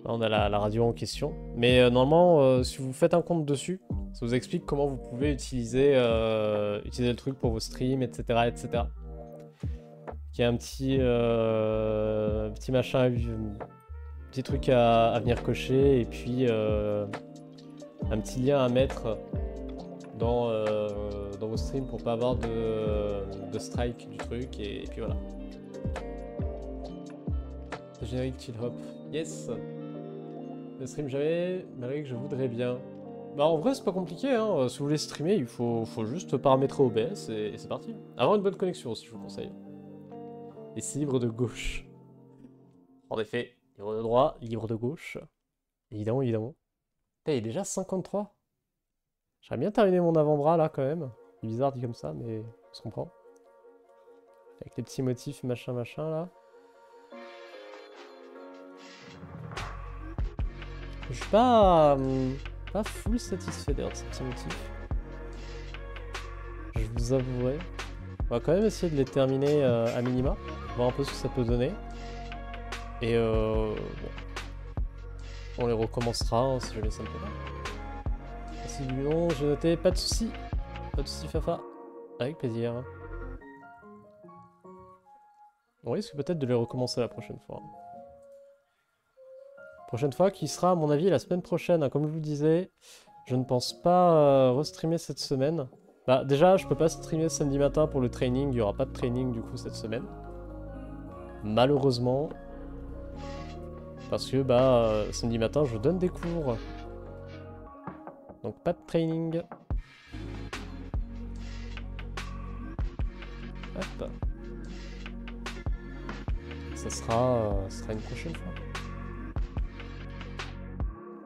Là, on a la radio en question. Mais normalement, si vous faites un compte dessus, ça vous explique comment vous pouvez utiliser le truc pour vos streams, etc. etc. Il y a un petit machin, petit truc à venir cocher, et puis... un petit lien à mettre dans vos streams pour pas avoir de strike du truc et puis voilà. Le générique Chill Hop. Yes. Ne stream jamais, malgré que je voudrais bien. Bah en vrai c'est pas compliqué hein. Si vous voulez streamer, il faut juste paramétrer OBS et c'est parti. Avoir une bonne connexion aussi, je vous conseille. Et c'est libre de gauche. En effet, libre de droit, libre de gauche. Évidemment, évidemment. Il est déjà 53. J'aimerais bien terminer mon avant-bras là quand même. C'est bizarre dit comme ça, mais on se comprend. Avec les petits motifs machin machin là. Je suis pas full satisfait d'ailleurs de ces petits motifs. Je vous avouerai. On va quand même essayer de les terminer à minima. Voir un peu ce que ça peut donner. Et bon. On les recommencera hein, si jamais ça me plaît pas. Merci du nom, j'ai noté, pas de soucis. Pas de soucis Fafa. Avec plaisir. On risque peut-être de les recommencer la prochaine fois. Prochaine fois qui sera à mon avis la semaine prochaine. Hein. Comme je vous le disais, je ne pense pas restreamer cette semaine. Bah déjà je peux pas streamer samedi matin pour le training, il n'y aura pas de training du coup cette semaine. Malheureusement. Parce que bah samedi matin je donne des cours. Donc pas de training. Hop. Ça sera une prochaine fois.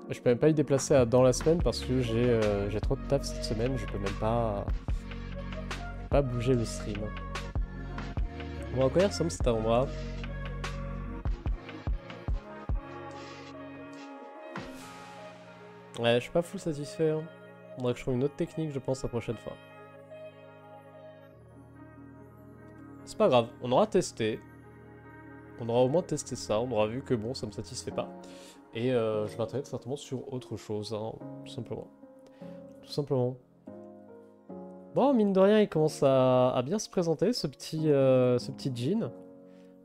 Je peux même pas y déplacer dans la semaine parce que j'ai trop de taf cette semaine, je peux même pas bouger le stream. On va encore ressemble cet avant-bras. Ouais, je suis pas full satisfait. Hein. Faudrait que je trouve une autre technique, je pense, la prochaine fois. C'est pas grave, on aura testé. On aura au moins testé ça, on aura vu que bon, ça me satisfait pas. Et je m'intéresse certainement sur autre chose, hein, tout simplement. Tout simplement. Bon, mine de rien, il commence à bien se présenter, ce petit Jin.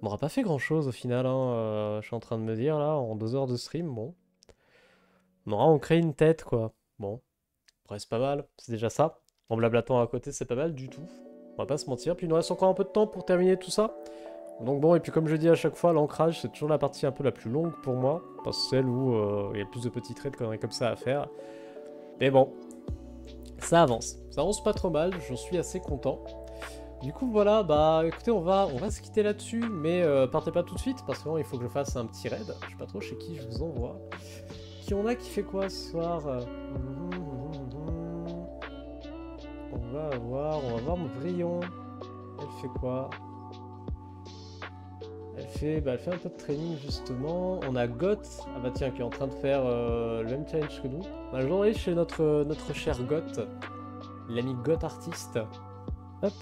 On n'aura pas fait grand-chose au final, hein, je suis en train de me dire, là, en 2 heures de stream, bon. On crée une tête, quoi. Bon, après, c'est pas mal, c'est déjà ça. En blablatant à côté, c'est pas mal du tout. On va pas se mentir. Puis il nous reste encore un peu de temps pour terminer tout ça. Donc bon, et puis comme je dis à chaque fois, l'ancrage, c'est toujours la partie un peu la plus longue pour moi. Parce que celle où il y a le plus de petits traits de conneries comme ça à faire. Mais bon, ça avance. Ça avance pas trop mal, j'en suis assez content. Du coup, voilà, bah écoutez, on va se quitter là-dessus, mais partez pas tout de suite, parce que il faut que je fasse un petit raid. Je sais pas trop chez qui je vous envoie. Qui on a qui fait quoi ce soir? On va voir mon Vrillon. Elle fait quoi? elle fait un peu de training justement. On a Goth, ah bah tiens, qui est en train de faire le même challenge que nous. On a le journaliste chez notre cher Goth, l'ami Goth artiste. Hop,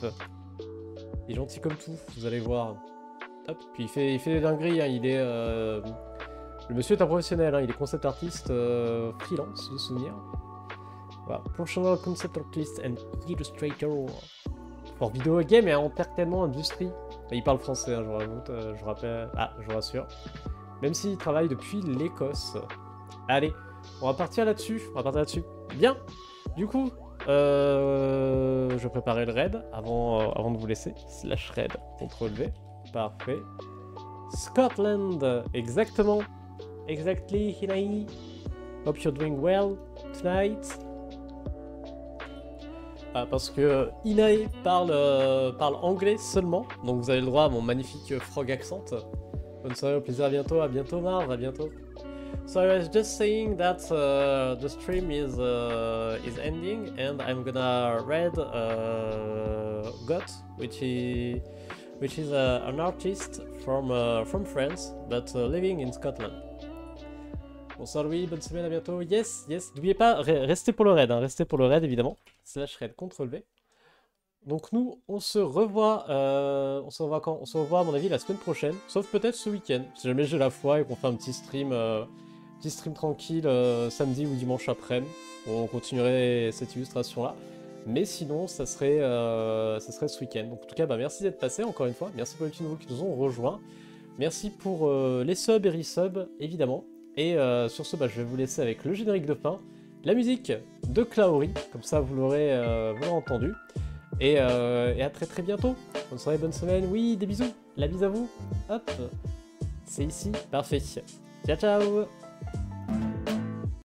il est gentil comme tout, vous allez voir. Hop, puis il fait des dingueries, hein. Le monsieur est un professionnel, hein. Il est concept artiste freelance, de souvenir. Voilà, professional concept artist and illustrator. For video game et entertainment industry. Il parle français, hein, je vous rajoute, je rappelle. Ah, je vous rassure. Même s'il travaille depuis l'Écosse. Allez, on va partir là-dessus. Bien. Du coup, je préparais le raid avant de vous laisser. Slash raid, CTRL V. Parfait. Scotland, exactement. Exactly, Hinai. Hope you're doing well tonight. Parce que Inae parle anglais seulement, donc vous avez le droit à mon magnifique frog accent. Bonne soirée, au plaisir, à bientôt Marv, à bientôt. So I was just saying that the stream is ending and I'm gonna read Got, which is an artist from France but living in Scotland. Bonsoir Louis, bonne semaine, à bientôt. Yes. N'oubliez pas, restez pour le raid, hein, restez pour le raid évidemment. Slash raid, CTRL V. Donc nous, on se revoit quand? On se revoit à mon avis la semaine prochaine, sauf peut-être ce week-end. Si jamais j'ai la foi et qu'on fait un petit stream tranquille samedi ou dimanche après-midi, on continuerait cette illustration-là. Mais sinon, ça serait ce week-end. Donc en tout cas, bah, merci d'être passé encore une fois. Merci pour les petits nouveaux qui nous ont rejoints. Merci pour les subs et resubs, évidemment. Et sur ce, bah, je vais vous laisser avec le générique de fin, la musique de Klaori, comme ça vous l'aurez entendu. Et à très bientôt. Bonne soirée, bonne semaine. Oui, des bisous. La bise à vous. Hop. C'est ici. Parfait. Ciao, ciao.